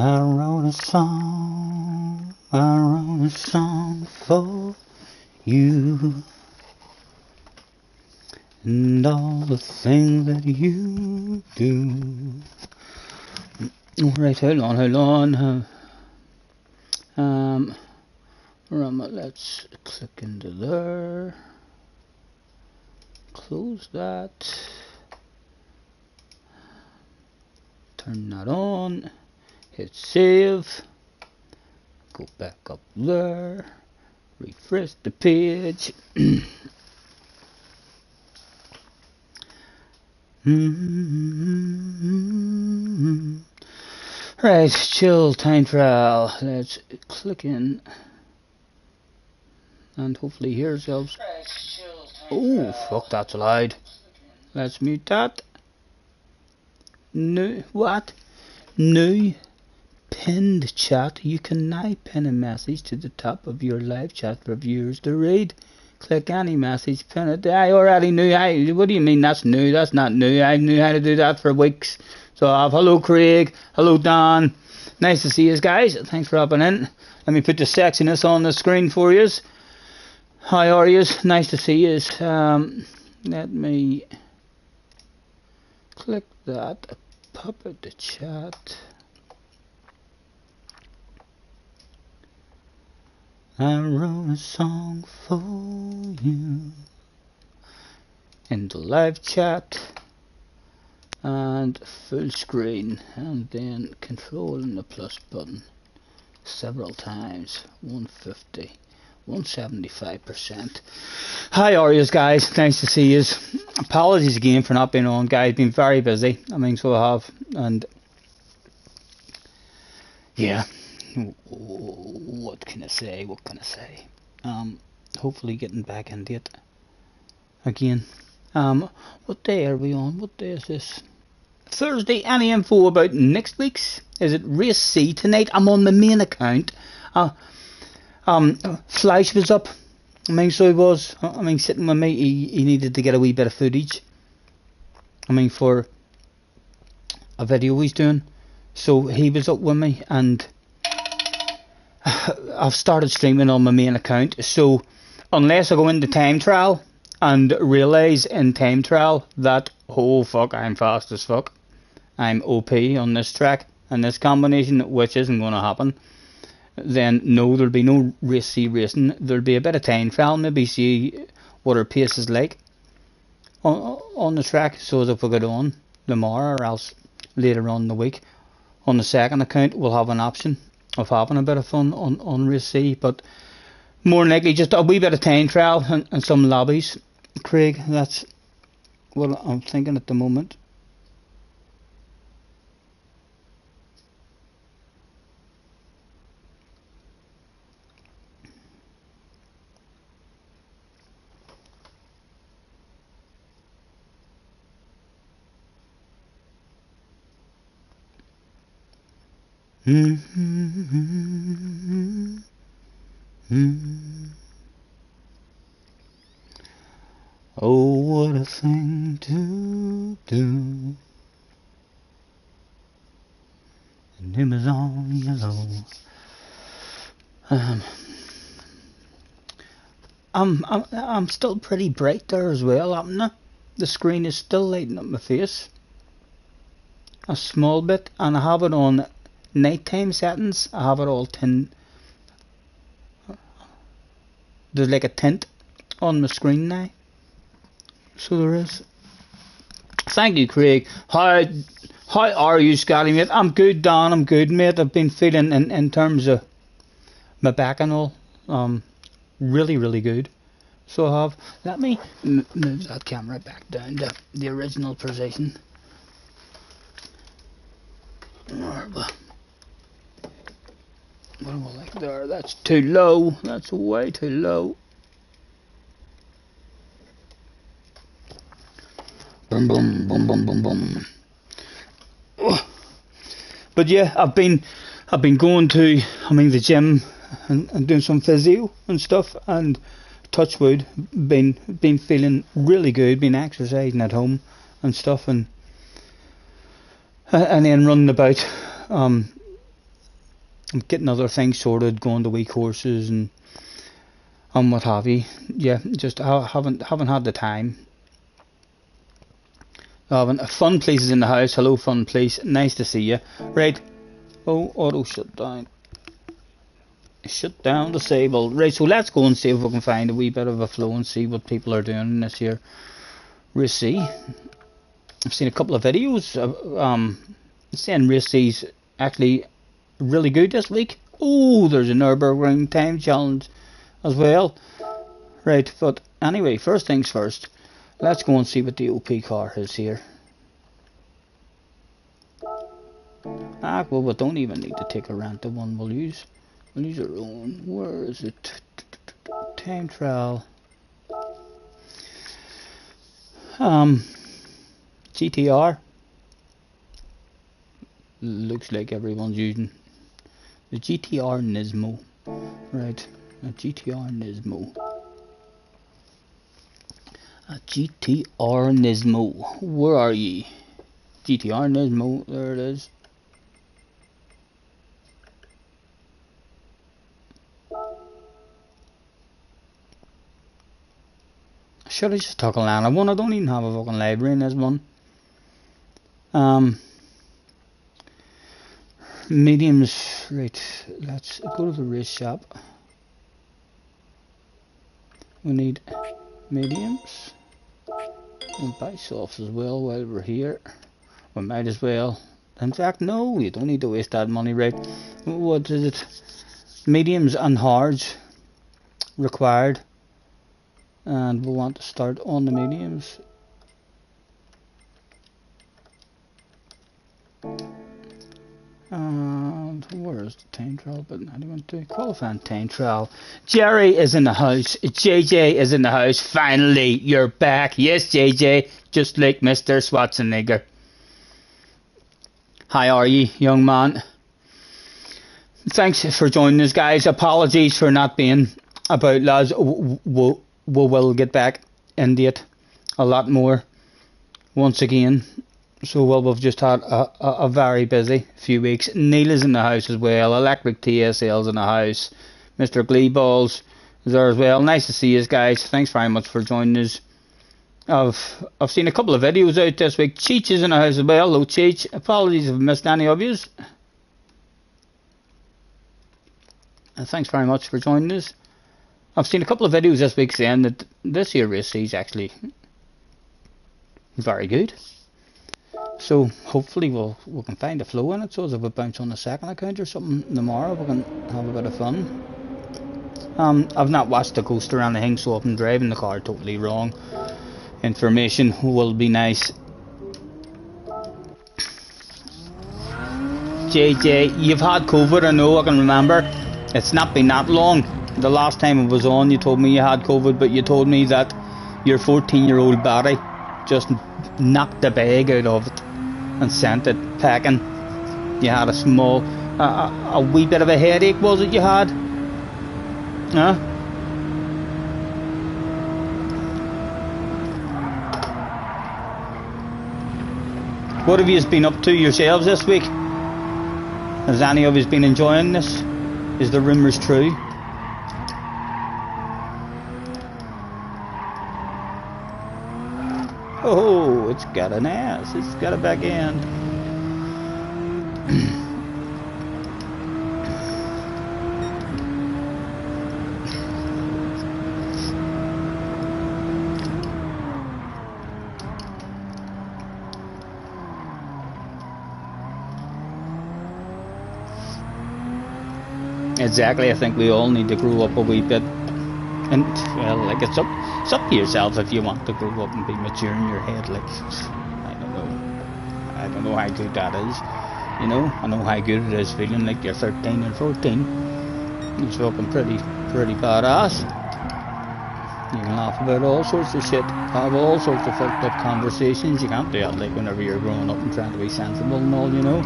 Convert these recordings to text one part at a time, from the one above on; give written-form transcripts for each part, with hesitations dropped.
I wrote a song for you, and all the things that you do. Right, hold on. Let's click into there. Close that. Turn that on. Hit save. Go back up there. Refresh the page. Right, chill time trial. Let's click in and hopefully hear ourselves. Oh, fuck, that's loud. Let's mute that. No, what? New pinned chat. You can now pin a message to the top of your live chat for viewers to read. Click any message, pin it. I already knew. What do you mean that's new? That's not new. I knew how to do that for weeks. So hello Craig, hello Dan. Nice to see you guys. Thanks for hopping in. Let me put the sexiness on the screen for you. How are you? Nice to see you. Let me click that. Pop out the chat. I wrote a song for you in the live chat and full screen, and then controlling the plus button several times. 150, 175%. How are you guys? Nice to see you. Apologies again for not being on, guys. Been very busy. I mean, so I have, and yeah. What can I say? Hopefully getting back into it again. What day are we on? What day is this? Thursday. Any info about next week's? Is it race C tonight? I'm on the main account. Flash was up. I mean, so he was. I mean, sitting with me. He needed to get a wee bit of footage. I mean, for a video he's doing. So he was up with me, and I've started streaming on my main account, so unless I go into time trial and realise in time trial that, oh fuck, I'm fast as fuck, I'm OP on this track and this combination, which isn't going to happen, then no, there'll be no race C racing. There'll be a bit of time trial, maybe see what our pace is like on the track, so as if we get on tomorrow or else later on in the week. On the second account we'll have an option of having a bit of fun on race C, but more than likely just a wee bit of time trial and some lobbies, Craig. That's what I'm thinking at the moment. Oh, what a thing to do. And it was all yellow. I'm still pretty bright there as well, haven't I? The screen is still lighting up my face a small bit, and I have it on nighttime settings. I have it all tint. There's like a tint on my screen now, so there is. Thank you, Craig. How are you, Scotty, mate? I'm good, Dan. I'm good, mate. I've been feeling in terms of my back and all, really good. So I have. Let me move that camera back down to the original position. What do I like there? That's too low. That's way too low. Boom, boom, boom, boom, boom, boom. Oh. But yeah, I've been going to, the gym and doing some physio and stuff, and touch wood, been feeling really good. Been exercising at home and stuff, and then running about. I'm getting other things sorted, going to wee courses and what have you. Yeah, just I haven't had the time. Fun Police in the house. Hello, Fun Police. Nice to see you. Right. Oh, auto shut down. Shut down disabled. Right, so let's go and see if we can find a wee bit of a flow and see what people are doing in this here race C. I've seen a couple of videos. Saying race C's actually really good this week. Oh, there's a Nürburgring time challenge as well. Right, but anyway, first things first. Let's go and see what the OP car is here. Ah, well, we don't even need to take a rented one. We'll use our own. Where is it? Time trial. GTR. Looks like everyone's using the GTR Nismo. Right, a GTR Nismo. A GTR Nismo. Where are ye? GTR Nismo. There it is. Should I just talk a Lana one? I don't even have a fucking library in this one. Mediums, right, let's go to the race shop. We need mediums and buy softs as well while we're here. We might as well. In fact, no, you don't need to waste that money, right? What is it? Mediums and hards required. And we want to start on the mediums. And where's the time trial button? I want to qualifying time trial. Jerry is in the house. JJ is in the house. Finally, you're back. Yes, JJ, just like Mr. Schwarzenegger. How are you, young man? Thanks for joining us, guys. Apologies for not being about, lads. We will get back into it a lot more once again. So, well, we've just had a very busy few weeks. Neil is in the house as well. Electric TSL's in the house. Mr. Gleeballs is there as well. Nice to see you guys. Thanks very much for joining us. I've seen a couple of videos out this week. Cheech is in the house as well. Hello, Cheech. Apologies if I've missed any of yous. And thanks very much for joining us. I've seen a couple of videos this week saying that this year race is actually very good. So hopefully we can find a flow in it, so as if we bounce on the second account or something tomorrow, we can have a bit of fun. I've not watched the ghost or anything, so I've been driving the car totally wrong. Information will be nice. JJ, you've had COVID, I know, I can remember. It's not been that long. The last time I was on, you told me you had COVID, but you told me that your 14-year-old body just knocked the bag out of it and sent it packing. You had a small, a wee bit of a headache, was it you had? Huh? What have you been up to yourselves this week? Has any of you been enjoying this? Is the rumours true? Oh, it's got an ass. It's got a back end. Exactly, I think we all need to grow up a wee bit. And, well, like, it's up to yourself if you want to grow up and be mature in your head. Like, I don't know how good that is. You know, I know how good it is feeling like you're 13 and 14. It's fucking pretty badass. You can laugh about all sorts of shit, have all sorts of fucked up conversations. You can't do that like whenever you're growing up and trying to be sensible and all, you know.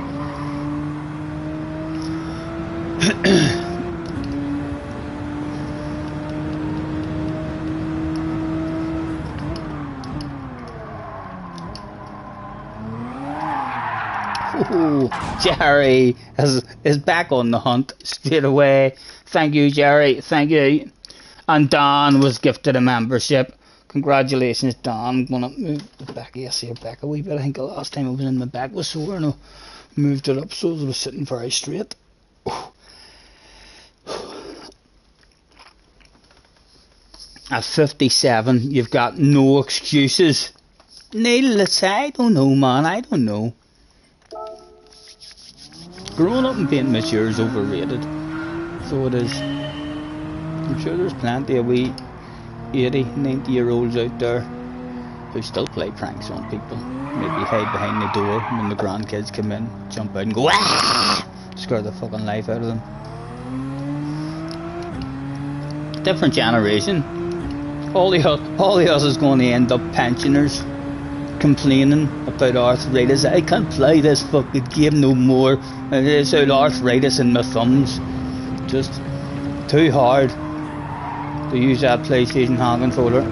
Ooh, Jerry is back on the hunt straight away. Thank you, Jerry. Thank you. And Dan was gifted a membership. Congratulations, Dan. I'm gonna move the back here back a wee bit. I think the last time I was in, my back was sore and I moved it up so it was sitting very straight. At 57, you've got no excuses. Needless, I don't know, man. I don't know. Growing up and being mature is overrated. So it is. I'm sure there's plenty of wee 80, 90-year-olds out there who still play pranks on people. Maybe hide behind the door when the grandkids come in, jump out and go, ah! Scare the fucking life out of them. Different generation. All the us is going to end up pensioners complaining about arthritis. I can't play this fucking game no more. It's out arthritis in my thumbs. Just too hard to use that PlayStation hand controller.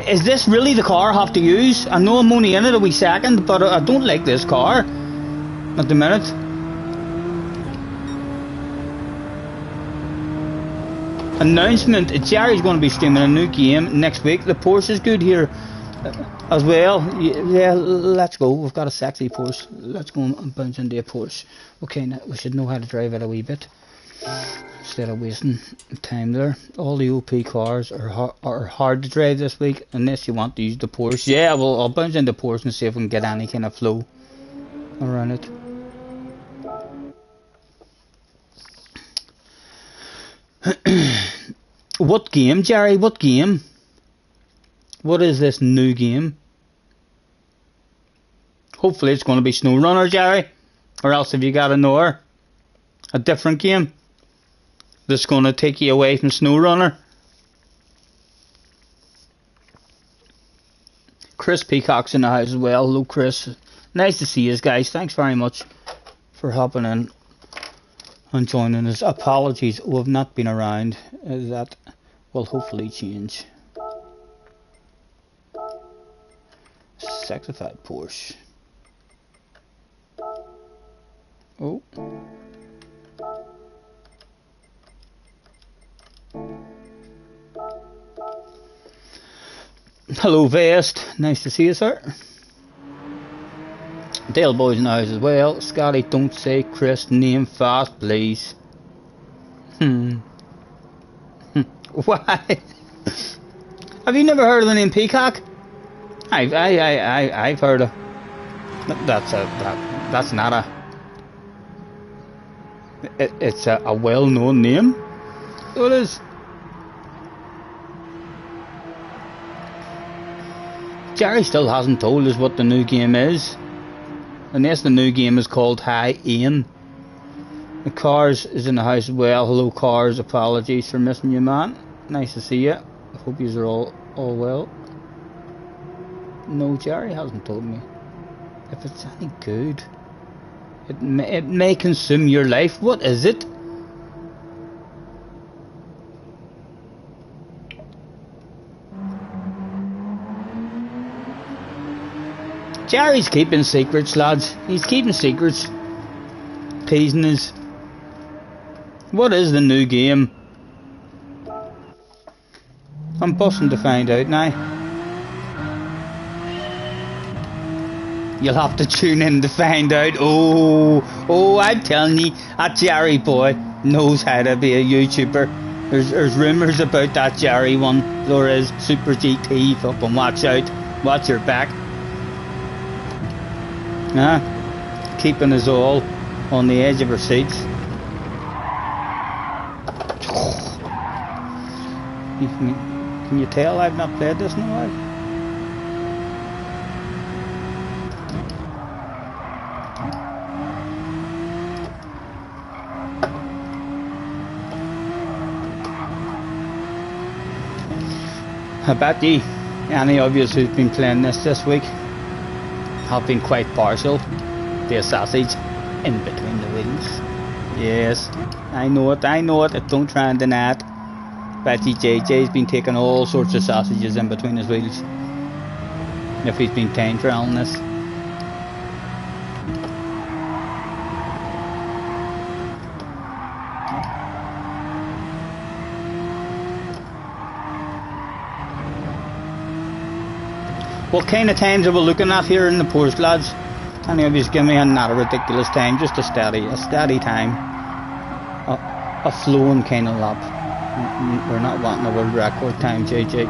Is this really the car I have to use? I know I'm only in it a wee second, but I don't like this car at the minute. Announcement: Jerry's going to be streaming a new game next week. The Porsche is good here as well. Yeah, let's go. We've got a sexy Porsche. Let's go and bounce into a Porsche. Okay, now we should know how to drive it a wee bit instead of wasting time there. All the OP cars are hard to drive this week unless you want to use the Porsche. Yeah, well, I'll bounce into Porsche and see if we can get any kind of flow around it. What game, Jerry? What game? What is this new game? Hopefully it's going to be SnowRunner, Jerry. Or else have you got a different game that's going to take you away from SnowRunner? Chris Peacock's in the house as well. Hello, Chris. Nice to see you guys. Thanks very much for hopping in and joining us. Apologies, we've not been around. That will hopefully change. Sexified Porsche. Oh. Hello, Vest. Nice to see you, sir. Dale Boy's in the house as well. Scotty, don't say Chris name fast, please. Why? Have you never heard of the name Peacock? I've heard of. That's not a. It's a well-known name. So it is. Jerry still hasn't told us what the new game is. Unless the new game is called High Aim. The Cars is in the house as well. Hello, Cars. Apologies for missing you, man. Nice to see you. I hope you are all well. No, Jerry hasn't told me. If it's any good. It may consume your life. What is it? Jerry's keeping secrets, lads. He's keeping secrets. Teasing us. What is the new game? I'm busting to find out now. You'll have to tune in to find out. Oh, I'm telling you, that Jerry boy knows how to be a YouTuber. There's rumours about that Jerry one. There is Super GT. Fucking watch out. Watch your back. Keeping us all on the edge of our seats. Can you tell I've not played this in a while? I bet you any of you who've been playing this week have been quite partial to a sausage in between the wheels. Yes, I know it, don't try and deny it. Betty JJ's been taking all sorts of sausages in between his wheels. If he's been time trialing this. What kind of times are we looking at here in the post, lads? Any of you give me not a ridiculous time, just a steady time. A flowing kind of lap. We're not wanting a world record time, JJ.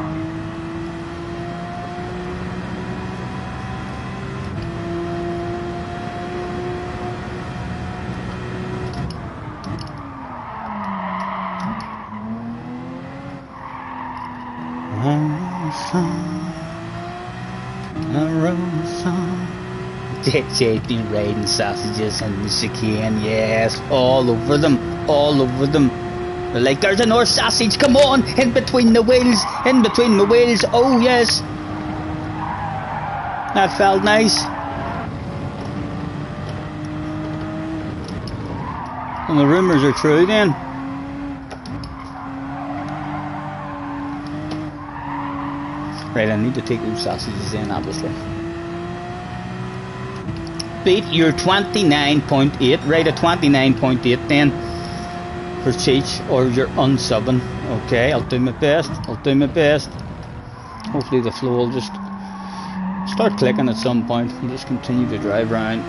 JJ's been riding sausages in the chicane, yes, all over them. They're like, there's another sausage, come on, in between the wheels, oh yes. That felt nice. And the rumours are true then. Right, I need to take those sausages in, obviously. Beat your 29.8, right, a 29.8 then for Cheech, or you're unsubbing. Okay, I'll do my best. Hopefully the flow will just start clicking at some point and just continue to drive around.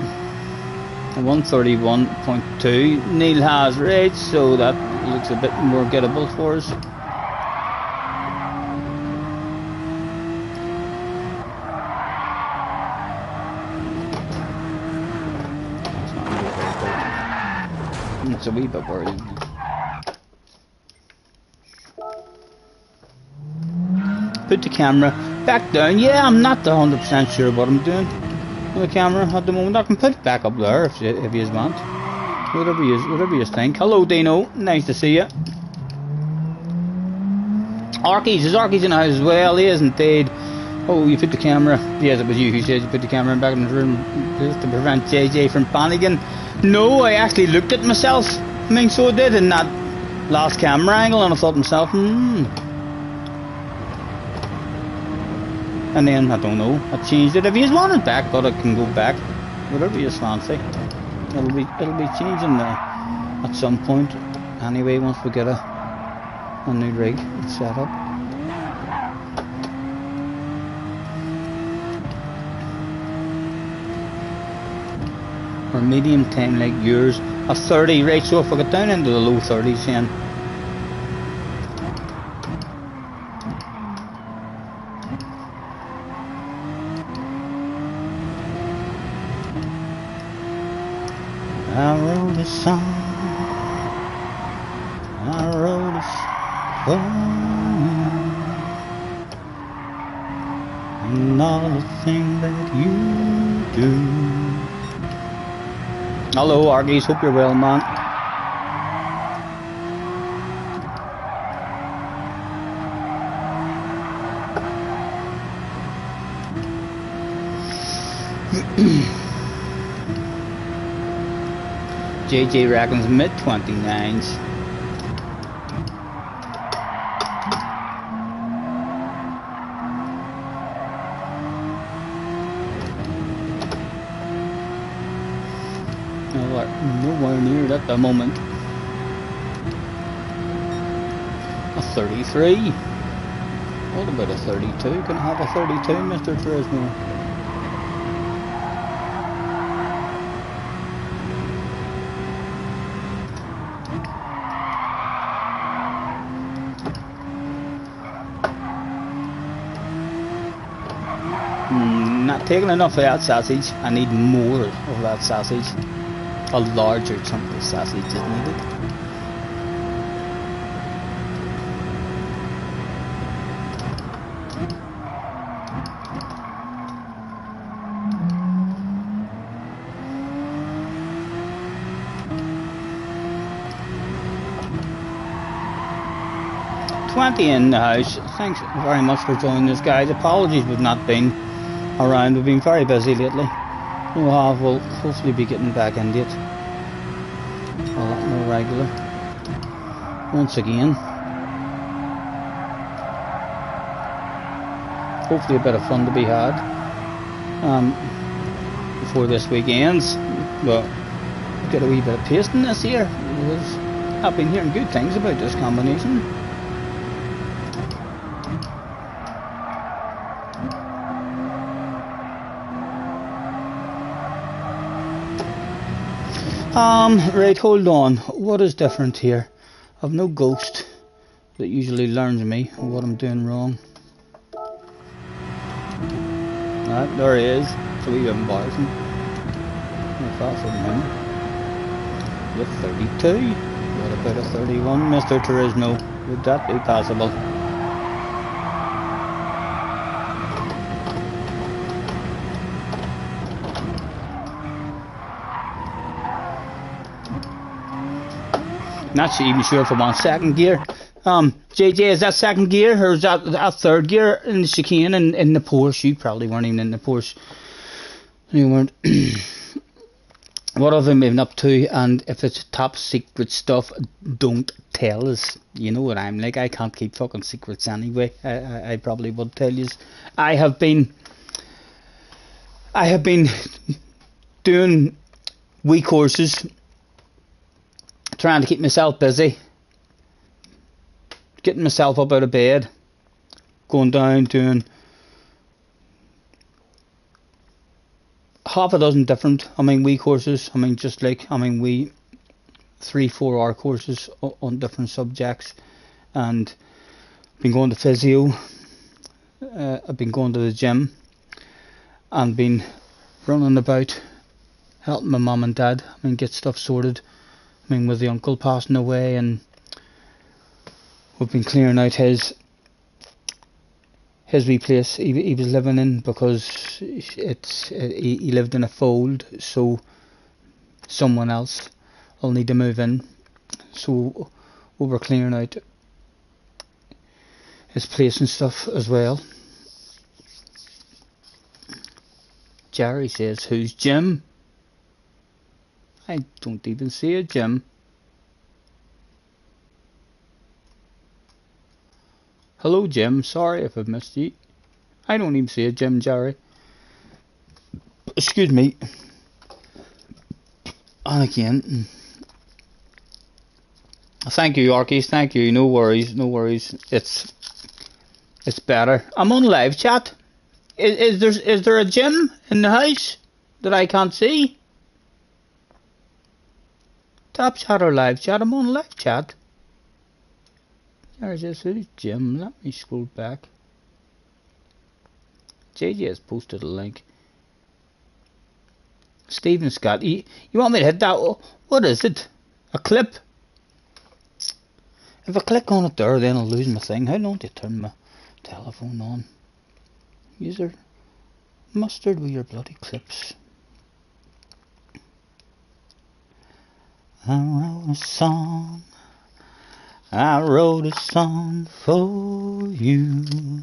131.2 Neil has right, so that looks a bit more gettable for us. It's a wee bit worrying. Put the camera back down. Yeah, I'm not 100% sure what I'm doing with the camera at the moment. I can put it back up there if you want. Whatever you think. Hello Dino, nice to see you. Arkies in the house as well. He is indeed. Oh, you put the camera. Yes, it was you who said you put the camera back in the room to prevent JJ from panicking. No, I actually looked at myself. I mean, so I did in that last camera angle, and I thought to myself, And then, I don't know, I changed it. If you want it back, but I can go back. Whatever you fancy. It'll be changing at some point. Anyway, once we get a new rig set up. Or medium time like yours, a 30, right? So if I get down into the low 30s then I wrote a song, for you, and all the things that you do. Hello Argies, hope you're well, man. JJ reckons mid-29s. Nowhere near it at the moment. A 33. What about a 32? Can I have a 32, Mr. Fresno? Not taking enough of that sausage. I need more of that sausage. A larger chunk of sausage is needed. $20 in the house. Thanks very much for joining us, guys. Apologies we've not been around. We've been very busy lately. We'll hopefully be getting back into it a lot more regular once again. hopefully a bit of fun to be had before this weekend's. But get a wee bit of paste in this here, because I've been hearing good things about this combination. Right, hold on. What is different here? I've no ghost that usually learns me what I'm doing wrong. Right, there he is. It's a wee bit embarrassing. Not faster than him. With 32. What about a 31, Mr. Turismo? Would that be possible? Not even sure if I'm on second gear. JJ, is that second gear or is that third gear in the chicane and in the Porsche? You probably weren't even in the Porsche. You weren't. What have I been up to? And if it's top secret stuff, don't tell us. You know what I'm like. I can't keep fucking secrets anyway. I probably would tell you. I have been doing wee courses, trying to keep myself busy, getting myself up out of bed, going down, doing half a dozen different, wee courses. Wee 3-4 hour courses on different subjects, and been going to physio. I've been going to the gym, and been running about, helping my mum and dad. Get stuff sorted. With the uncle passing away, and we've been clearing out his wee place he was living in, because he lived in a fold, so someone else will need to move in. So we were clearing out his place and stuff as well. Jerry says, "Who's Jim?" I don't even see a Jim. Hello, Jim. Sorry if I've missed you. I don't even see a Jim, Jerry. Excuse me. And again, thank you, Arkies. Thank you. No worries. No worries. It's better. I'm on live chat. Is there a Jim in the house that I can't see? Top chat or live chat? I'm on live chat. There's this Jim. Let me scroll back. JJ has posted a link. Stephen Scott. You want me to hit that? What is it? A clip? If I click on it there, then I'll lose my thing. How long do you turn my telephone on? User mustard with your bloody clips. I wrote a song for you,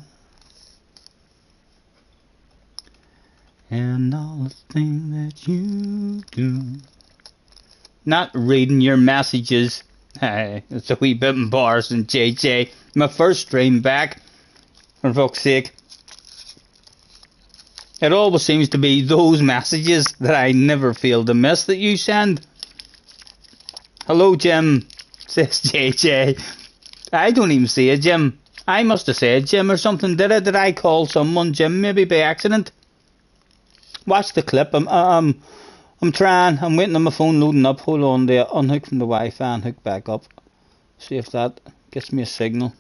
and all the things that you do. Not reading your messages. Hey, it's a wee bit embarrassing, JJ. My first stream back, for fuck's sake. It always seems to be those messages that I never fail to miss that you send. Hello, Jim, says JJ. I don't even see a Jim. I must have said Jim or something. Did I call someone Jim, maybe by accident? Watch the clip. I'm trying. I'm waiting on my phone loading up. Hold on there. Unhook from the Wi-Fi and hook back up. See if that gets me a signal.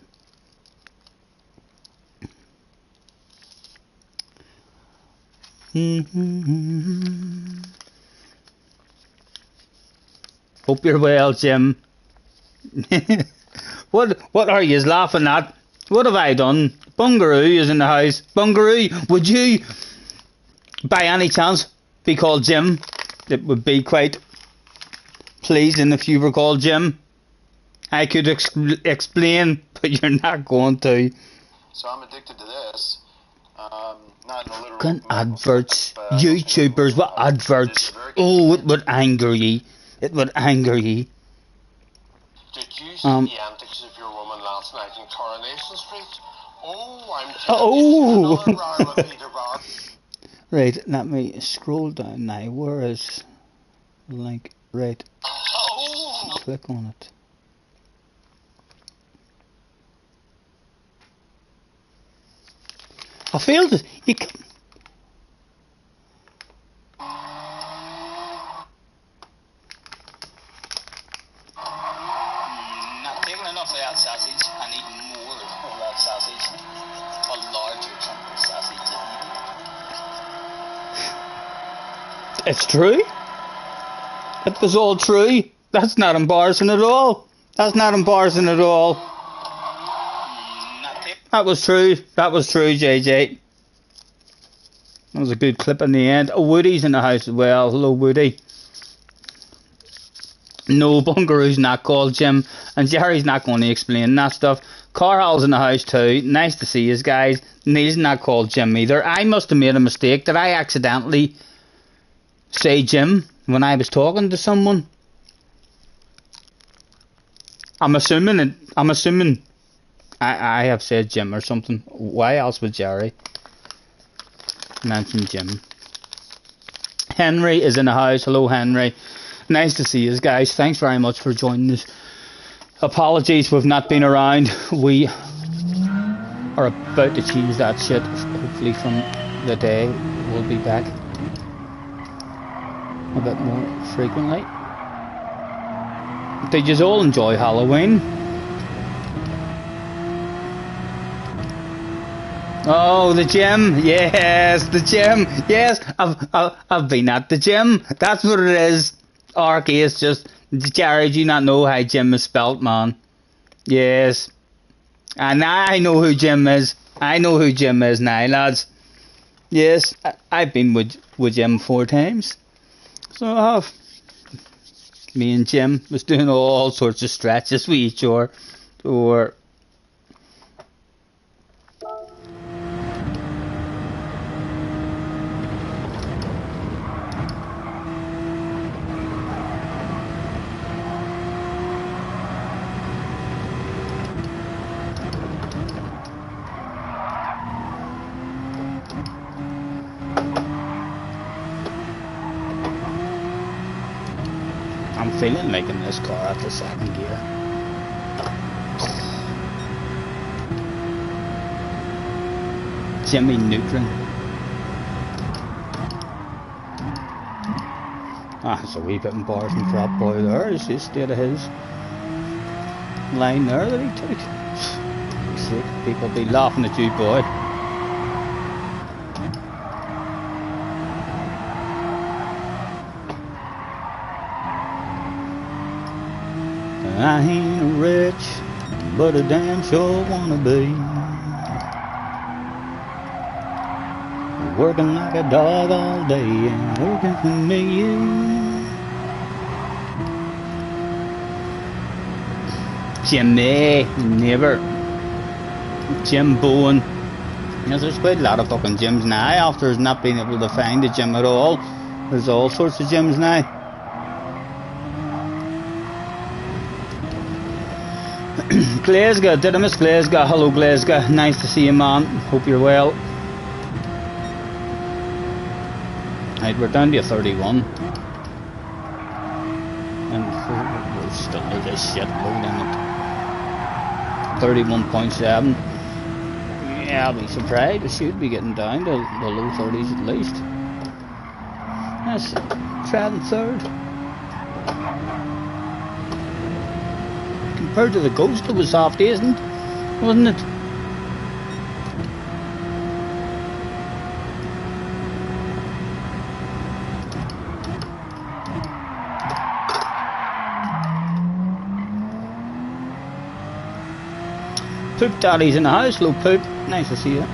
Hope you're well, Jim. What are you laughing at? What have I done? Bungaroo is in the house. Bungaroo, would you, by any chance, be called Jim? It would be quite pleasing if you were called Jim. I could explain, but you're not going to. So I'm addicted to this. Not in a literal Fucking adverts. YouTubers with adverts. Oh, it would anger ye. It would anger ye. Did you see the antics of your woman last night in Coronation Street? Oh, I'm Oh! another round with Peter Bob. Right, let me scroll down now. Where is the link? Right, Oh! click on it. I failed it. You can... Not taking enough of that sausage. I need more of that sausage. A larger chunk of sausage. It's true. It was all true. That's not embarrassing at all. That's not embarrassing at all. That was true. That was true, JJ. That was a good clip in the end. Oh, Woody's in the house as well. Hello, Woody. No, Bungaroo's not called Jim. And Jerry's not going to explain that stuff. Carhal's in the house too. Nice to see you guys. Neil's not called Jim either. I must have made a mistake. Did I accidentally say Jim when I was talking to someone? I'm assuming I have said Jim or something. Why else would Jerry mention Jim? Henry is in the house. Hello, Henry. Nice to see you guys. Thanks very much for joining us. Apologies we've not been around. We are about to change that shit. Hopefully from the day we'll be back a bit more frequently. Did you all enjoy Halloween? Oh, the gym. Yes, the gym. Yes, I've been at the gym. That's what it is. Arky is just... Jared, do you not know how Jim is spelt, man? Yes. And I know who Jim is. I know who Jim is now, lads. Yes, I've been with Jim 4 times. So I have. Me and Jim was doing all sorts of stretches with each other. Or I'm feeling making this car at the 2nd gear. Jimmy Neutron. Ah, it's a wee bit embarrassing for that boy there. It's just state of his line there that he took. Sick. People be laughing at you, boy. I ain't rich, but I damn sure wanna be. Working like a dog all day and working for me. Jimmy, never. Jim Bowen. Yes, there's quite a lot of fucking gyms now after not being able to find a gym at all. There's all sorts of gyms now. Glasgow, did I miss Glasgow? Hello Glasgow, nice to see you, man. Hope you're well. Right, we're down to 31. And we're still there's a shit load in it. 31.7. Yeah, I'll be surprised. It should be getting down to the low 30s at least. That's treading 3rd. Compared to the Ghost, it was soft, wasn't it? Poop Daddy's in the house. Hello, Poop. Nice to see you.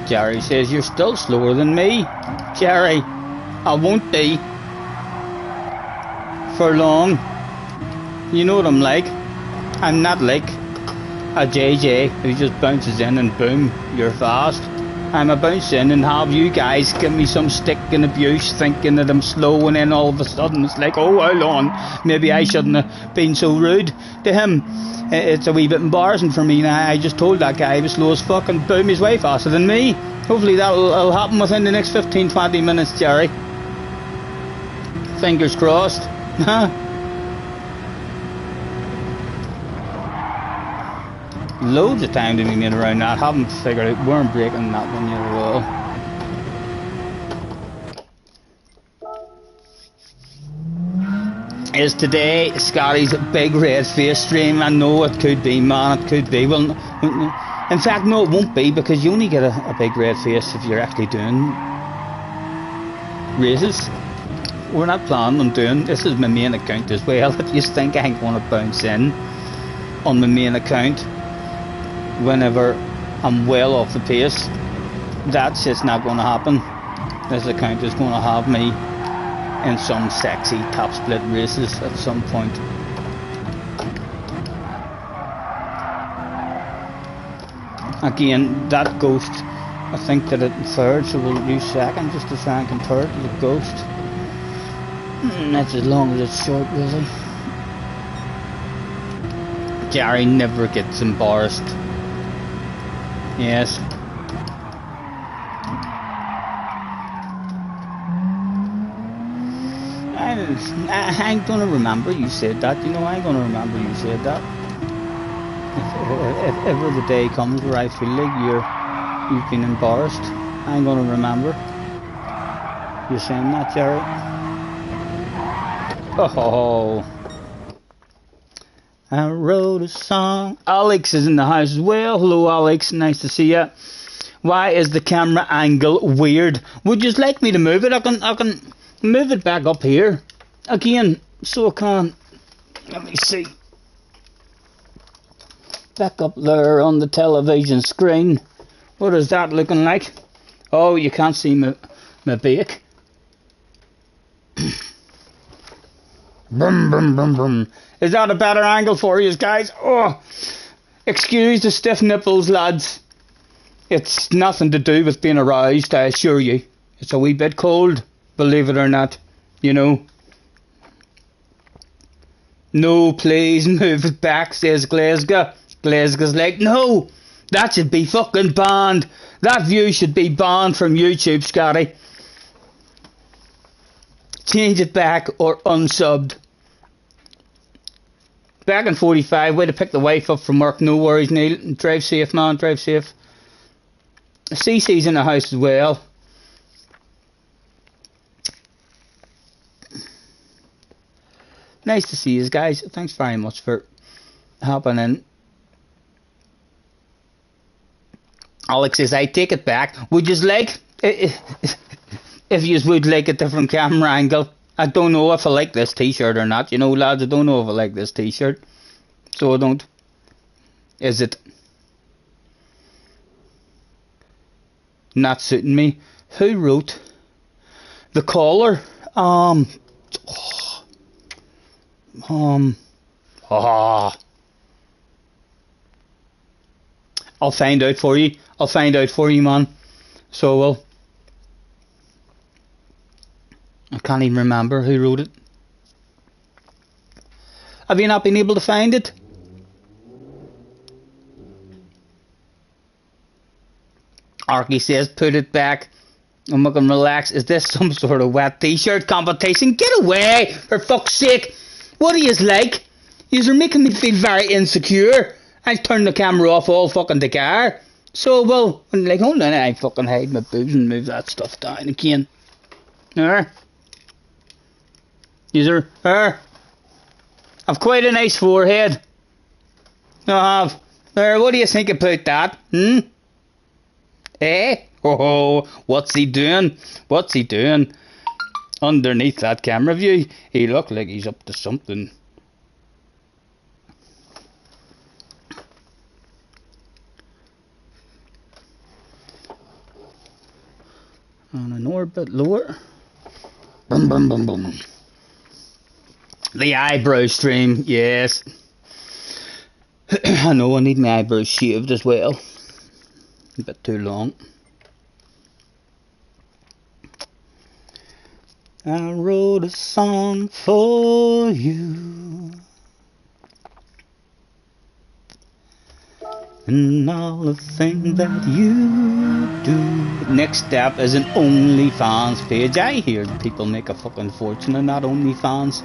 Jerry says you're still slower than me. Jerry, I won't be for long. You know what I'm like. I'm not like a JJ who just bounces in and boom, you're fast. I'm a bounce in and have you guys give me some stick and abuse thinking that I'm slow, and then all of a sudden it's like, oh, hold on, maybe I shouldn't have been so rude to him. It's a wee bit embarrassing for me now. I just told that guy he was slow as fuck, and boom, he's way faster than me. Hopefully that'll happen within the next 15-20 minutes, Jerry. Fingers crossed. Loads of time to be made around that. Haven't figured out where I'm breaking that one yet at all. Is today Scotty's big red face stream? I know it could be, man, it could be. Well, in fact, no, it won't be, because you only get a big red face if you're actually doing races. We're not planning on doing, this is my main account as well. If you think I ain't going to bounce in on my main account whenever I'm well off the pace, that's just not going to happen. This account is going to have me in some sexy top split races at some point. Again, that ghost, I think that it in third, so we'll use second just to try and compare it to the ghost. That's as long as it's short, really. Gary never gets embarrassed. Yes. I ain't gonna remember you said that. You know, I ain't gonna remember you said that. If ever the day comes where I feel like you've been embarrassed, I ain't gonna remember you saying that, Jerry. Oh. I wrote a song. Alex is in the house as well. Hello, Alex. Nice to see you. Why is the camera angle weird? Would you like me to move it? I can move it back up here again, so I can. Let me see. Back up there on the television screen. What is that looking like? Oh, you can't see my bake. Brum, brum, brum, brum. Is that a better angle for you guys? Oh, excuse the stiff nipples, lads. It's nothing to do with being aroused, I assure you. It's a wee bit cold, believe it or not, you know. No, please move it back, says Glasgow. Glasgow's like, no, that should be fucking banned. That view should be banned from YouTube, Scotty. Change it back or unsubbed. Back in 45, way to pick the wife up from work. No worries, Neil. Drive safe, man. Drive safe. CC's in the house as well. Nice to see you guys. Thanks very much for hopping in. Alex says, I take it back. Would you like... If you would like a different camera angle. I don't know if I like this t-shirt or not. You know, lads, I don't know if I like this t-shirt. So I don't. Is it not suiting me? Who wrote the caller? I'll find out for you. I'll find out for you, man. So I will. I can't even remember who wrote it. Have you not been able to find it? Arky says, put it back and we can relax. Is this some sort of wet t-shirt competition? Get away, for fuck's sake. What are yous like? Yous are making me feel very insecure. I'll turn the camera off all fucking the car. So, well, I'm like, hold on, I fucking hide my boobs and move that stuff down again. There. I've quite a nice forehead. I have. There, what do you think about that? Eh? Oh, what's he doing? What's he doing? Underneath that camera view, he looked like he's up to something. On an orbit lower. Boom, boom, boom, boom. The eyebrow stream, yes. I know I need my eyebrows shaved as well. A bit too long. I wrote a song for you. And all the things that you do. Next step is an OnlyFans page. I hear people make a fucking fortune on that OnlyFans.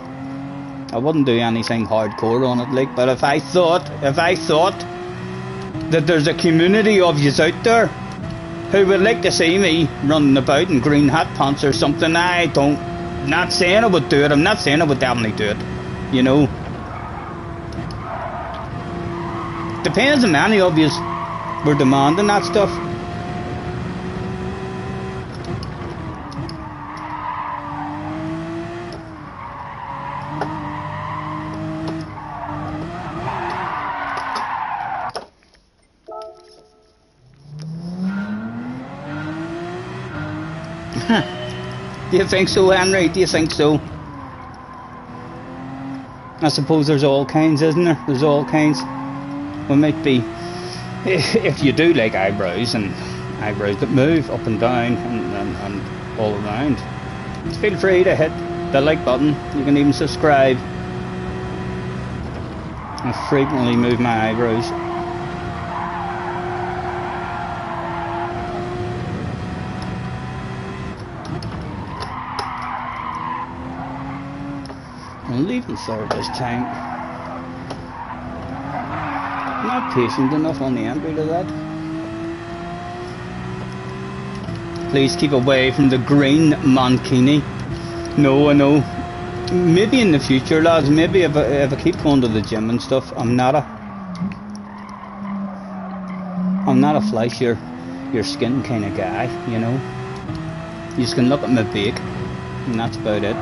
I wouldn't do anything hardcore on it, like, but if I thought that there's a community of yous out there who would like to see me running about in green hat pants or something, not saying I would do it, I'm not saying I would definitely do it, you know. Depends on many of yous were demanding that stuff. Do you think so, Henry? Do you think so? I suppose there's all kinds, isn't there? There's all kinds. Well, might be, if you do like eyebrows and eyebrows that move up and down and all around, feel free to hit the like button. You can even subscribe. I frequently move my eyebrows. I'll leave the third this time. Not patient enough on the entry to that. Please keep away from the green mankini. No, I know. Maybe in the future, lads. Maybe if I keep going to the gym and stuff, I'm not a flesh your skin kind of guy, you know. You just can look at my bake, and that's about it.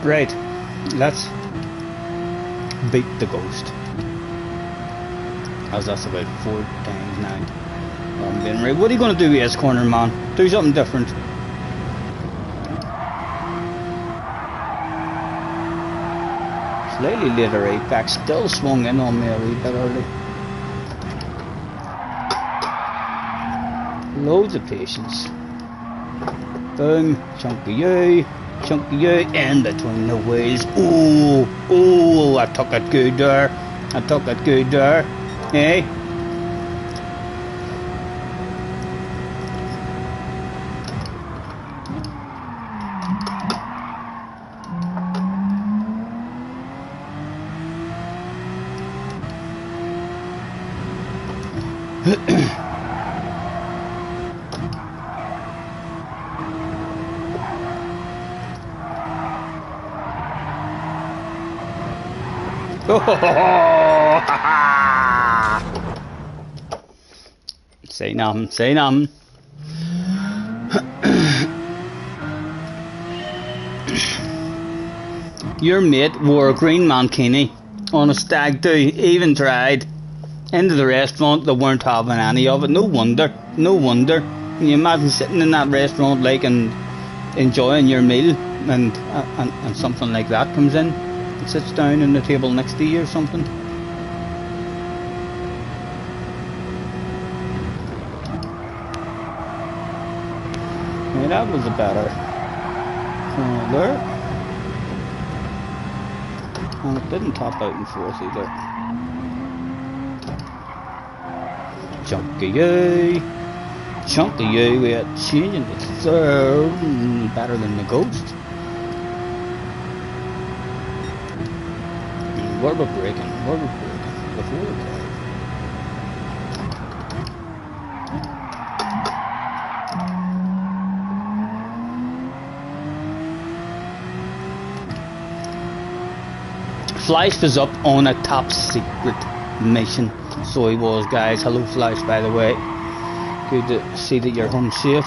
Right, let's beat the ghost. As that's about 4 times now. Right. What are you going to do with this corner, man? Do something different. Slightly later, Apex still swung in on me a wee bit early. Loads of patience. Boom, chunky you. Chunky you in between the wheels. Oh, I took it good there. Eh? Say nothing. Your mate wore a green mankini on a stag do, even tried. Into the restaurant, they weren't having any of it. No wonder. Can you imagine sitting in that restaurant like and enjoying your meal and something like that comes in and sits down on the table next to you or something? Yeah, that was a better there. And it didn't top out in fourth either. Chunky you, we are changing to third. Better than the ghost. Where we're breaking before the play. Flice was up on a top secret. mission. So he was, guys. Hello Flash, by the way. Good to see that you're home safe.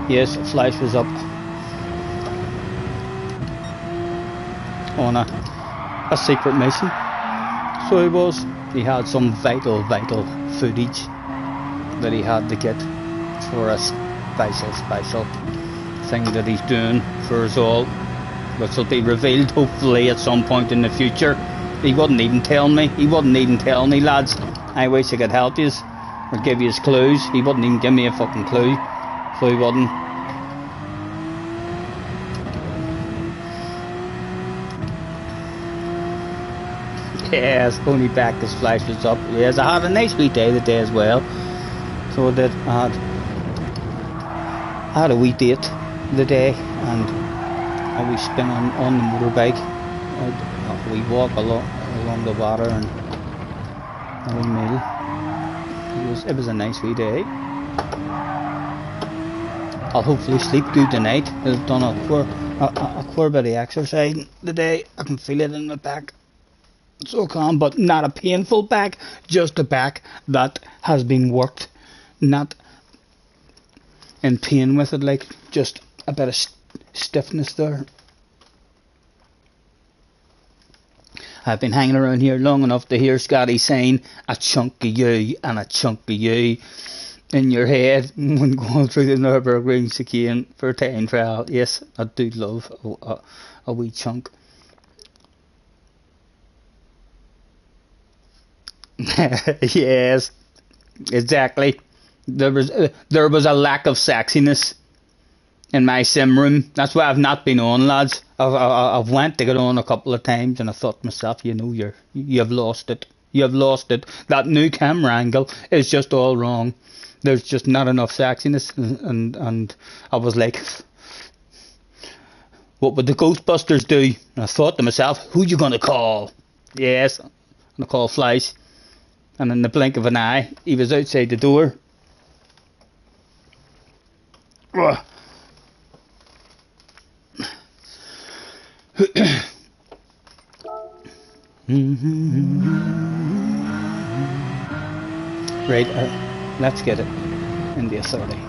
Yes, Flash was up on a secret mission. So he was. He had some vital footage that he had to get for a special thing that he's doing for us all, which will be revealed hopefully at some point in the future. He wouldn't even tell me. He wouldn't even tell me, lads. I wish I could help you or give you clues. He wouldn't even give me a fucking clue. So he wouldn't. Yes, only back his Flash was up. Yes, I had a nice wee day today as well. So that I had a wee date the day and a wee spin on the motorbike. A wee walk along the water and a wee meal. It was a nice wee day. I'll hopefully sleep good tonight. I've done a queer bit of exercise today. I can feel it in my back. So calm, but not a painful back, just a back that has been worked, not in pain with it, like just a bit of stiffness there. I've been hanging around here long enough to hear Scotty saying a chunk of you and a chunk of you in your head when going through the Nürburgring chicane for time trial. Yes, I do love a wee chunk. Yes, exactly. There was a lack of sexiness in my sim room. That's why I've not been on, lads. I've went to get on a couple of times, and I thought to myself, you know, you've lost it. You've lost it. That new camera angle is just all wrong. There's just not enough sexiness, and I was like, what would the Ghostbusters do? And I thought to myself, who you gonna call? Yes, I'm gonna call Flash. And in the blink of an eye, he was outside the door. Right, let's get it in the authority.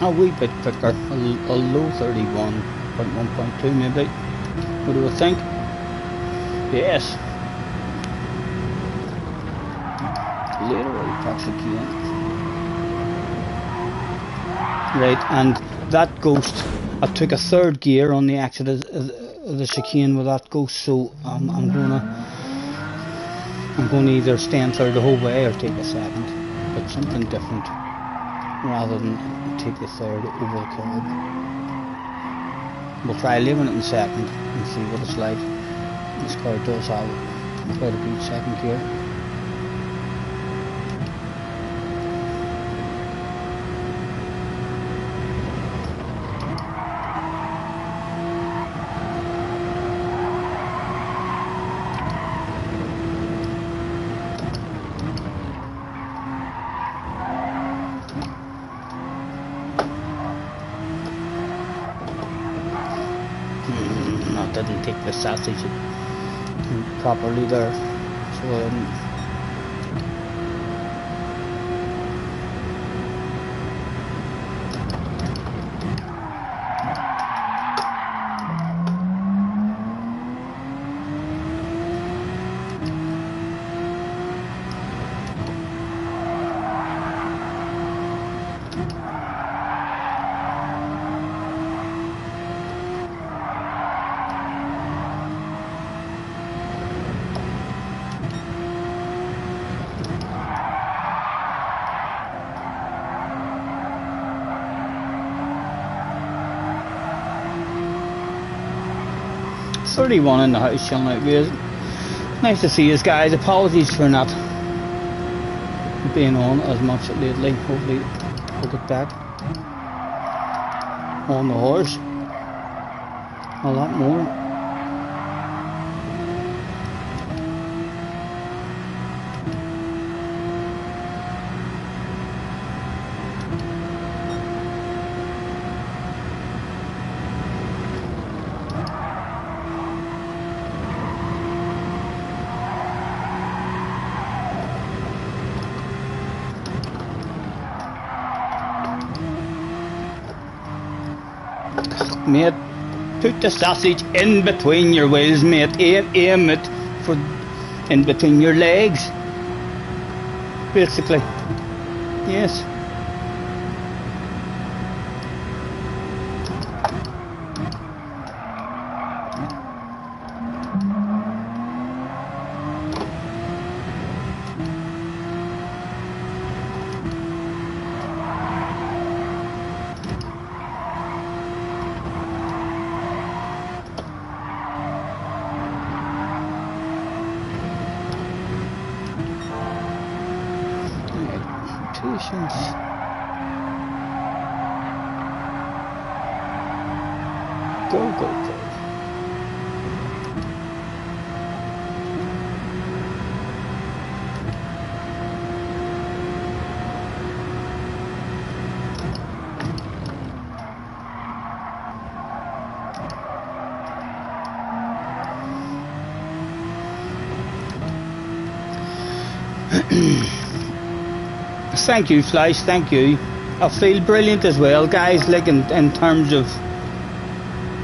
A wee bit quicker, a low 31.1.2 maybe. What do you think? Yes. Literally toxicating. Right, and that ghost, I took a third gear on the exit of the chicane with that ghost, so I'm gonna either stand third the whole way or take a second, but something different rather than take the third over the curb. We'll try leaving it in second and see what it's like. This car does have quite a good second gear. I didn't take the sausage properly there, so I didn't. .31 in the house chilling out with us. Nice to see you guys. Apologies for not being on as much lately. Hopefully we'll get back on the horse a lot more. Mate, put the sausage in between your wheels, mate. Aim it for in between your legs, basically. Yes. Patience. Go, go, go. Thank you, Fleisch, thank you. I feel brilliant as well, guys, like in terms of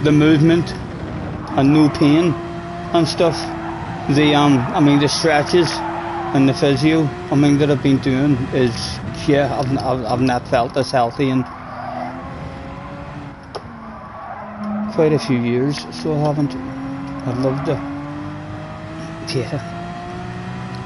the movement and no pain and stuff. I mean the stretches and the physio, I mean, that I've been doing is, yeah, I've not felt this healthy in quite a few years, so I haven't. I'd love to, yeah.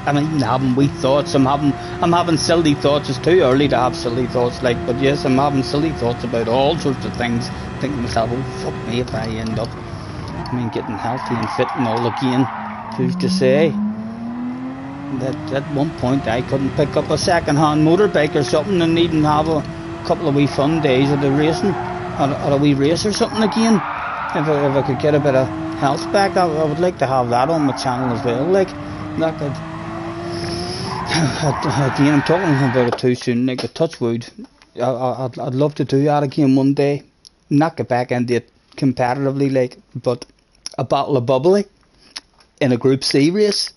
I'm even having wee thoughts. I'm having silly thoughts. It's too early to have silly thoughts, like, but yes, I'm having silly thoughts about all sorts of things. Thinking to myself, oh fuck me if I end up, I mean, getting healthy and fit and all again. Who's to say that at one point I couldn't pick up a second-hand motorbike or something and even have a couple of wee fun days at the racing, at a wee race or something again. If I could get a bit of health back, I would like to have that on my channel as well. Like, that could. Again, I'm talking about it too soon, like a touch wood. I'd love to do that again one day. Not get back into it competitively, like, but a bottle of bubbly in a Group C race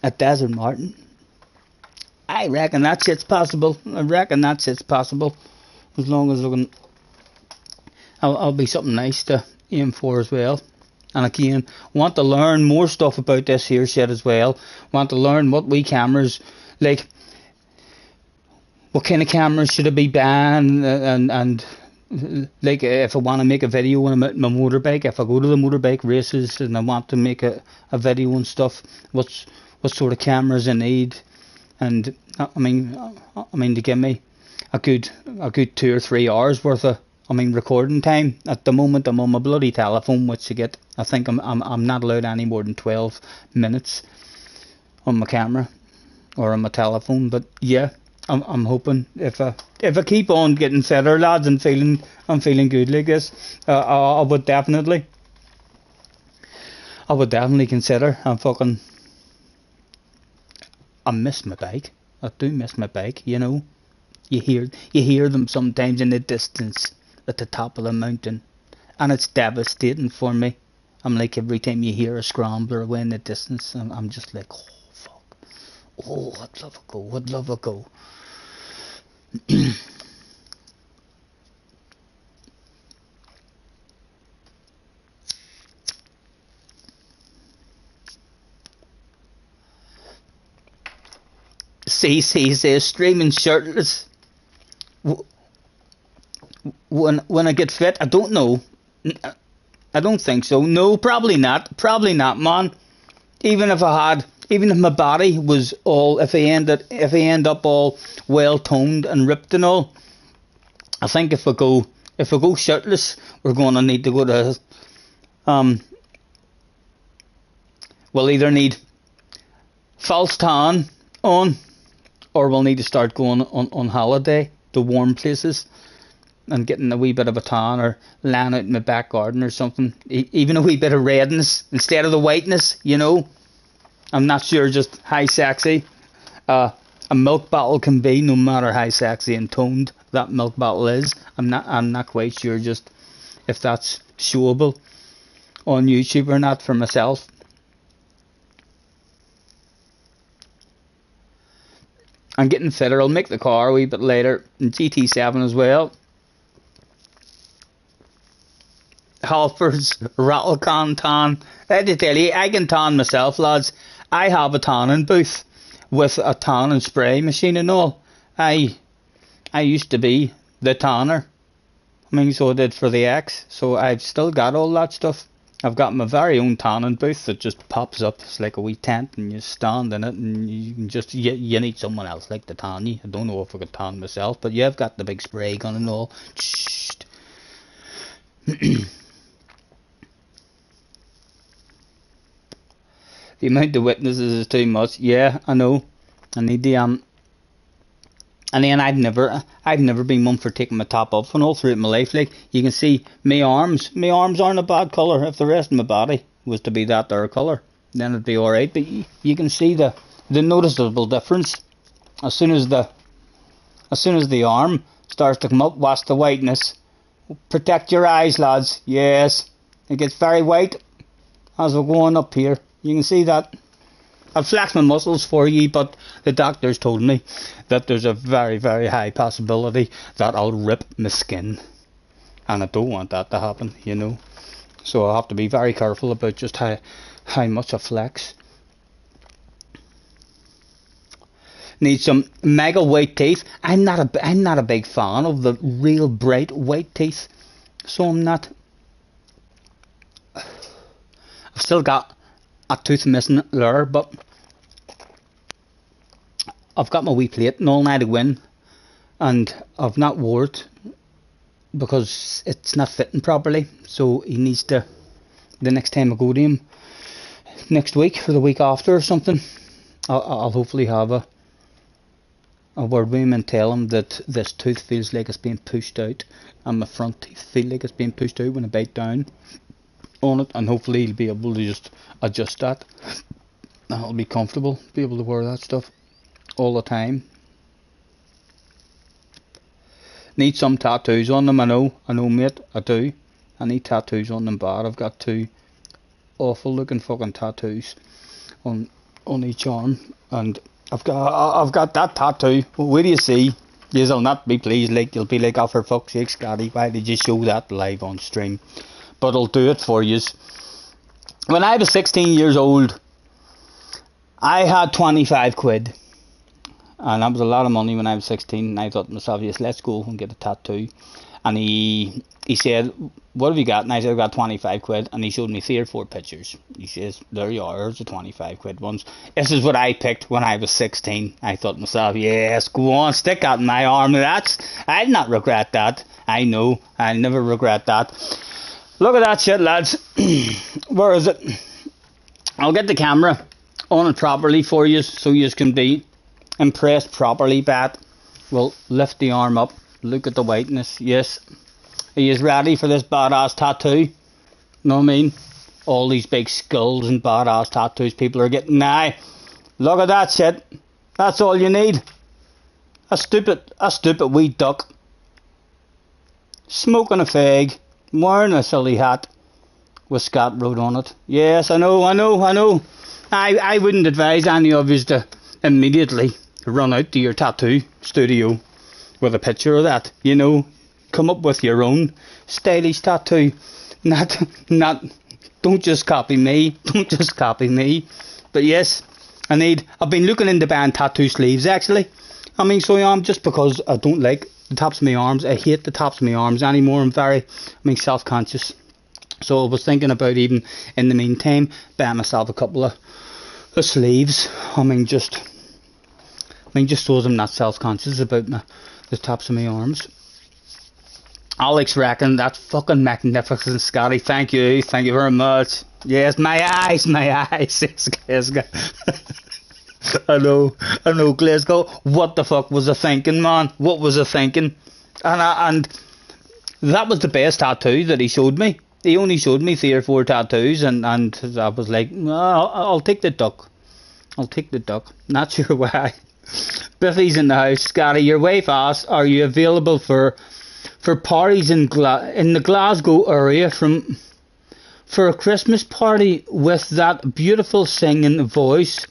at Desert Martin. I reckon that shit's possible. As long as I can, I'll be something nice to aim for as well. And again, want to learn more stuff about this here shit as well. Want to learn what wee cameras, like, what kind of cameras should I be buying, and like, if I want to make a video when I'm out in my motorbike, if I go to the motorbike races and I want to make a video and stuff, what sort of cameras I need, and I mean to give me a good 2 or 3 hours worth of, I mean, recording time. At the moment I'm on my bloody telephone, which you get, I think I'm not allowed any more than 12 minutes on my camera or on my telephone. But yeah, I'm hoping if I keep on getting fitter, lads, and I'm feeling good like this, I would definitely consider. I miss my bike. I do miss my bike, you know. You hear them sometimes in the distance at the top of the mountain, and it's devastating for me. I'm like, every time you hear a scrambler away in the distance, I'm just like, oh fuck, oh I'd love a go, I'd love a go. CC says streaming shirtless when I get fit. I don't know. I don't think so. No, probably not. Probably not, man. Even if my body was all, if I end up all well toned and ripped and all, I think if I go shirtless, we're going to need to go to we'll either need false tan on, or we'll need to start going on holiday to warm places and getting a wee bit of a tan, or laying out in my back garden or something. Even a wee bit of redness instead of the whiteness, you know. I'm not sure just how sexy a milk bottle can be, no matter how sexy and toned that milk bottle is. I'm not quite sure just if that's showable on YouTube or not for myself. I'm getting fitter. I'll make the car a wee bit later. And GT7 as well. Halfords Rattlecan tan. I had to tell you, I can tan myself, lads. I have a tanning booth with a tan and spray machine and all. I used to be the tanner. I mean, so I did for the X. So I've still got all that stuff. I've got my very own tanning booth that just pops up. It's like a wee tent, and you stand in it, and you can just, you need someone else like to tan you. I don't know if I could tan myself, but yeah, I've got the big spray gun and all. The amount of witnesses is too much. Yeah, I know. I need the and then I've never been one for taking my top off, and all throughout my life, like, you can see my arms aren't a bad colour. If the rest of my body was to be that there colour, then it'd be alright. But you can see the noticeable difference as soon as the arm starts to come up. Watch the whiteness. Protect your eyes, lads. Yes, it gets very white as we're going up here. You can see that. I've flexed my muscles for you, but the doctors told me that there's a very, very high possibility that I'll rip my skin. And I don't want that to happen, you know. So I'll have to be very careful about just how much I flex. Need some mega white teeth. I'm not a big fan of the real bright white teeth. So I'm not. I've still got a tooth missing there, but I've got my wee plate and all night to win, and I've not wore it because it's not fitting properly. So he needs to, the next time I go to him next week or the week after or something, I'll hopefully have a word with him and tell him that this tooth feels like it's being pushed out, and my front teeth feel like it's being pushed out when I bite down on it, and hopefully he'll be able to just adjust that, and I'll be comfortable, be able to wear that stuff all the time. Need some tattoos on them. I know mate, I do. I need tattoos on them bad. I've got two awful looking fucking tattoos on each arm, and I've got that tattoo. Where do you see? You'll not be pleased, like, you'll be like, oh for fuck's sake, Scotty, why did you show that live on stream? But I'll do it for you. When I was 16 years old, I had 25 quid. And that was a lot of money when I was 16. And I thought to myself, yes, let's go and get a tattoo. And he said, what have you got? And I said, I've got 25 quid. And he showed me 3 or 4 pictures. He says, there you are, there's the 25 quid ones. This is what I picked when I was 16. I thought to myself, yes, go on, stick that in my arm. I'll not regret that. I know, I'll never regret that. Look at that shit, lads. Where is it? I'll get the camera on it properly for you, so you can be impressed properly. But we'll lift the arm up. Look at the whiteness. Yes. Are you ready for this badass tattoo? Know what I mean? All these big skulls and badass tattoos people are getting now. Look at that shit. That's all you need. A stupid wee duck smoking a fag I'm wearing a silly hat with Scott wrote on it. Yes, I know. I wouldn't advise any of you to immediately run out to your tattoo studio with a picture of that. You know, come up with your own stylish tattoo. Not, don't just copy me. Don't just copy me. But yes, I've been looking into buying tattoo sleeves actually. I mean, so I am, just because I don't like the tops of my arms. I hate the tops of my arms anymore. I'm self-conscious. So I was thinking about, even in the meantime, buying myself a couple of sleeves. I mean, just so I'm not self-conscious about the tops of my arms. Alex reckon that's fucking magnificent, Scotty. Thank you very much. Yes, my eyes. Yes, Glasgow. I know, Glasgow. What the fuck was I thinking, man? What was I thinking? And that was the best tattoo that he showed me. He only showed me 3 or 4 tattoos, and I was like, no, I'll take the duck. Not sure why. Biffy's in the house. Scotty, you're way fast. Are you available for parties in the Glasgow area for a Christmas party with that beautiful singing voice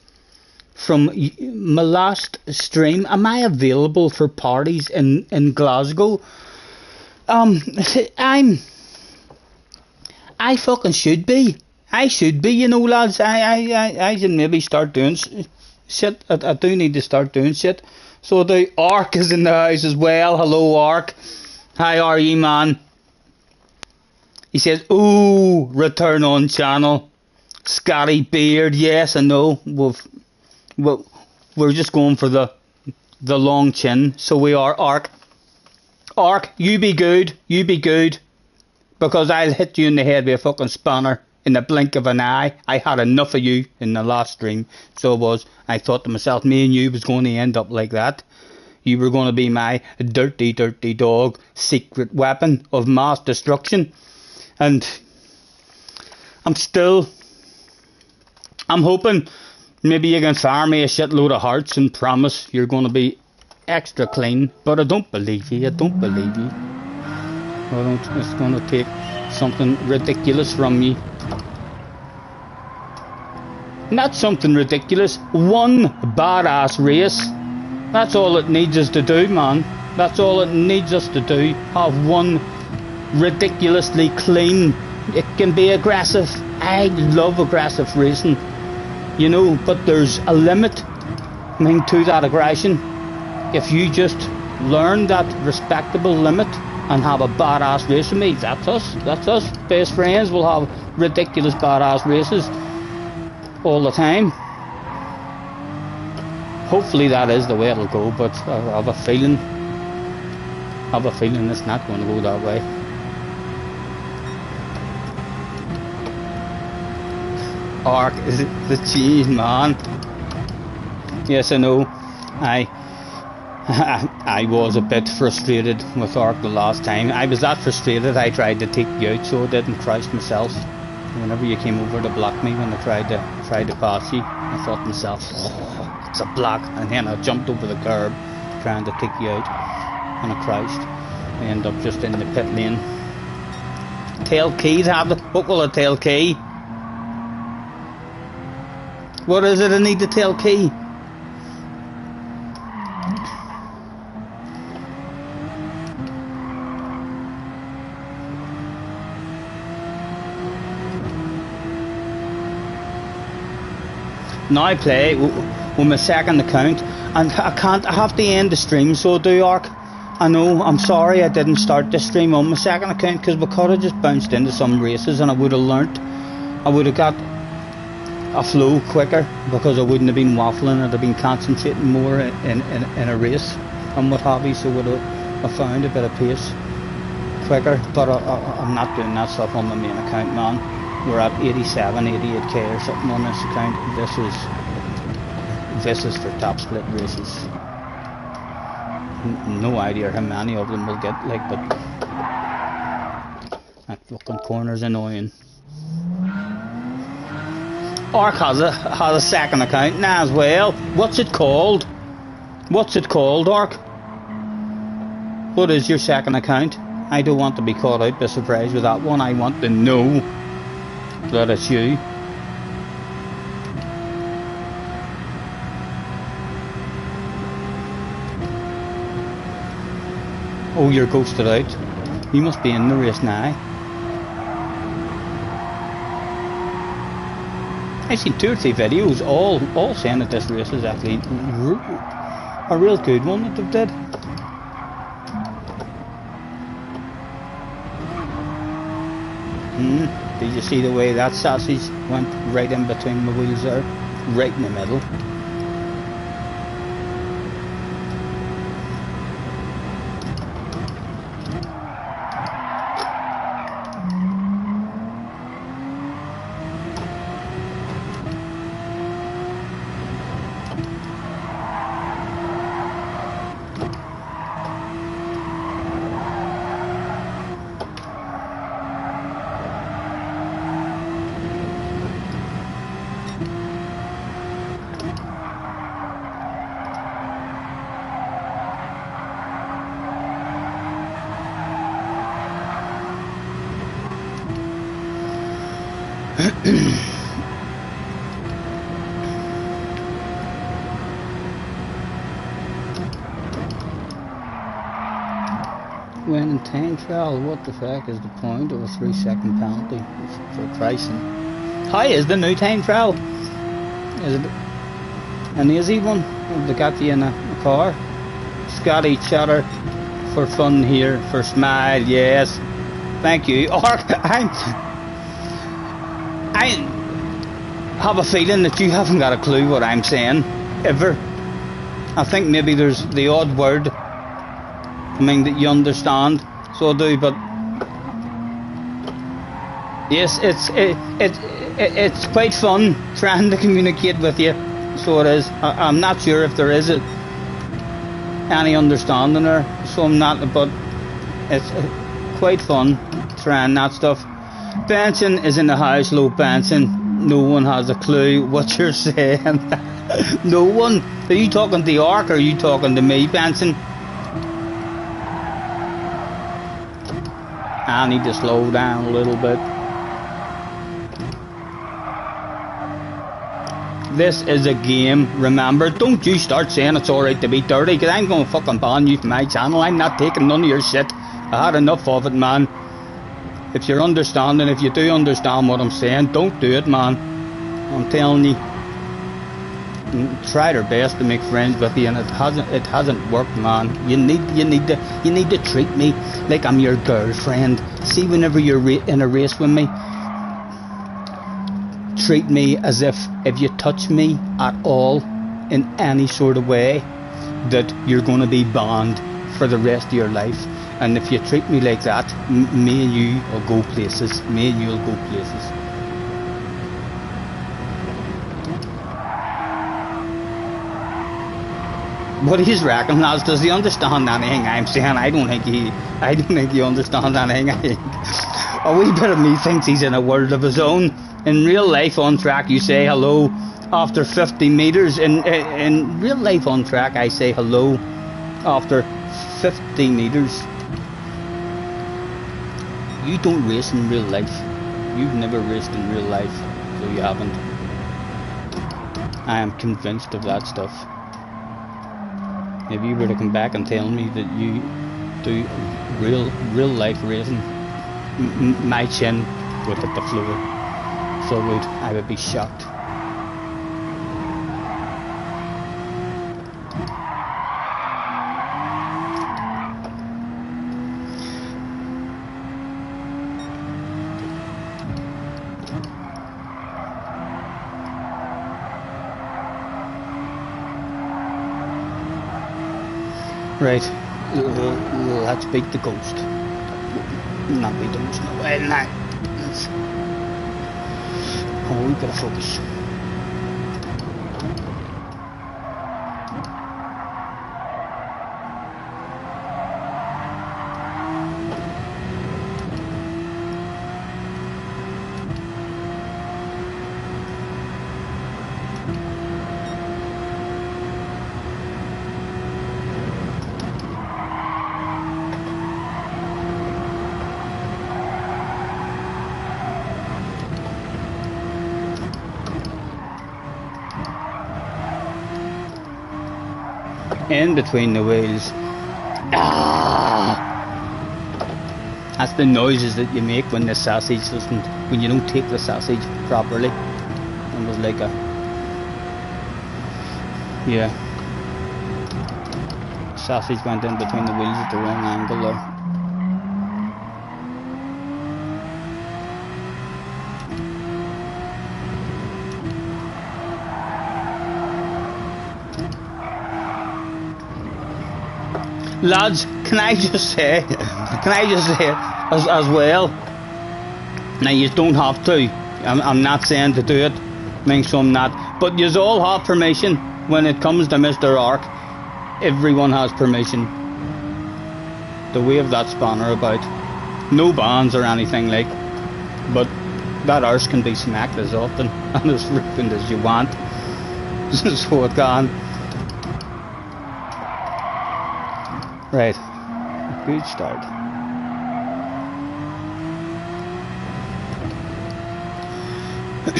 from my last stream? Am I available for parties in Glasgow? I fucking should be. I should be, you know, lads. I should maybe start doing shit. I do need to start doing shit. So the Ark is in the house as well. Hello, Ark. How are you, man? He says, ooh, return on channel. Scotty Beard. Yes, I know. We're just going for the long chin. So we are, Ark. Ark, you be good. Because I'll hit you in the head with a fucking spanner in the blink of an eye. I had enough of you in the last stream. So it was. I thought to myself, me and you was going to end up like that. You were going to be my dirty dog secret weapon of mass destruction. And I'm hoping maybe you can fire me a shitload of hearts and promise you're going to be extra clean. But I don't believe you. It's going to take something ridiculous from you. Not something ridiculous. One badass race. That's all it needs us to do, man. That's all it needs us to do. Have one ridiculously clean. It can be aggressive. I love aggressive racing. You know, but there's a limit, to that aggression. If you just learn that respectable limit and have a badass race with me, that's us. Best friends will have ridiculous badass races all the time. Hopefully that is the way it'll go, but I have a feeling it's not going to go that way. Ark is the cheese, man. Yes, I know. I was a bit frustrated with Ark the last time. I was that frustrated I tried to take you out so I didn't crash myself. Whenever you came over to block me when I tried to pass you, I thought to myself, oh, it's a block, and then I jumped over the curb trying to take you out and I crashed. I ended up just in the pit lane. Tail keys have it. What will a tail key? What is it I need the tail key? Now I play with my second account, and I have to end the stream, so I do, Ark. I know, I'm sorry I didn't start the stream on my second account, because we could have just bounced into some races and I would have learnt. I would have got a flow quicker, because I wouldn't have been waffling. I'd have been concentrating more in a race and what have you, so I would have found a bit of pace quicker. But I'm not doing that stuff on my main account, man. We're at 87, 88k or something on this account. This is for top split races. No idea how many of them we'll get, like, but that fucking corner's annoying. Ark has a second account now as well. What's it called? Ark? What is your second account? I don't want to be caught out by surprise with that one. I want to know that it's you. Oh, you're ghosted out. You must be in the race now. I've seen 2 or 3 videos, all saying that this race is actually a real good one that they've did. Did you see the way that sausage went right in between my wheels there? Right in the middle. When in time trial, what the fuck is the point of a 3-second penalty for pricing? How is the new time trial? Is it an easy one? Have they got you in a car? Scotty Chatter for fun here, for smile, yes. Thank you. I have a feeling that you haven't got a clue what I'm saying, ever. I think maybe there's the odd word that you understand, so I do, but yes, it's quite fun trying to communicate with you, so it is. I'm not sure if there is any understanding there, so I'm not, but it's quite fun trying that stuff. Benson is in the house, low Benson. No one has a clue what you're saying. No one. Are you talking to the Ark or are you talking to me, Benson? I need to slow down a little bit. This is a game, remember. Don't you start saying it's alright to be dirty, because I'm going to fucking ban you from my channel. I'm not taking none of your shit. I had enough of it, man. If you're understanding, if you do understand what I'm saying, don't do it, man. I'm telling you. Try their best to make friends with you, and it hasn't worked, man. You need to treat me like I'm your girlfriend. See, whenever you're in a race with me, treat me as if you touch me at all in any sort of way, that you're going to be banned for the rest of your life. And if you treat me like that, me and you will go places. Me and you will go places. What he's reckon, lads, does he understand anything I'm saying? I don't think he understands anything. I think a wee bit of me thinks he's in a world of his own. In real life on track, you say hello after 50 meters. In real life on track, I say hello after 50 meters. You don't race in real life. You've never raced in real life, so you haven't. I am convinced of that stuff. If you were to come back and tell me that you do real life racing, my chin would hit the floor. So I would be shocked. Right, let's beat the ghost. Not beat the ghost, no way, no. Oh, we gotta focus. in between the wheels. Ah! That's the noises that you make when the sausage doesn't, when you don't take the sausage properly. It was like a, yeah. Sausage went in between the wheels at the wrong angle there. Lads, can I just say as well, now you don't have to, I'm not saying to do it, make sure I'm not, but you all have permission when it comes to Mr. Ark. Everyone has permission to wave that spanner about. No bans or anything like, but that arse can be smacked as often and as frequent as you want. So it can. Right, good start.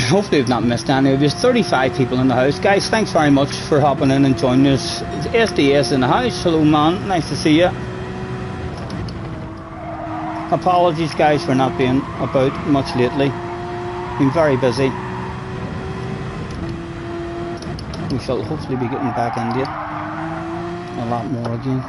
Hopefully I've not missed any. There's 35 people in the house. Guys, thanks very much for hopping in and joining us. It's SDS in the house. Hello man, nice to see you. Apologies guys for not being about much lately. Been very busy. We shall hopefully be getting back into it a lot more again.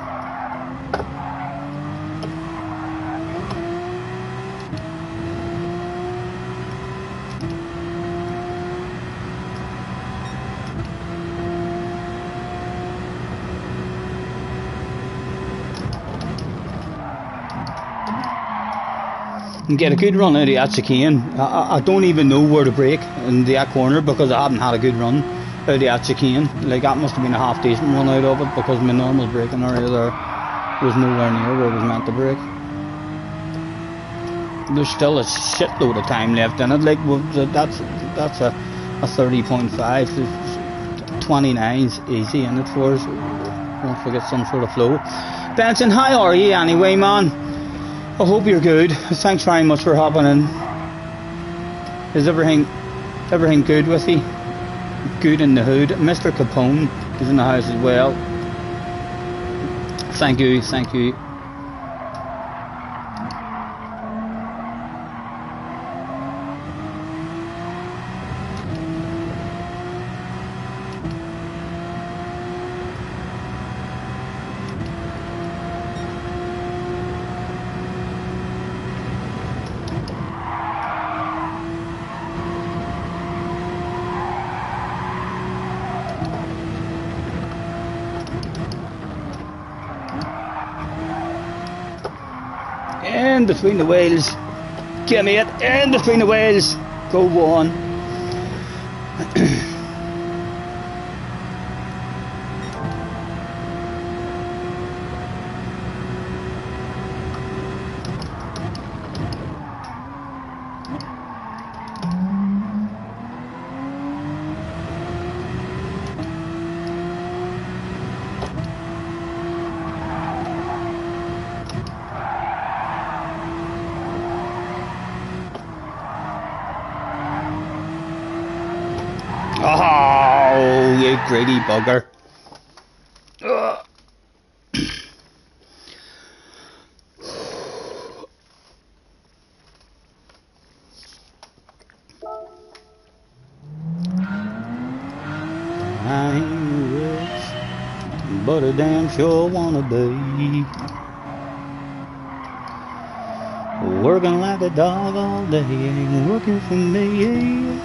And get a good run out of that chicane. I don't even know where to brake in that corner because I haven't had a good run out of that chicane. Like that must have been a half decent run out of it because my normal braking area there was nowhere near where it was meant to brake. There's still a shitload of time left in it. Like that's a 30.5. 29's easy in it for us. Don't forget some sort of flow. Benson, how are you anyway, man? I hope you're good. Thanks very much for hopping in. Is everything good with you? Good in the hood. Mr. Capone is in the house as well. Thank you, thank you. In between the wheels. Give me it. In between the wheels. Go on. Oh, you greedy bugger. I ain't rich, but I damn sure wanna be. Working like a dog all day ain't working for me.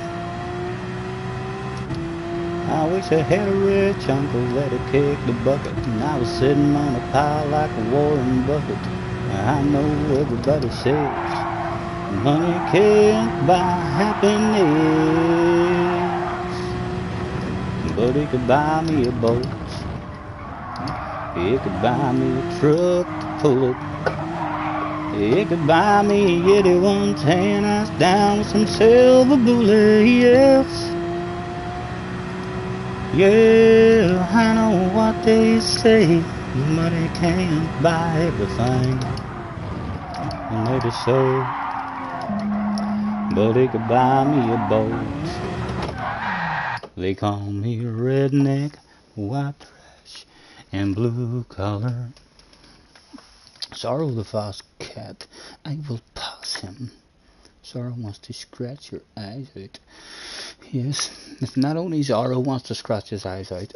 I wish I had a rich uncle that'd kick the bucket, and I was sitting on a pile like a Warren Buffett. I know everybody says money can't buy happiness, but it could buy me a boat. It could buy me a truck to pull it. It could buy me a Yeti 110 ice down with some silver bullets. Yeah, I know what they say, money can't buy everything, and maybe so, but it could buy me a boat. They call me redneck, white trash, in blue color. Sorrow the fast cat, I will pass him. Sorrow wants to scratch your eyes out. Yes, if not only Zorro wants to scratch his eyes out.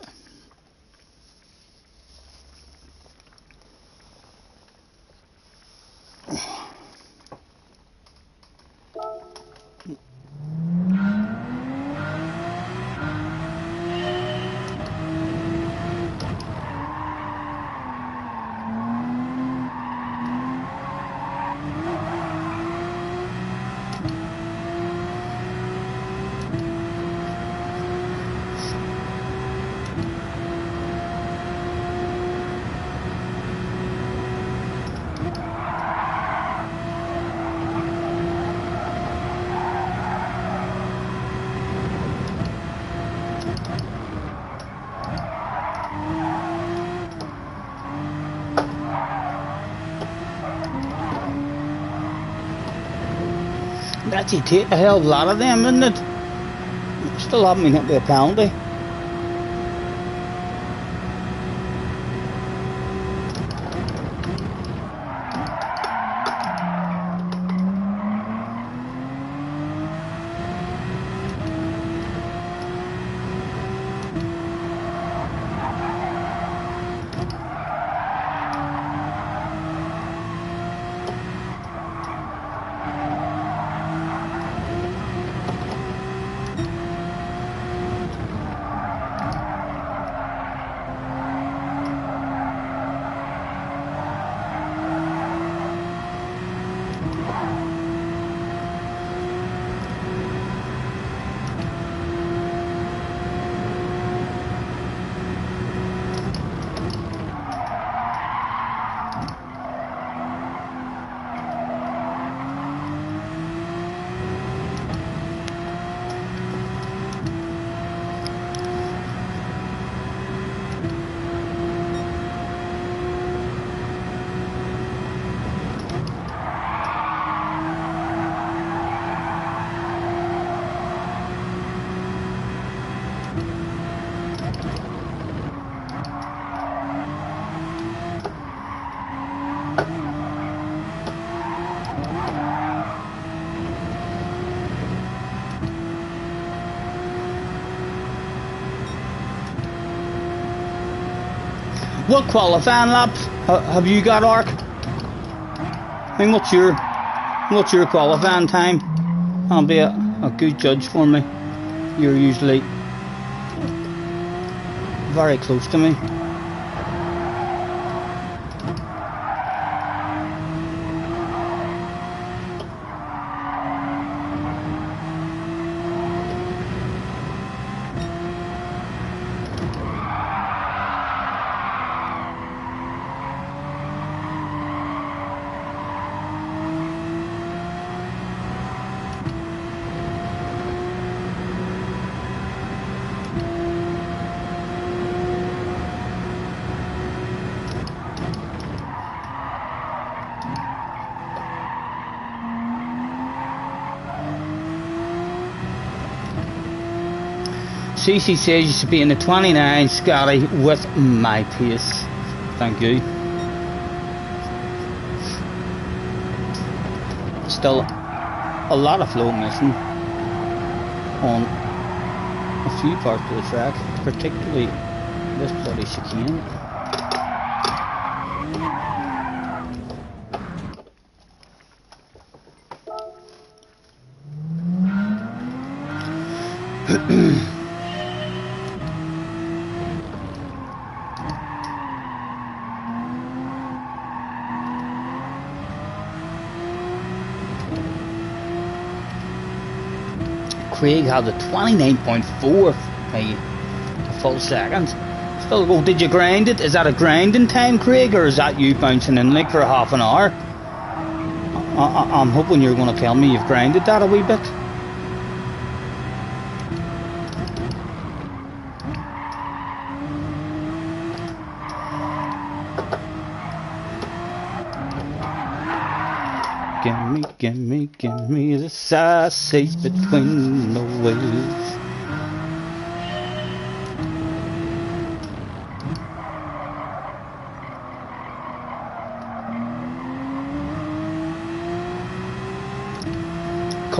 That's it, take a hell of a lot of them, isn't it? Still haven't been hit with a penalty. What qualifying laps have you got, Ark? I mean, what's your qualifying time? That'll be a good judge for me. You're usually very close to me. CC says you should be in the 29, Scotty, with my pace. Thank you. Still a lot of flow missing on a few parts of the track, particularly this bloody chicane. Craig had a 29.4 a full second. Still go, did you grind it? Is that a grinding time, Craig, or is that you bouncing in like for half an hour? I'm hoping you're going to tell me you've grinded that a wee bit. Give me the sausage between the wheels.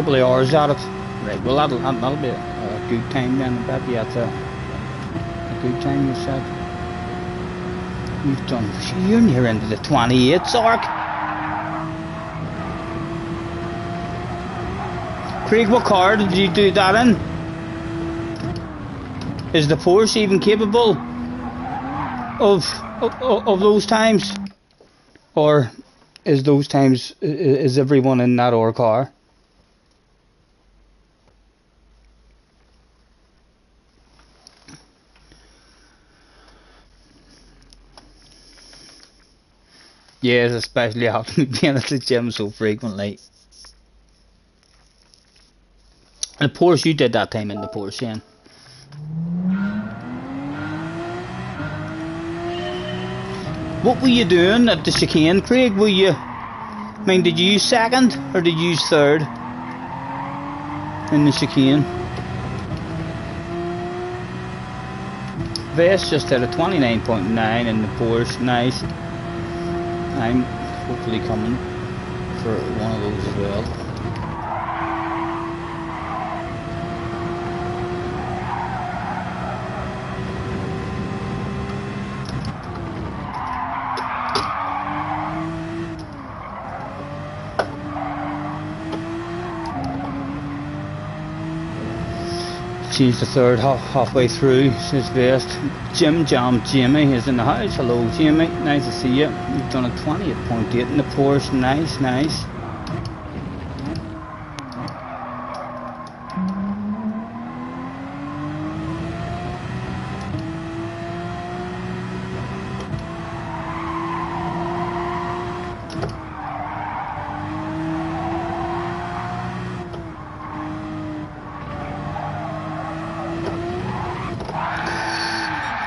couple of hours at it. Right, well that'll be a good time then. I bet you that's a good time you said. You've done, you're near into the 28th arc. Craig, what car did you do that in? Is the Porsche even capable of those times? Or is those times, is everyone in that or car? Yes, especially after being at the gym so frequently. And the Porsche, you did that time in the Porsche, Ian. What were you doing at the chicane, Craig? Were you, I mean, did you use second or did you use third in the chicane? Vest just had a 29.9 in the Porsche, nice. I'm hopefully coming for one of those as well. Change the third halfway through his vest. Jim Jam Jamie is in the house. Hello Jamie, nice to see you. You've done a 28.8 in the Porsche, nice, nice.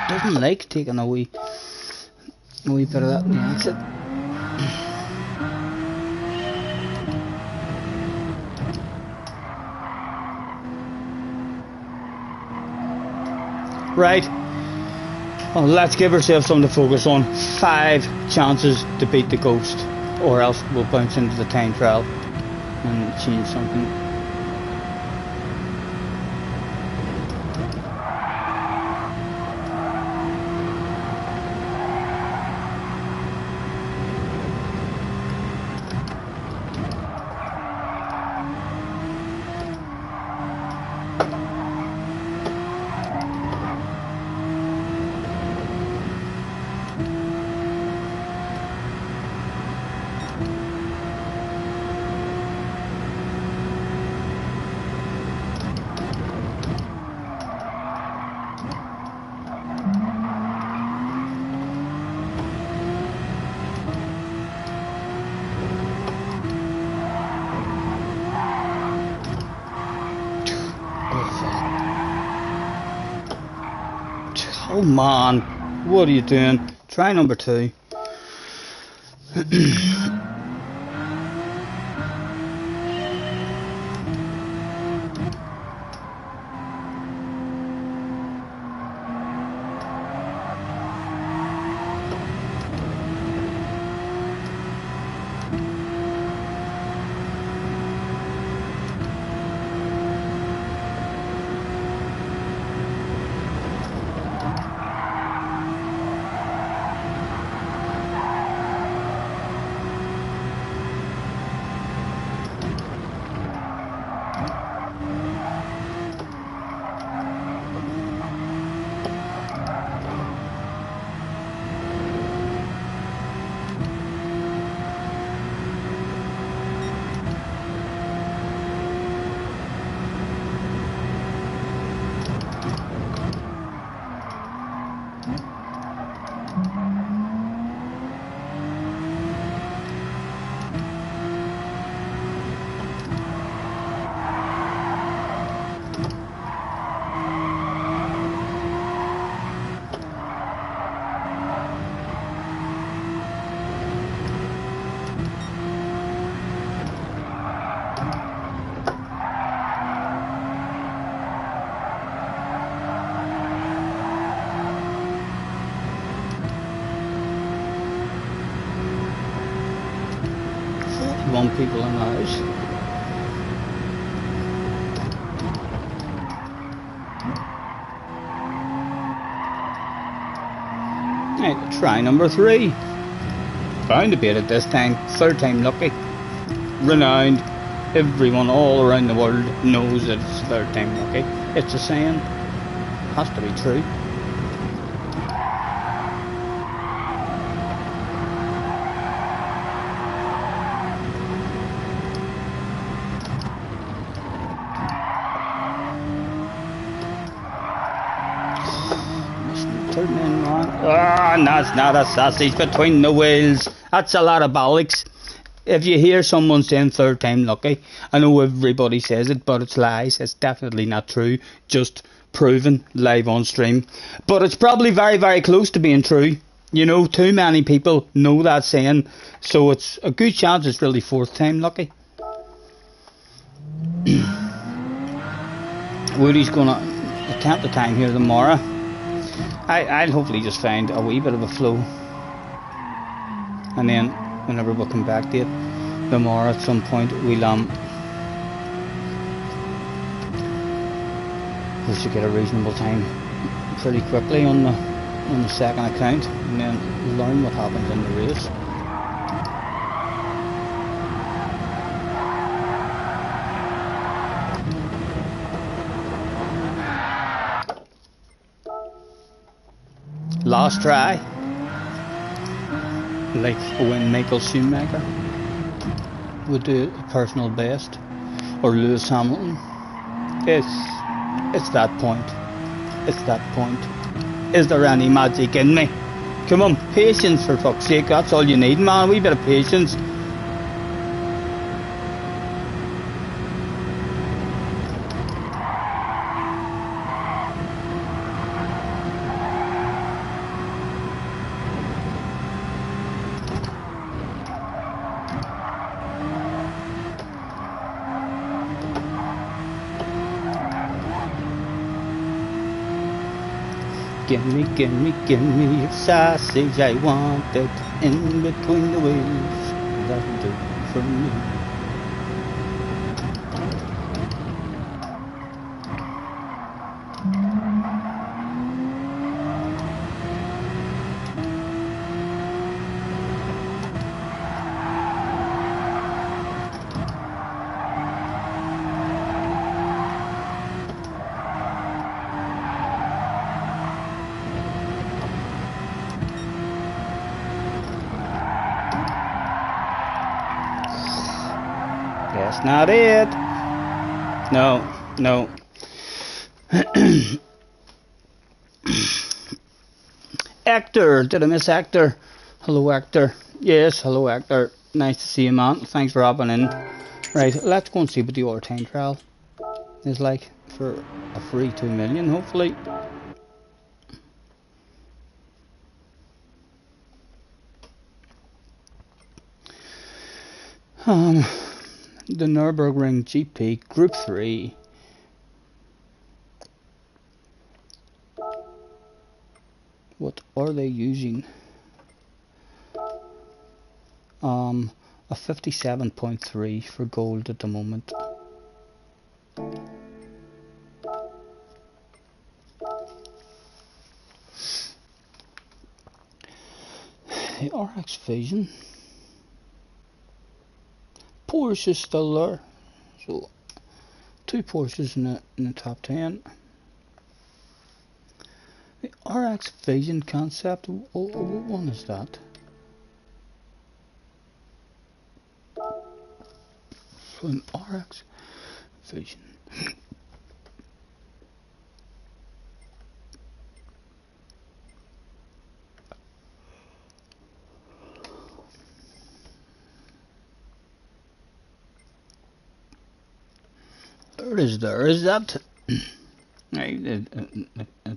Doesn't like taking a wee bit of that in the exit. Right, well, let's give ourselves something to focus on. 5 chances to beat the Ghost, or else we'll bounce into the time trial and change something. Oh man, what are you doing? Try number 2. People in the house. Right, try number 3. Bound to beat it this time. 3rd time lucky. Renowned. Everyone all around the world knows that it's 3rd time lucky. It's a saying. Has to be true. And that's not a sausage between the wheels. That's a lot of bollocks. If you hear someone saying 3rd time lucky, I know everybody says it, but it's lies. It's definitely not true. Just proven live on stream. But it's probably very, very close to being true. You know, too many people know that saying, so it's a good chance it's really 4th time lucky. Woody's gonna attempt the time here tomorrow. I'll hopefully just find a wee bit of a flow, and then whenever we come back to it tomorrow at some point, we should get a reasonable time pretty quickly on the 2nd account, and then learn what happens in the race. Last try, like when Michael Schumacher would do a personal best, or Lewis Hamilton. It's that point. It's that point. Is there any magic in me? Come on, patience for fuck's sake. That's all you need, man. A wee bit of patience. Give me your sausage, I want it in between the wheels. That'll do for me. That's not it. No. Actor, did I miss Actor? Hello, Actor. Yes, hello, Actor. Nice to see you, man. Thanks for hopping in. Right, let's go and see what the overtime trial is like for a free 2 million, hopefully. The Nürburgring GP Group 3. What are they using? A 57.3 for gold at the moment. The RX Vision. Porsche is still there, so 2 Porsches in the top 10. The RX Vision concept, what one is that? So an RX Vision. There is that. I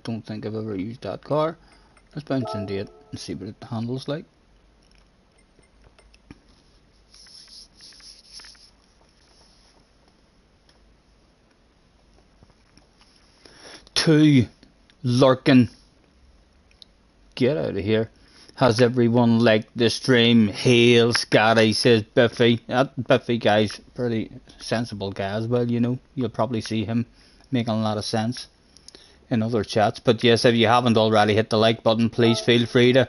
don't think I've ever used that car. Let's bounce into it and see what it handles like. Two lurking. Get out of here. Has everyone liked the stream? Hail Scotty, says Biffy. That Biffy guy's pretty sensible guy as well, you know. You'll probably see him making a lot of sense in other chats. But yes, if you haven't already hit the like button, please feel free to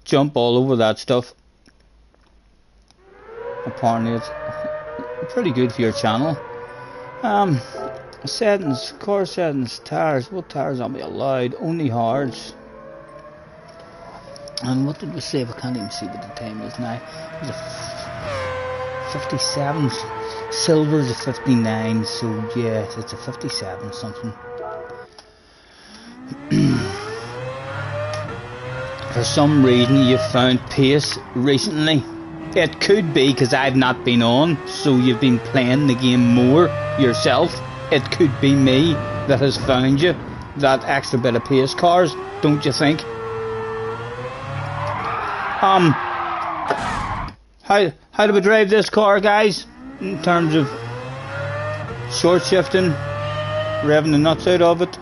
jump all over that stuff. Apparently it's pretty good for your channel. Settings, car settings, tires. What tires are we allowed? Only hards. And what did we save? I can't even see what the time is now. It was a 57. Silver's a 59. So yeah, it's a 57 something. For some reason you've found pace recently. It could be because I've not been on, so you've been playing the game more yourself. It could be me that has found you that extra bit of pace cars, don't you think? How do we drive this car, guys? In terms of short shifting, revving the nuts out of it.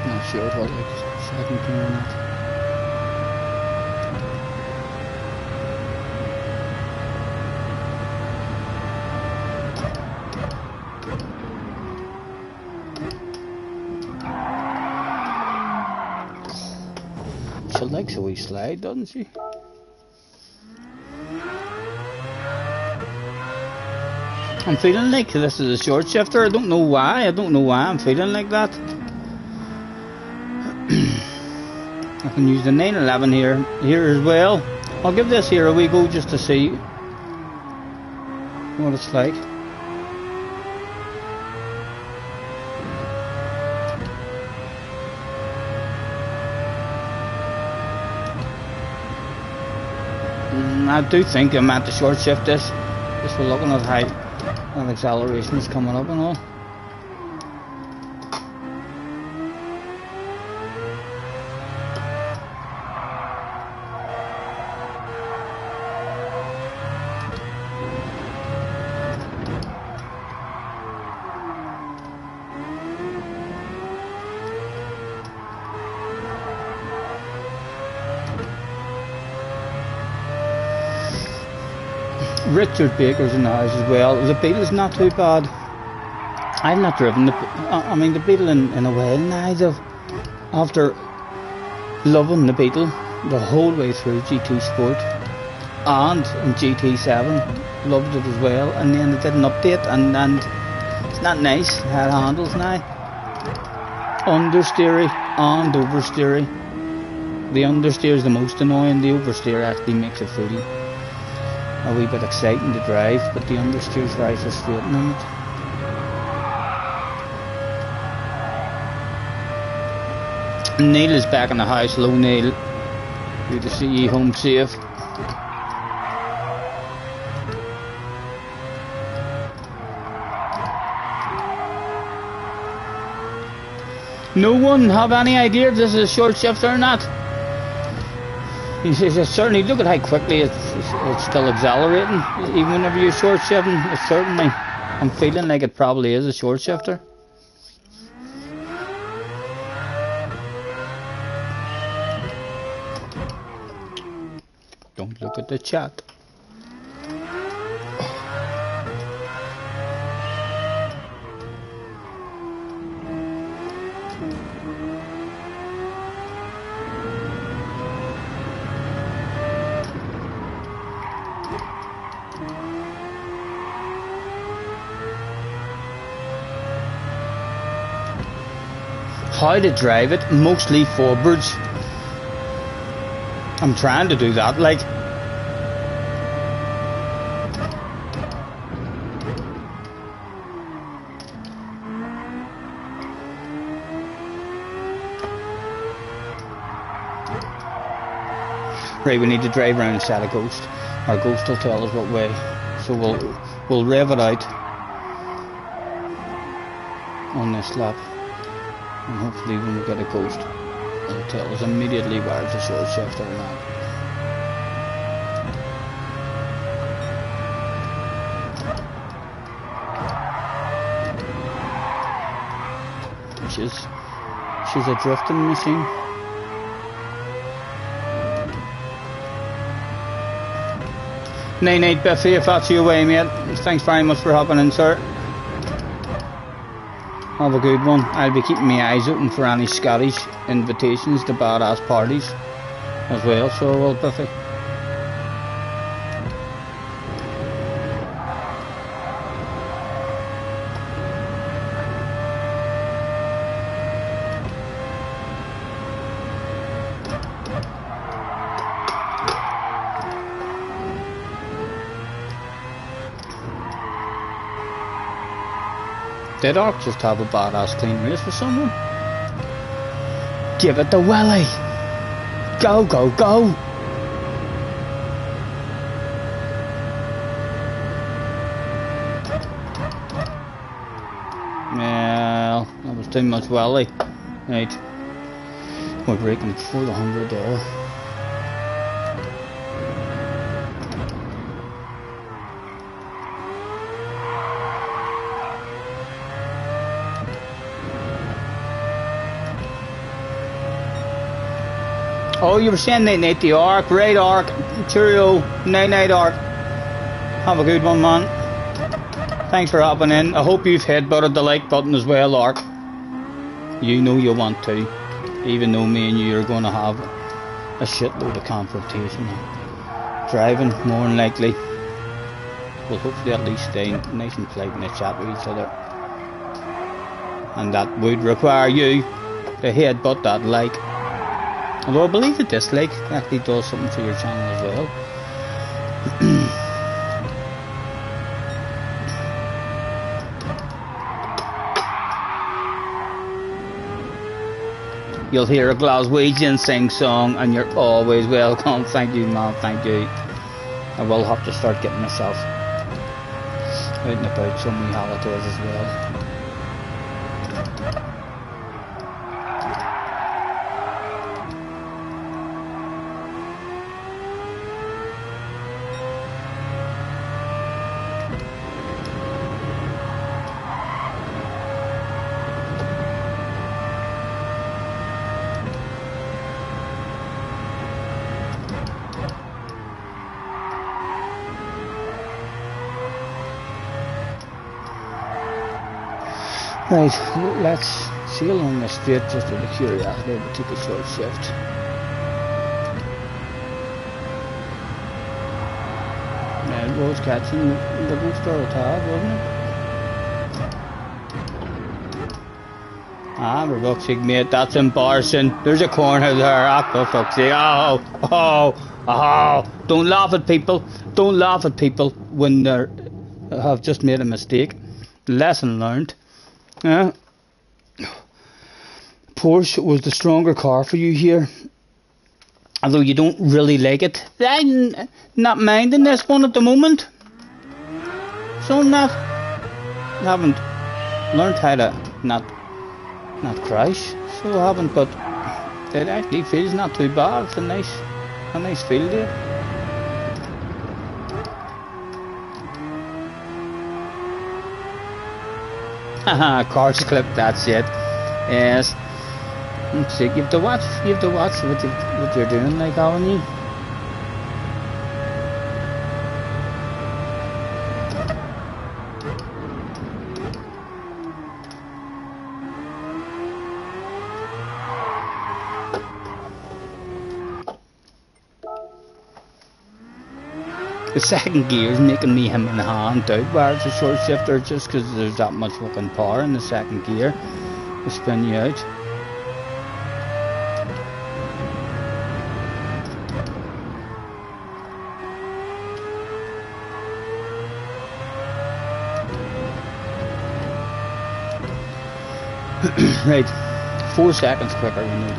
Not sure what, like second gear or not. She likes a wee slide, doesn't she? I'm feeling like this is a short shifter. I don't know why. I'm feeling like that. I can use the 911 here as well. I'll give this here a wee go just to see what it's like. I do think I'm at the short shift this. Just we're looking at how that acceleration is coming up and all. Richard Baker's in the house as well. The Beetle's not too bad. I've not driven the Beetle in a while now. After loving the Beetle the whole way through GT Sport and in GT7, loved it as well, and then it did an update and it's not nice how it handles now. Understeery and oversteery. The understeer is the most annoying. The oversteer actually makes it feel a wee bit exciting to drive, but the understeer is very frustrating on it. Neil is back in the house. Hello Neil, good to see you home safe. No one have any idea if this is a short shift or not? It's certainly, look at how quickly it's still accelerating, even whenever you're short shifting. It's certainly, I'm feeling like it probably is a short shifter. Don't look at the chat. How to drive it, mostly forwards. I'm trying to do that, like. Right, we need to drive around inside a ghost. Our ghost will tell us what way. So we'll rev it out on this lap. And hopefully when we get a ghost, it'll tell us immediately whether it's a short shift or not. She's a drifting machine. Night Biffy, if that's your way, mate. Thanks very much for hopping in, sir. Have a good one. I'll be keeping my eyes open for any Scottish invitations to badass parties as well, so I will, Biffy. Did Ark just have a badass clean race for someone? Give it to Willie! Go, go, go! Well, that was too much Willie. Right. We're breaking before the $100. Oh, you were saying night the Ark, right Ark, cheerio, night Ark. Have a good one, man. Thanks for hopping in. I hope you've headbutted the like button as well, Ark. You know you want to, even though me and you are going to have a shitload of confrontation. Driving, more than likely. We'll hopefully at least stay nice and polite in a chat with each other. And that would require you to headbutt that like. Although I believe the dislike actually does something for your channel as well. You'll hear a Glaswegian sing song and you're always welcome. Thank you, man, thank you. I will have to start getting myself out and about some wee holidays as well. Right, let's see along the straight just out of curiosity. We'll take a short shift. Yeah, it was catching the booster attack, wasn't it? Ah, for fuck's sake, mate, that's embarrassing. There's a corner there, ah, for fuck's sake. Oh, don't laugh at people. Don't laugh at people when they have just made a mistake. Lesson learned. Yeah. Porsche was the stronger car for you here, although you don't really like it. I'm not minding this one at the moment, so I'm not. I haven't learned how to not crash, so I haven't. But it actually feels not too bad. It's a nice feel there. Haha, cars clip that shit. Yes. So you have to watch what you're doing, like, haven't you? The second gear is making me hem and hand out where it's a short shifter, just because there's that much fucking power in the second gear to spin you out. Right, 4 seconds quicker we need.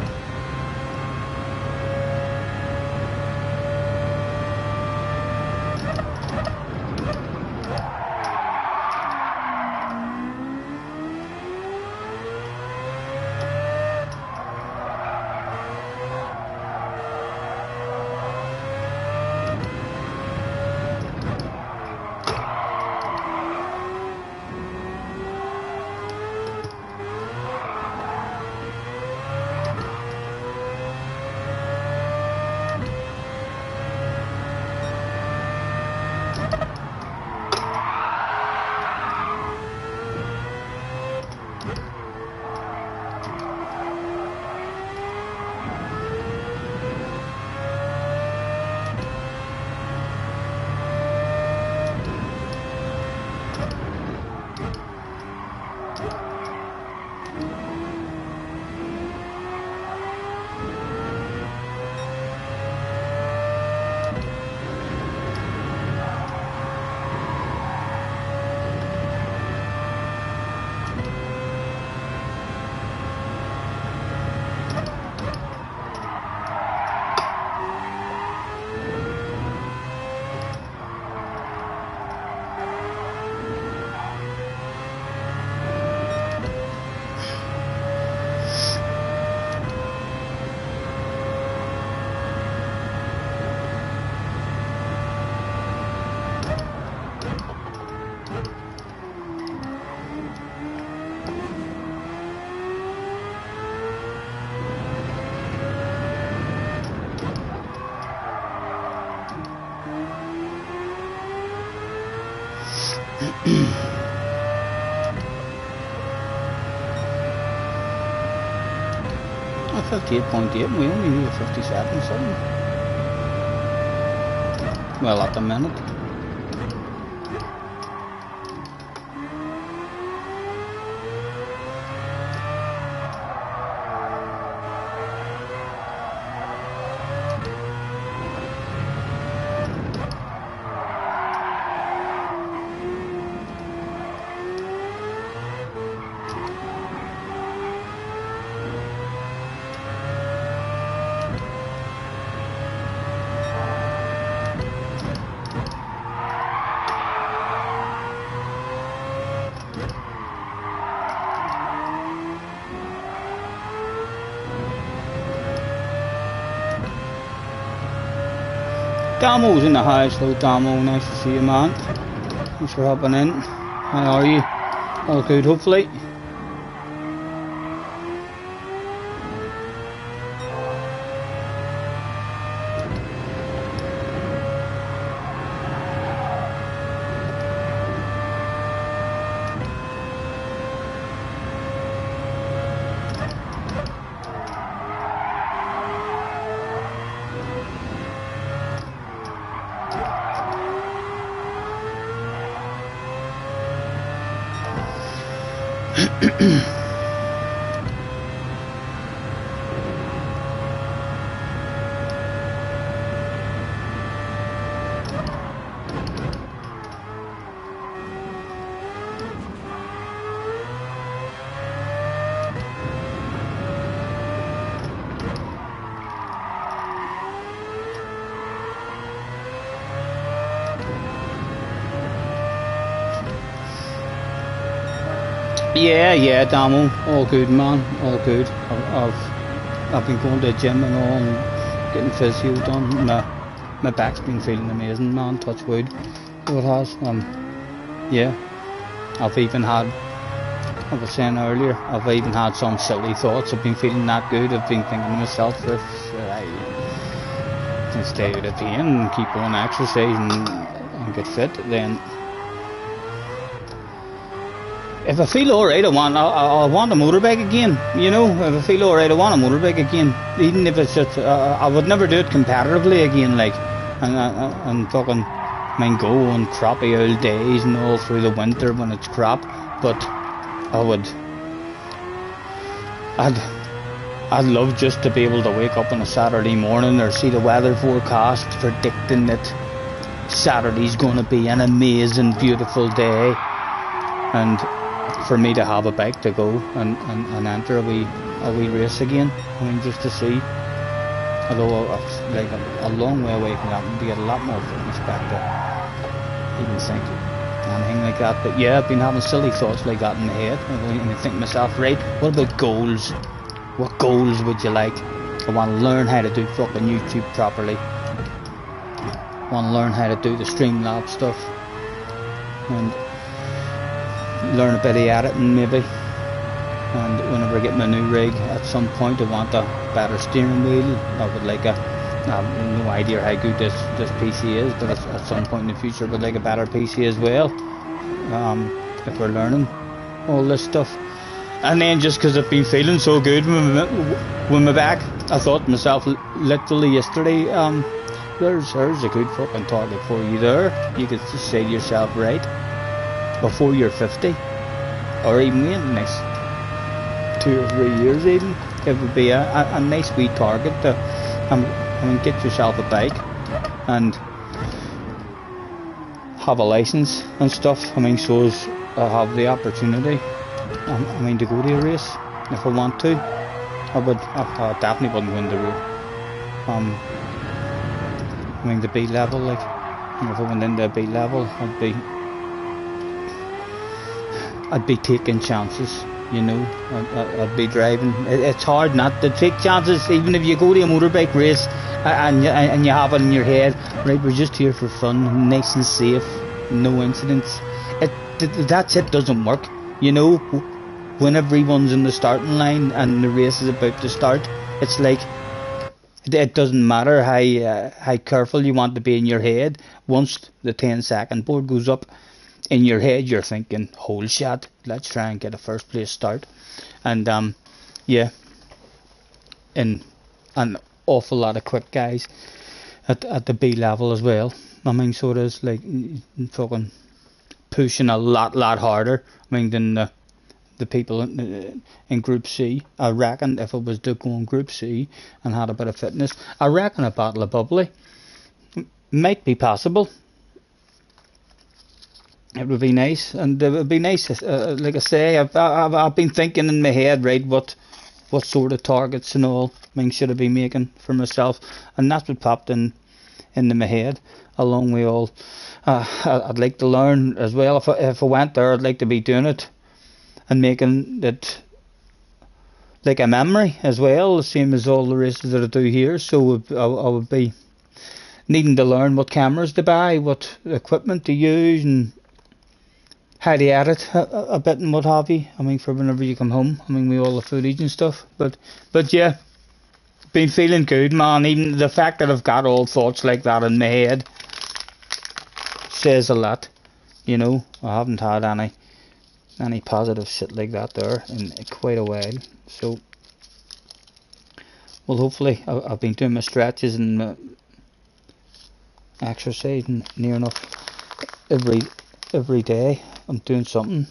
58.8 and we only need a 57 something. Well, at the minute. Damo's in the house though, Damo, nice to see you, man. Thanks for hopping in. How are you? All good, hopefully. Yeah, Damo, all good, man, all good. I've been going to the gym and all, and getting physio done. My back's been feeling amazing, man. Touch wood, so it has. Yeah, I've even had, I was saying earlier, I've even had some silly thoughts. I've been feeling that good. I've been thinking to myself, if I can stay out of pain and keep on exercising and get fit, then. If I feel alright, I want a motorbike again, you know. If I feel alright, I want a motorbike again. Even if it's just, I would never do it competitively again, like, and fucking, I mean, go on crappy old days and all through the winter when it's crap. But I'd love just to be able to wake up on a Saturday morning or see the weather forecast predicting that Saturday's gonna be an amazing, beautiful day, and for me to have a bike to go and enter a wee race again. I mean, just to see. Although it's like a long way away from that, to get a lot more fitness back to even think anything like that. But yeah, I've been having silly thoughts like that in the head, and I think to myself, right, what about goals? What goals would you like? I want to learn how to do fucking YouTube properly. I want to learn how to do the Streamlabs stuff. And learn a bit of editing maybe, and whenever I get my new rig at some point, I want a better steering wheel. I would like I have no idea how good this PC is, but at some point in the future I would like a better PC as well, if we're learning all this stuff. And then just because I've been feeling so good with my back, I thought to myself literally yesterday, there's a good fucking target for you there. You could just say to yourself, right, before you're 50, or even in the next 2 or 3 years even, it would be a nice wee target to, I mean, get yourself a bike and have a license and stuff. I mean, so as I have the opportunity, I mean, to go to a race if I want to. I definitely wouldn't win the road. I mean, the B level, like, if I went into a B level, I'd be taking chances, you know. I'd be driving. It's hard not to take chances, even if you go to a motorbike race and you have it in your head, right, we're just here for fun, nice and safe, no incidents. It doesn't work, you know. When everyone's in the starting line and the race is about to start, it's like, it doesn't matter how careful you want to be in your head. Once the 10-second board goes up, in your head you're thinking, holy shit, let's try and get a first place start. And yeah, in an awful lot of quick guys at the B level as well. I mean, so it is like fucking pushing a lot harder. I mean, than the people in Group C. I reckon if it was to go in Group C and had a bit of fitness, I reckon a bottle of bubbly might be possible. It would be nice, and it would be nice. Like I say, I've been thinking in my head, right, what sort of targets and all I mean should I be making for myself, and that's what popped into my head. Along with all, I'd like to learn as well. If I went there, I'd like to be doing it and making it like a memory as well, the same as all the races that I do here. So I would be needing to learn what cameras to buy, what equipment to use, and how to edit a bit and what have you. I mean, for whenever you come home, I mean, with all the footage and stuff. But yeah, been feeling good, man. Even the fact that I've got all thoughts like that in my head says a lot. You know, I haven't had any positive shit like that there in quite a while. So, well, hopefully, I've been doing my stretches and exercising near enough every day. I'm doing something.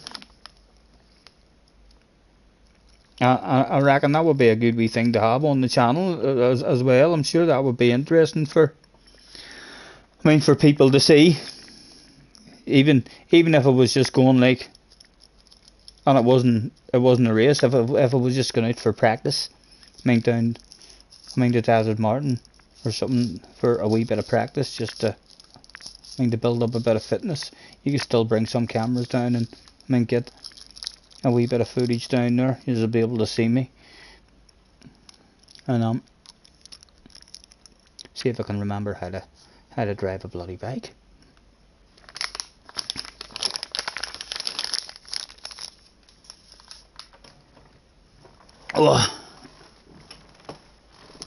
I reckon that would be a good wee thing to have on the channel as well. I'm sure that would be interesting for people to see. Even if it was just going like, and it wasn't a race. If it was just going out for practice, to Desert Martin or something for a wee bit of practice, just to build up a bit of fitness. You can still bring some cameras down and get a wee bit of footage down there. You'll be able to see me, and see if I can remember how to drive a bloody bike. Oh.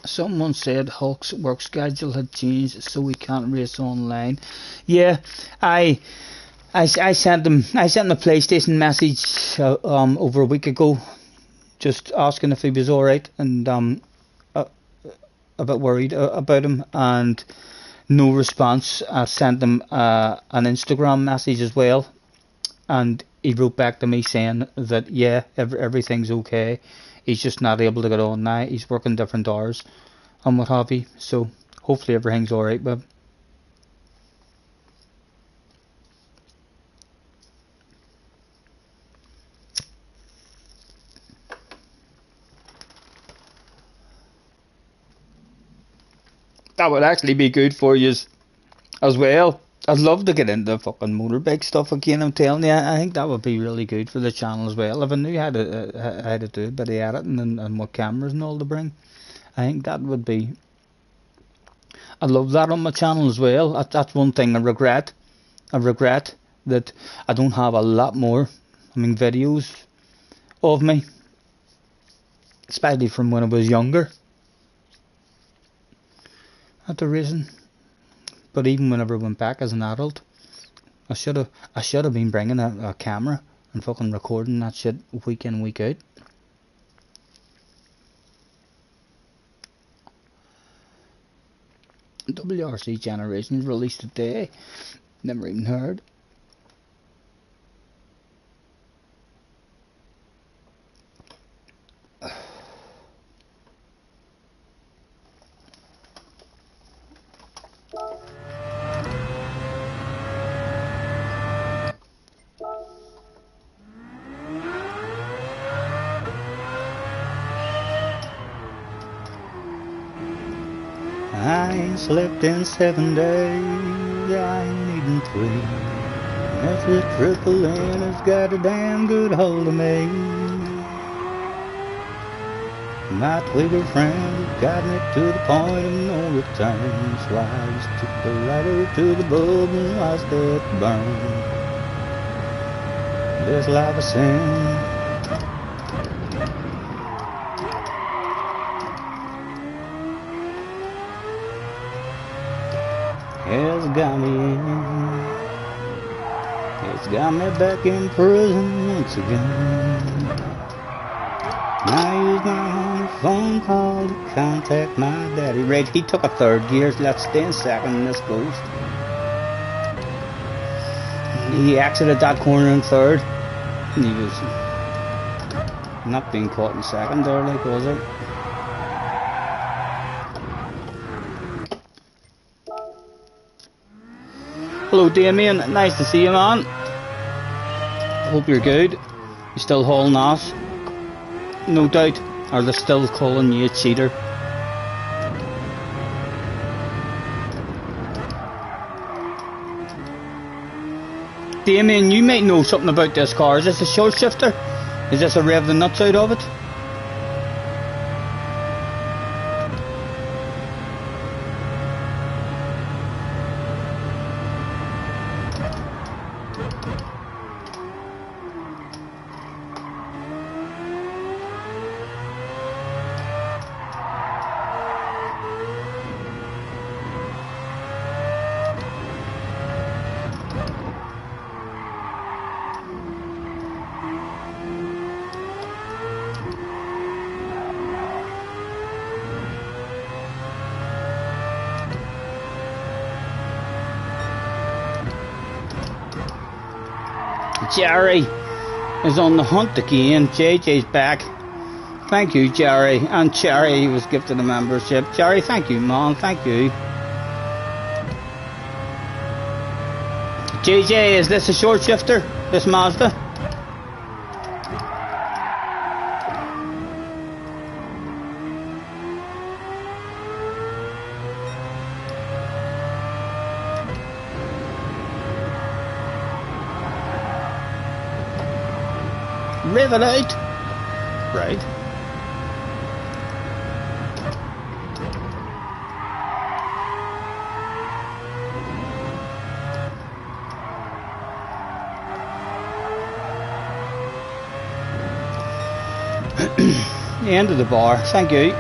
Someone said Hulk's work schedule had changed, so we can't race online. Yeah, I sent him a PlayStation message over a week ago, just asking if he was all right, and a bit worried about him, and no response. I sent him an Instagram message as well, and he wrote back to me saying that yeah, everything's okay. He's just not able to get on now. He's working different hours and what have you. So hopefully everything's alright, but that would actually be good for you as well. I'd love to get into fucking motorbike stuff again. I'm telling you, I think that would be really good for the channel as well. If I knew how to do a bit of editing and what cameras and all to bring, I think that would be. I'd love that on my channel as well. That's one thing I regret. I regret that I don't have a lot more. Videos of me, especially from when I was younger at the racing. But even whenever I went back as an adult, I should have been bringing a camera and fucking recording that shit week in, week out. WRC Generations released today. Never even heard. I ain't slept in 7 days, I ain't eaten 3. That's the triple N has got a damn good hold of me. My Twitter friends have gotten it to the point of no return, so I just took the lighter to the bulb and watched it burn. This life of sin has got me in. It's got me back in prison once again. I use my phone call to contact my daddy. Right, he took a third gear. Let's stay in second in this ghost. He exited that corner in third. And he was not being caught in second there, like, was it? Hello Damien, nice to see you, man. Hope you're good. You still hauling ass? No doubt. Are they still calling you a cheater? Damien, you might know something about this car. Is this a short shifter? Is this a rev the nuts out of it? Jerry is on the hunt again. JJ's back. Thank you, Jerry. And Jerry was gifted a membership. Jerry, thank you, man. Thank you. JJ, is this a short shifter? This Mazda? Rev it out. Right. The end of the bar. Thank you.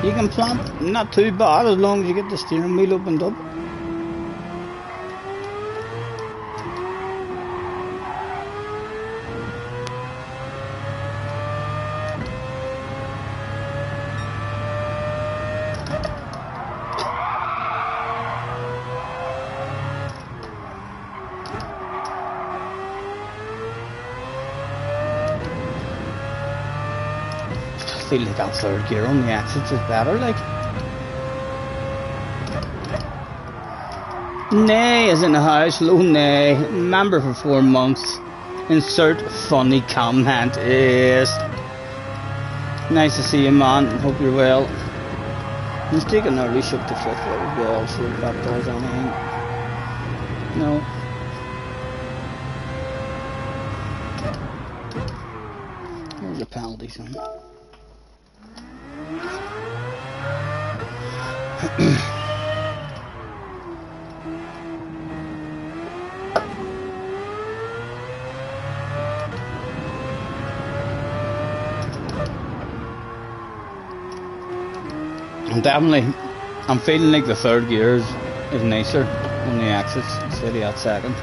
You can plant, not too bad as long as you get the steering wheel opened up. I feel like that third gear on the exits is better, like. Nay is in the house. Hello, Nay. Member for 4 months. Insert funny comment. Yes. Nice to see you, man. Hope you're well. Let's take an early ship to 5th as well, see if that does anything. No. There's a penalty zone. Definitely, I'm feeling like the third gear is nicer on the exits instead of that second.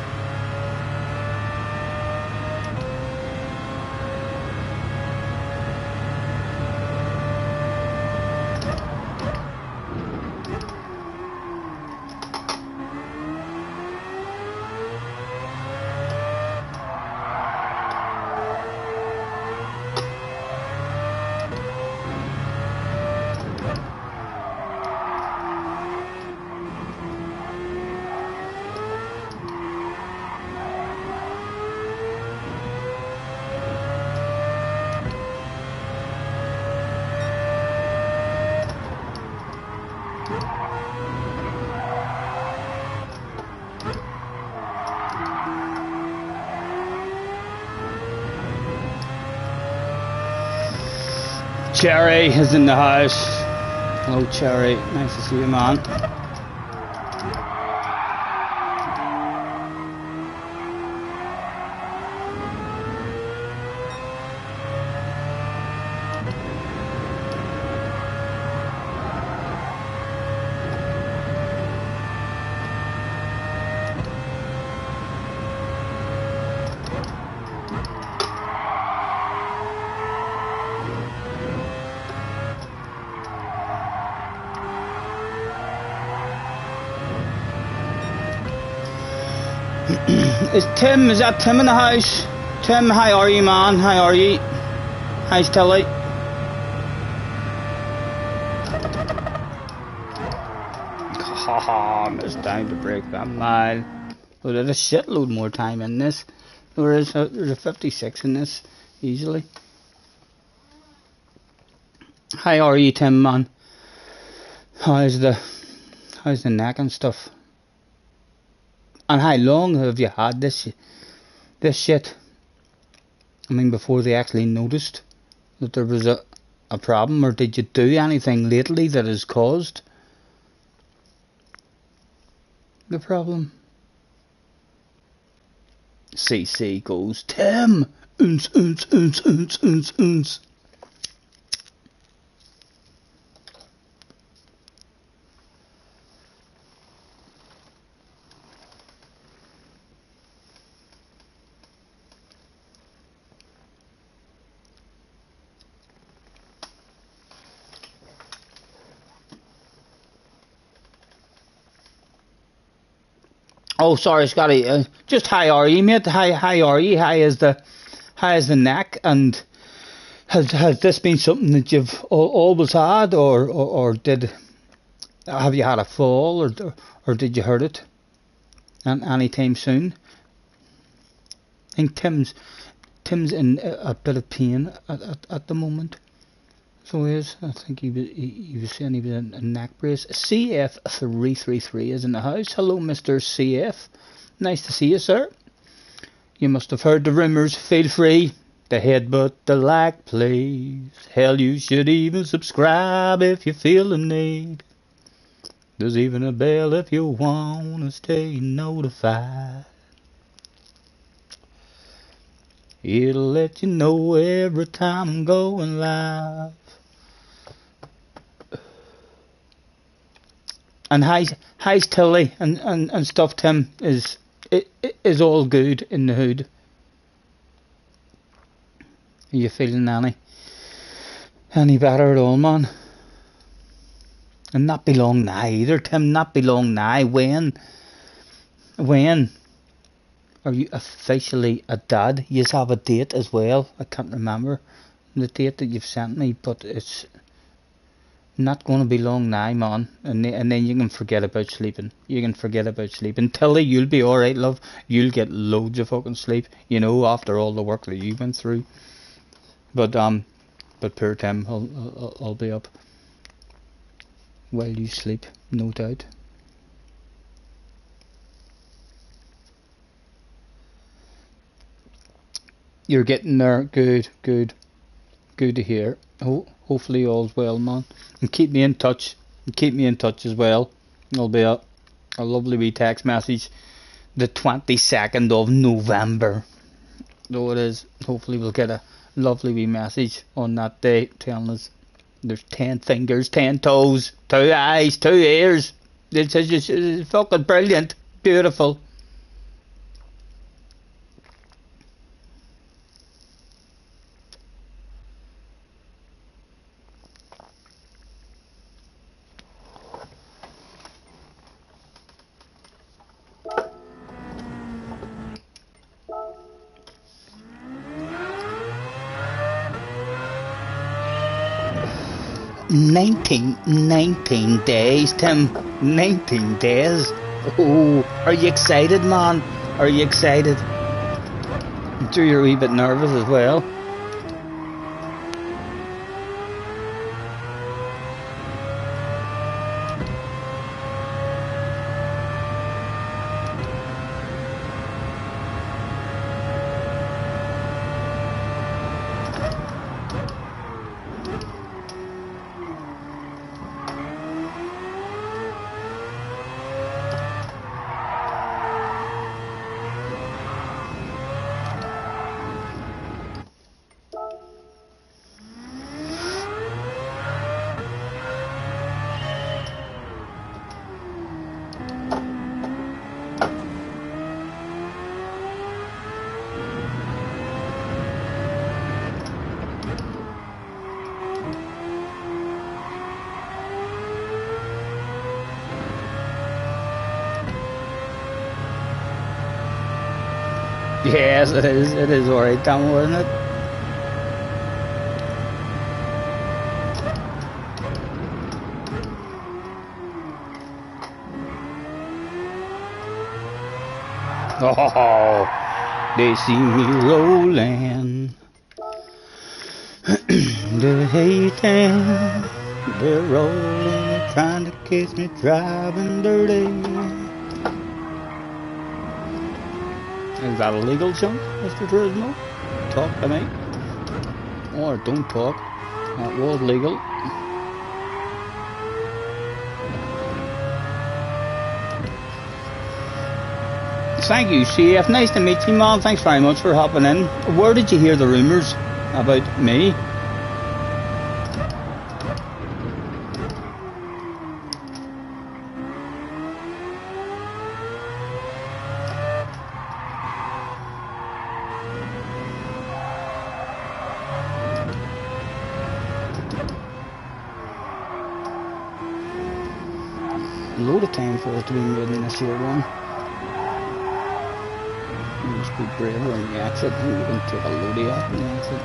Cherry is in the house. Hello, Cherry. Nice to see you, man. Is that Tim in the house? Tim, how are you, man? How are you? How's Tilly? Haha, missed time to break that mile. But there's a shitload more time in this. There's a 56 in this, easily. How are you, Tim, man? How's the neck and stuff? And how long have you had this shit? I mean, before they actually noticed that there was a problem, or did you do anything lately that has caused the problem? CC goes, Tim! Uns, uns, uns, uns, uns, uns. Oh, sorry, Scotty. Just how are you, mate? How are you? How is the neck? And has this been something that you've always had, or have you had a fall, or did you hurt it? And anytime soon? I think Tim's in a bit of pain at the moment. So he is. I think he was saying he was in a neck brace. CF333 is in the house. Hello, Mr. CF. Nice to see you, sir. You must have heard the rumours. Feel free to headbutt the like, please. Hell, you should even subscribe if you feel the need. There's even a bell if you want to stay notified. It'll let you know every time I'm going live. And how's Tilly and stuff, Tim? Is all good in the hood? Are you feeling any better at all, man? And not be long now either, Tim. Not be long now. When are you officially a dad? You have a date as well. I can't remember the date that you've sent me, but it's Not going to be long now, man. And then you can forget about sleeping. You can forget about sleeping. Tilly, you'll be alright, love. You'll get loads of fucking sleep, you know, after all the work that you went through. But poor Tim, I'll be up while you sleep, no doubt. You're getting there. Good to hear. Hopefully all's well, man. And keep me in touch. And keep me in touch as well. It'll be a lovely wee text message. The 22nd of November. Though it is. Hopefully we'll get a lovely wee message on that day telling us there's 10 fingers, 10 toes, 2 eyes, 2 ears. It's fucking brilliant. Beautiful. Nineteen days, Tim. 19 days. Oh, are you excited, man? Are you excited? I'm sure you're a wee bit nervous as well. Yes, it is. It is alright, Tom, wasn't it? Oh, they see me rolling. They're hating. They're rolling, trying to catch me driving dirty. Is that illegal, John, Mr. Turismo? Talk to me. Or don't talk. That was legal. Thank you, CF. Nice to meet you, man. Thanks very much for hopping in. Where did you hear the rumours about me? A load of time for us to be made in this here one. You must be braver on the exit. I think we can take a load of that on the exit.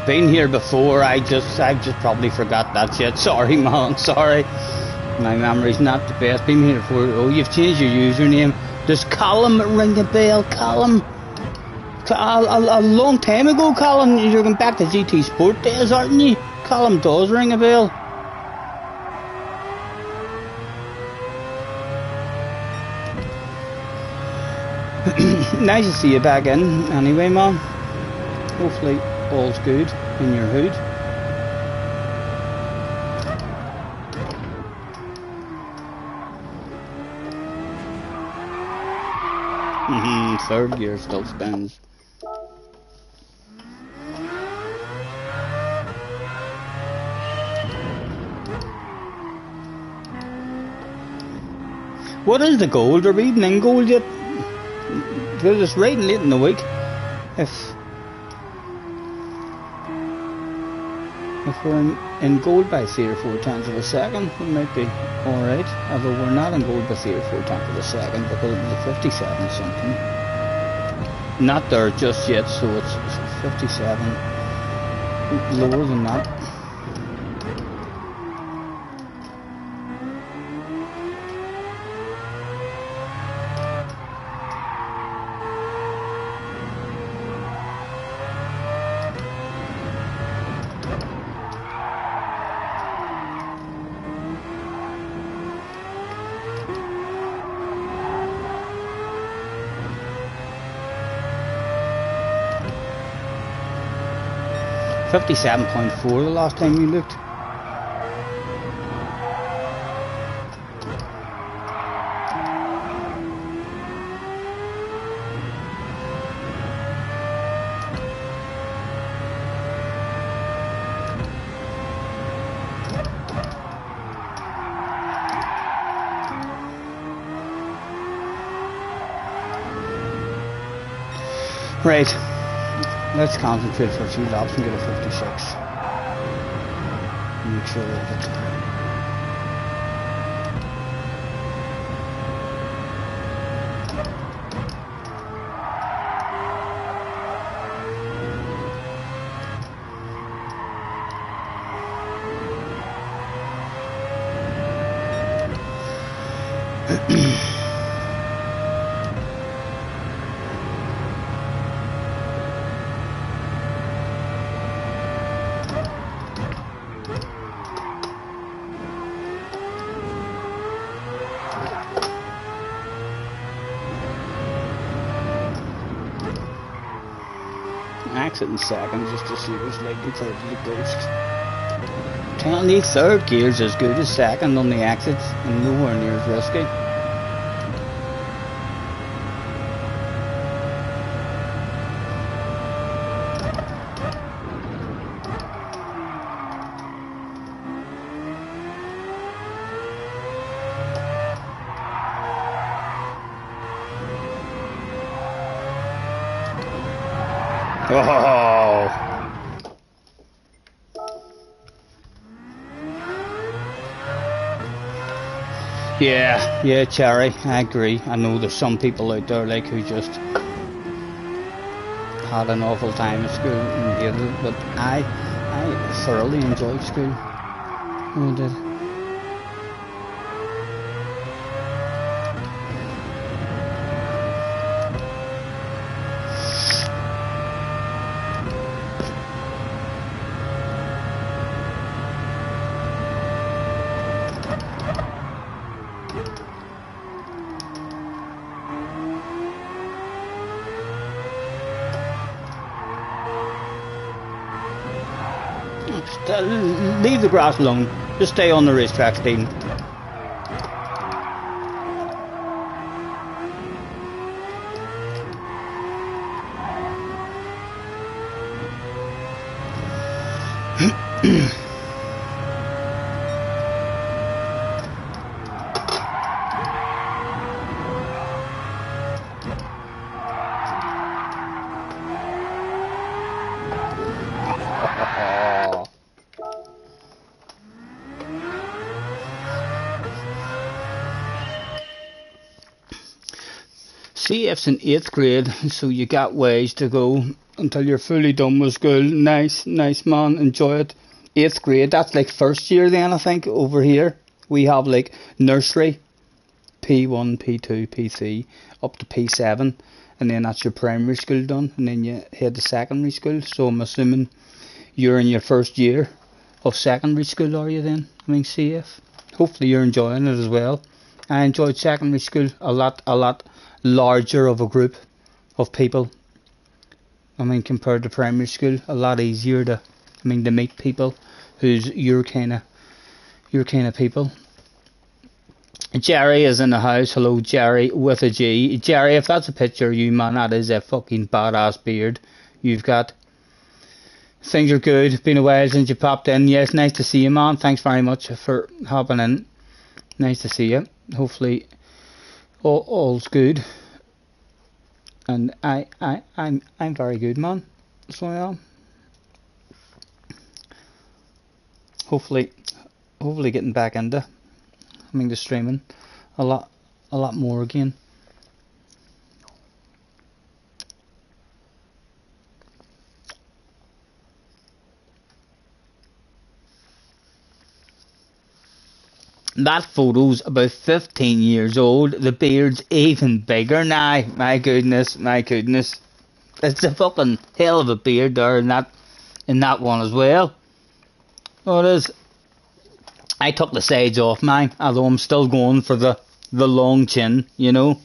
Been here before. I just probably forgot that shit. Sorry, man. Sorry, my memory's not the best. Been here before. Oh, you've changed your username. Does Callum ring a bell? Callum, a long time ago, Callum. You're going back to GT Sport days, aren't you? Callum does ring a bell. Nice to see you back in. Anyway, man. Hopefully all's good in your hood. Third gear still spins. What is the goal? Are we even in goal yet? Because it's right late in the week. If we're in goal by 3 or 4 tenths of a second, we might be alright. Although we're not in goal by 3 or 4 tenths of a second because it was a 57 something. Not there just yet, so it's 57. Lower than that. $57.4 the last time you looked. Right. Let's concentrate for a few laps and get a 56. Make sure of it. Exit in second just to see what's like before the ghost. Telling you, third gear's as good as second on the exits and nowhere near as risky. Oh. Yeah, Cherry, I agree. I know there's some people out there like who just had an awful time at school and hated it, but I thoroughly enjoyed school. I did. Leave the grass alone. Just stay on the racetrack, Stephen. CF's in 8th grade, so you got ways to go until you're fully done with school. Nice man, enjoy it. 8th grade, that's like first year then I think. Over here we have like nursery, P1, P2, P3 up to P7, and then that's your primary school done, and then you head to secondary school. So I'm assuming you're in your first year of secondary school, are you then? I mean CF. Hopefully you're enjoying it as well. I enjoyed secondary school a lot larger of a group of people. I mean, compared to primary school, a lot easier to meet people who's your kind of people. Jerry is in the house. Hello, Jerry with a G. Jerry, if that's a picture of you, man, that is a fucking badass beard you've got. Things are good. Been a while since you popped in. Yes, nice to see you, man. Thanks very much for hopping in. Nice to see you. Hopefully all's good, and I'm very good, man. So I am. Hopefully getting back into, the streaming a lot more again. That photo's about 15 years old. The beard's even bigger now. My goodness. It's a fucking hell of a beard there in that one as well. Oh, it is. I took the sides off mine, although I'm still going for the long chin, you know.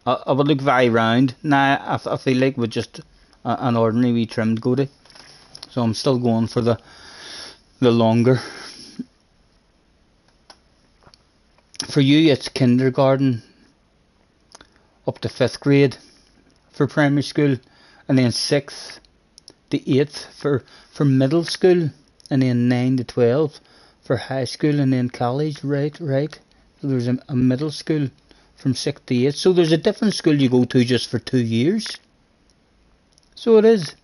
I would look very round. Now I feel like with just an ordinary wee trimmed goatee. So I'm still going for the longer. For you, it's kindergarten up to 5th grade for primary school, and then 6th to 8th for middle school, and then 9 to 12 for high school, and then college, right? So there's a middle school from 6th to 8th. So there's a different school you go to just for 2 years. So it is.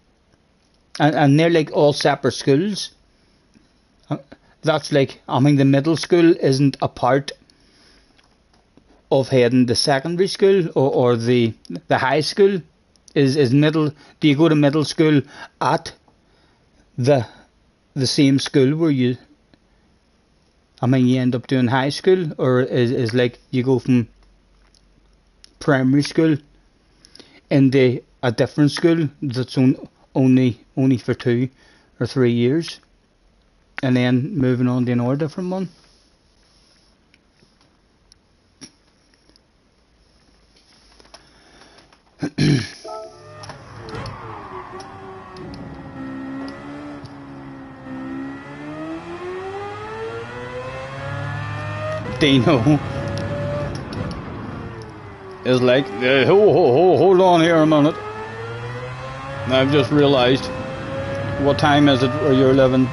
And they're like all separate schools. That's like, the middle school isn't a part of heading the secondary school or the high school. Is middle, do you go to middle school at the same school where you end up doing high school, or is like you go from primary school into a different school that's only for 2 or 3 years, and then moving on to another different one? Dino is like, hold on here a minute. I've just realised, what time is it where you're living?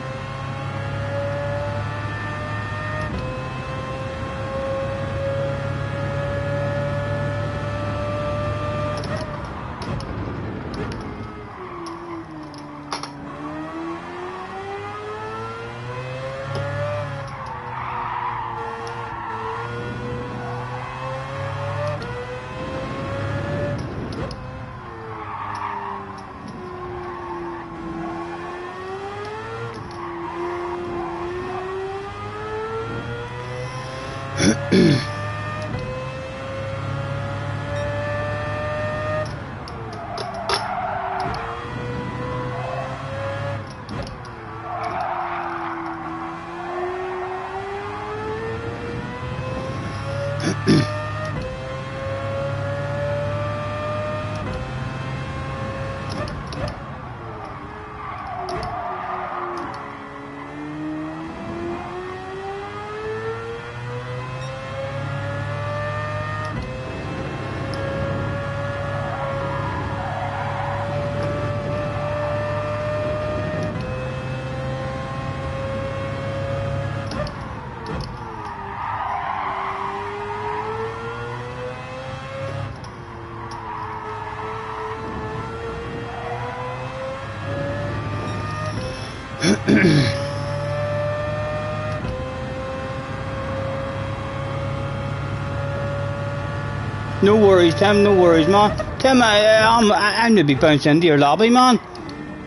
No worries, Tim, no worries, man. Tim, I may be bouncing into your lobby, man.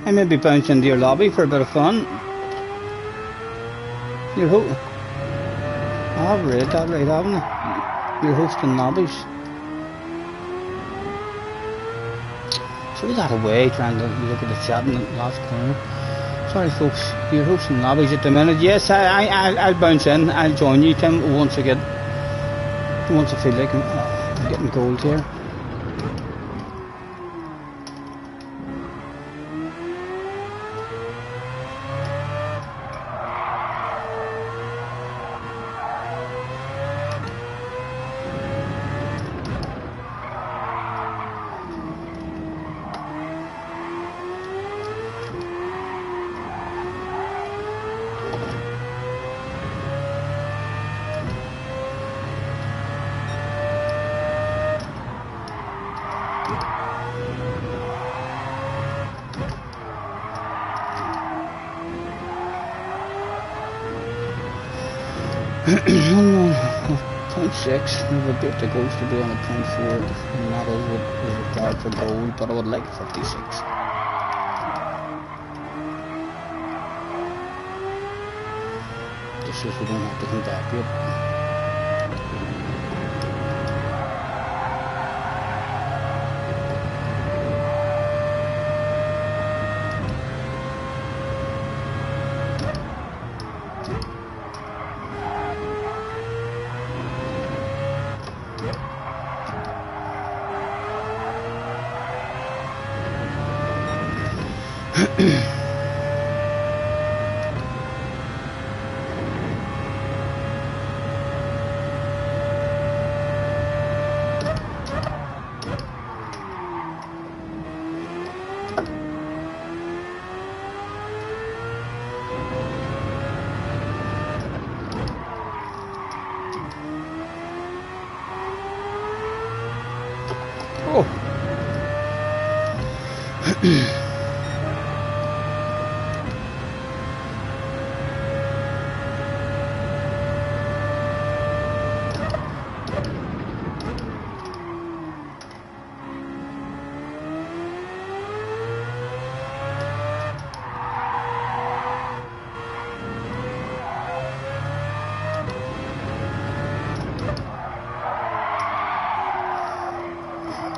I may be bouncing into your lobby for a bit of fun. You're I've read that right, haven't I? You're hosting lobbies. Throw that away, trying to look at the chat in the last corner. Sorry, folks. You're hosting lobbies at the minute. Yes, I'll bounce in. I'll join you, Tim, once I feel like I'm getting cold here. 0.6, we would beat the ghost to be on a 0.4, and that is what is required for gold, but I would like 56. Just so we don't have to contact it.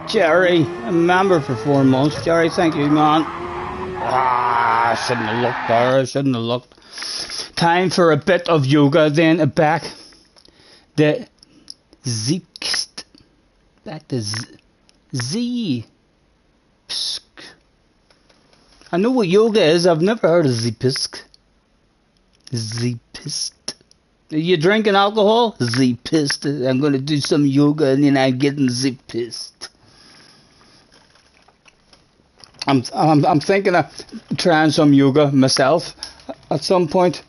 Jerry, a member for 4 months. Jerry, thank you, man. I shouldn't have looked there. I shouldn't have looked. Time for a bit of yoga then. Back the Zikst. Back to Z. I know what yoga is. I've never heard of Zipisk. Zipist. Are you drinking alcohol? Zipist. I'm going to do some yoga and then I'm getting zipist. I'm thinking of trying some yoga myself at some point.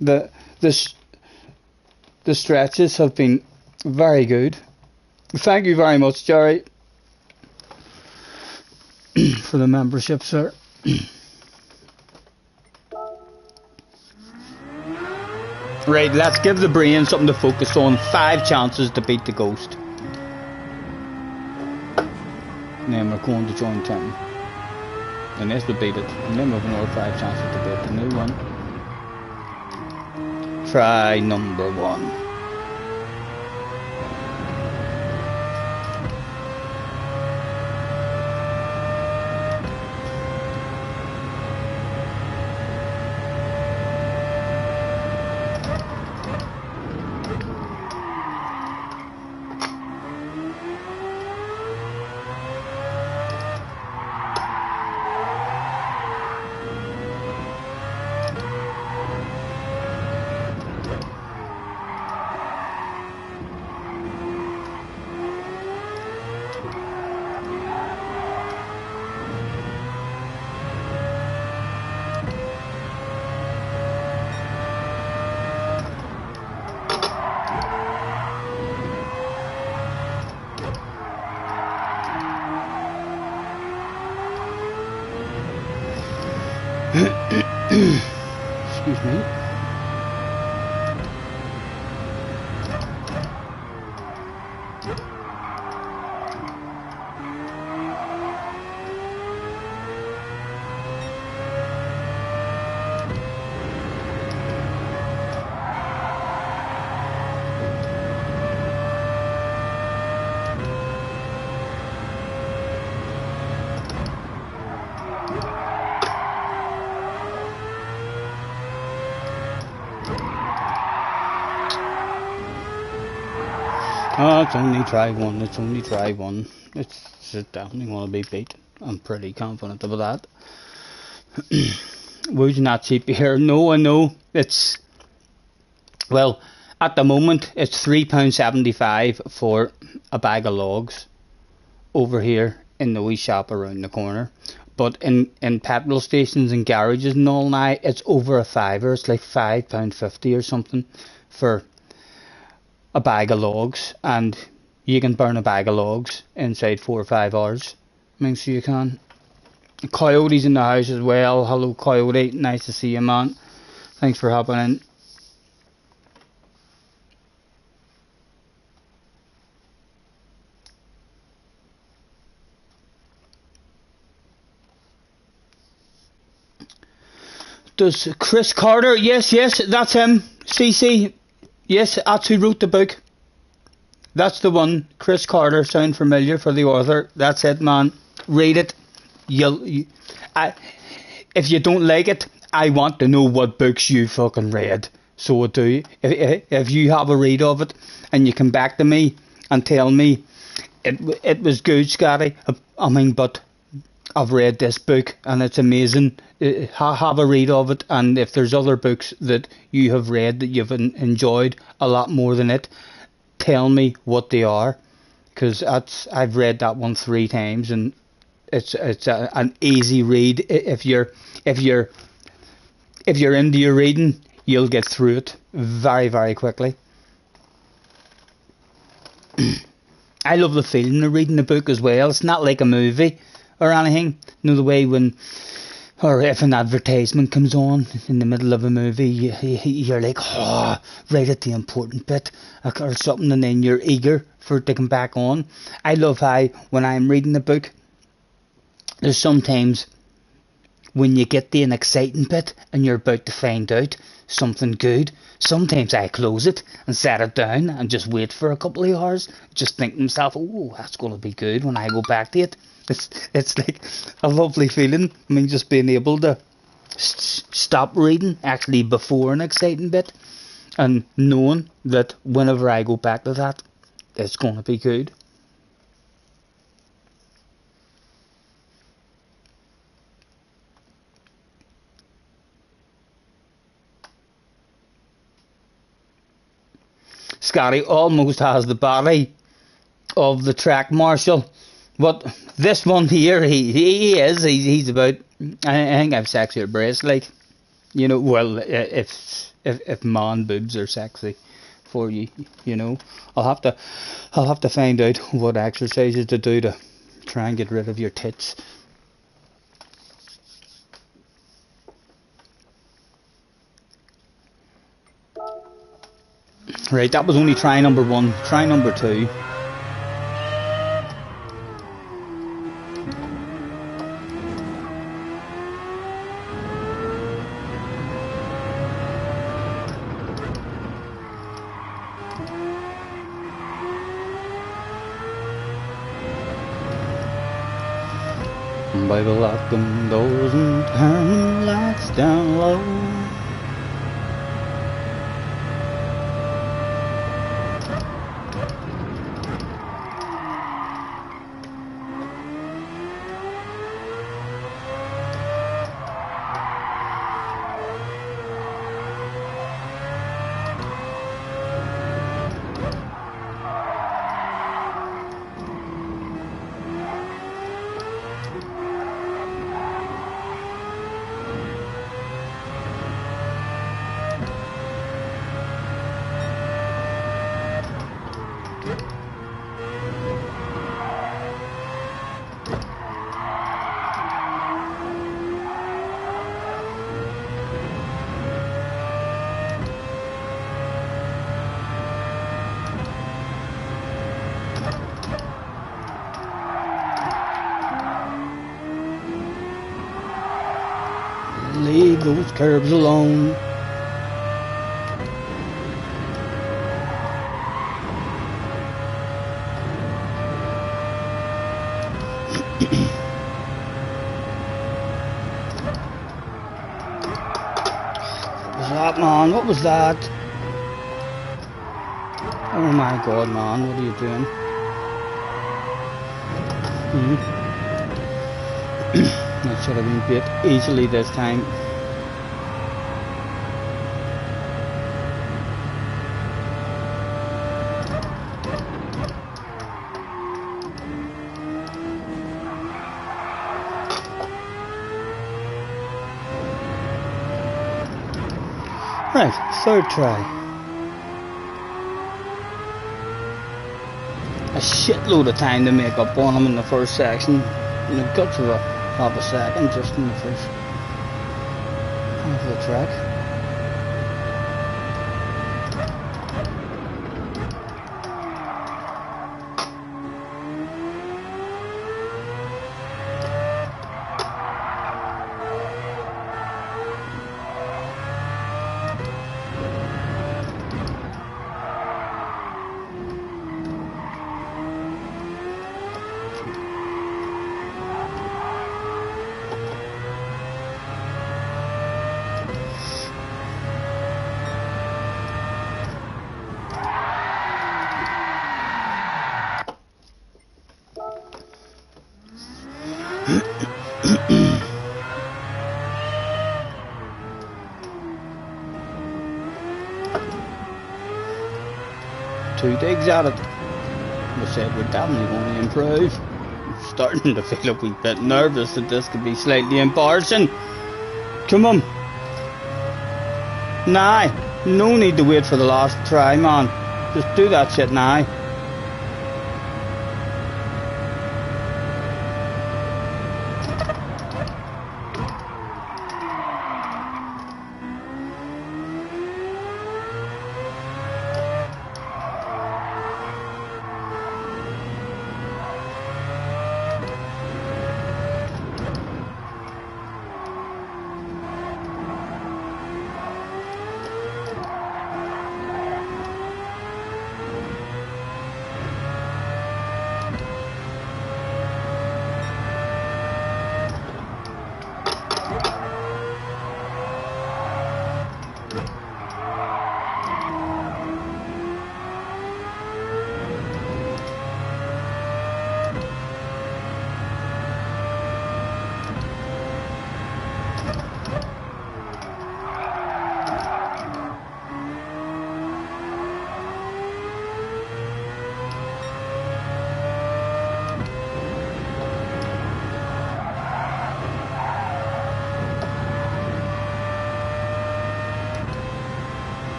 The stretches have been very good. Thank you very much, Jerry, for the membership, sir. Right, let's give the brain something to focus on. 5 chances to beat the ghost. And then we're going to join Tim. And this would beat it. And then we've another 5 chances to beat the new one. Try number 1. Excuse me. Oh, it's only try one, it's only try one. It's definitely going to be beat. I'm pretty confident about that. Wood's not cheap here. No, I know. It's, well, at the moment, it's £3.75 for a bag of logs over here in the wee shop around the corner. But in petrol stations and garages and all now, it's over £5. It's like £5.50 or something for a bag of logs, and you can burn a bag of logs inside 4 or 5 hours. I mean, so you can. Coyote's in the house as well. Hello, Coyote. Nice to see you, man. Thanks for hopping in. Does Chris Carter? Yes, that's him. CC. Yes, that's who wrote the book. That's the one. Chris Carter. Sound familiar for the author? That's it, man. Read it. If you don't like it, I want to know what books you fucking read. So I do. If you have a read of it and you come back to me and tell me it was good, Scotty. I mean, but I've read this book and it's amazing. Have a read of it, and if there's other books that you have read that you've enjoyed a lot more than it, tell me what they are, because I've read that one 3 times and it's an easy read. If you're into your reading, you'll get through it very, very quickly. I love the feeling of reading a book as well. It's not like a movie or anything. You know, the way or if an advertisement comes on in the middle of a movie, you're like, oh, right at the important bit or something, and then you're eager for it to come back on. I love how when I'm reading a book, there's sometimes when you get to an exciting bit and you're about to find out something good, sometimes I close it and set it down and just wait for a couple of hours, just think to myself, oh, that's going to be good when I go back to it. It's like a lovely feeling. I mean, just being able to stop reading actually before an exciting bit and knowing that whenever I go back to that, it's going to be good. Scotty almost has the body of the track marshal, but this one here, he's about, I think I've sexier breasts, like, you know, well, if man boobs are sexy for you, you know, I'll have to find out what exercises to do to try and get rid of your tits. Right, that was only try number 1. Try number 2. Baby, lock them doors and turn the lights down low. Leave those curbs alone. What was that, man? What was that? Oh my god, man, what are you doing? That should have been bit easily this time. Right, 3rd try. A shitload of time to make up on them in the first section. And the guts of half a second just in the first half of the track. Two digs at it. I said we're definitely going to improve. I'm starting to feel a wee bit nervous that this could be slightly embarrassing. Come on. Nah, no need to wait for the last try, man. Just do that shit now.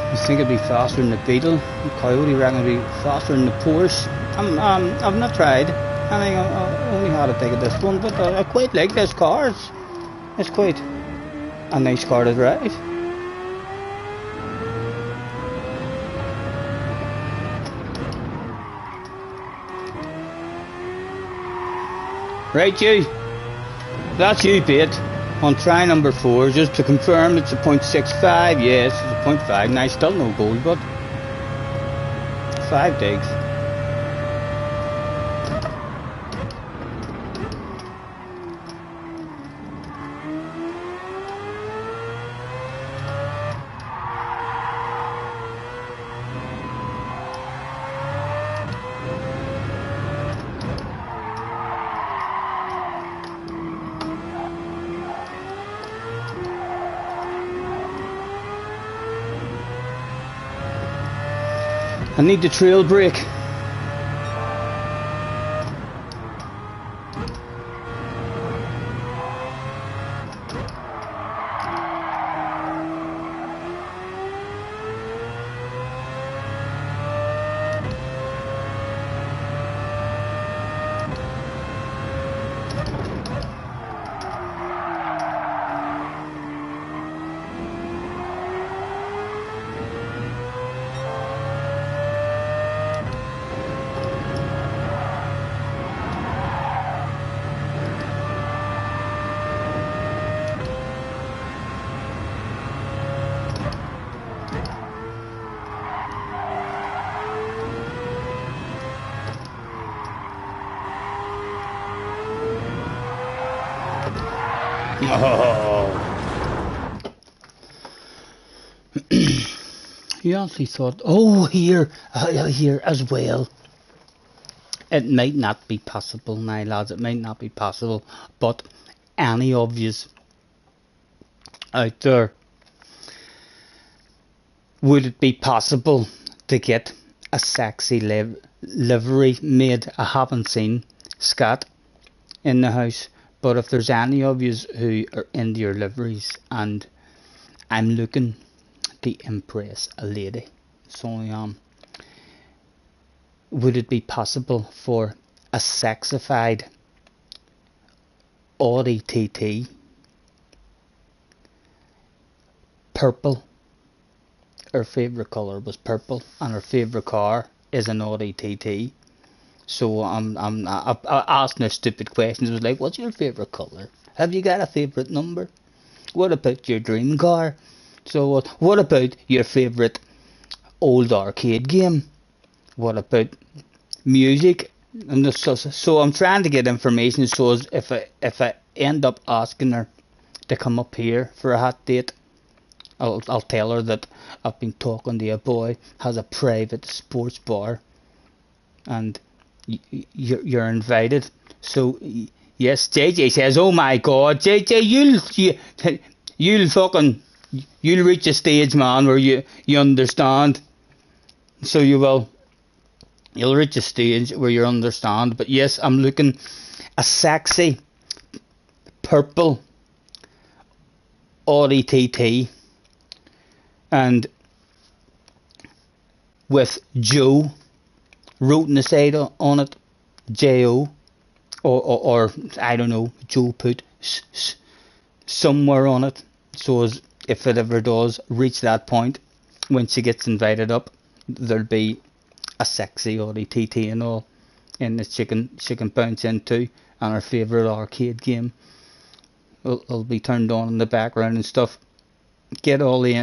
I think it'd be faster than the Beetle. The Coyote reckon it'd be faster than the Porsche. I've not tried. I mean, I only had a dig at this one, but I quite like this car. It's quite a nice car to drive. Right, you. That's you, Pete. On try number 4, just to confirm it's a 0.65. Yes, it's a 0.5. Now, still no gold, but 5 digs. I need the trail brake. Oh. You actually thought, oh, here as well. It might not be possible now, lads, it might not be possible, but any of yous out there, would it be possible to get a sexy livery made? I haven't seen Scott in the house, but if there's any of yous who are into your liveries, and I'm looking to impress a lady, so I am, would it be possible for a sexified Audi TT, purple? Her favourite colour was purple, and her favourite car is an Audi TT. So I asked her stupid questions. It was like, what's your favourite colour? Have you got a favourite number? What about your dream car? So what about your favourite old arcade game? What about music? And so I'm trying to get information so as if I end up asking her to come up here for a hot date, I'll tell her that I've been talking to a boy, has a private sports bar, and you're invited. So yes, JJ says, "Oh my God, JJ, you'll fucking you'll reach a stage, man, where you understand. So you will." You'll reach a stage where you understand. But yes, I'm looking a sexy purple Audi TT, and with Joe wrote on the side on it, J-O, or I don't know, Joe put somewhere on it, so as if it ever does reach that point, when she gets invited up, there'll be a sexy Audi TT and all in that she can bounce into, and her favourite arcade game will be turned on in the background and stuff. Get all the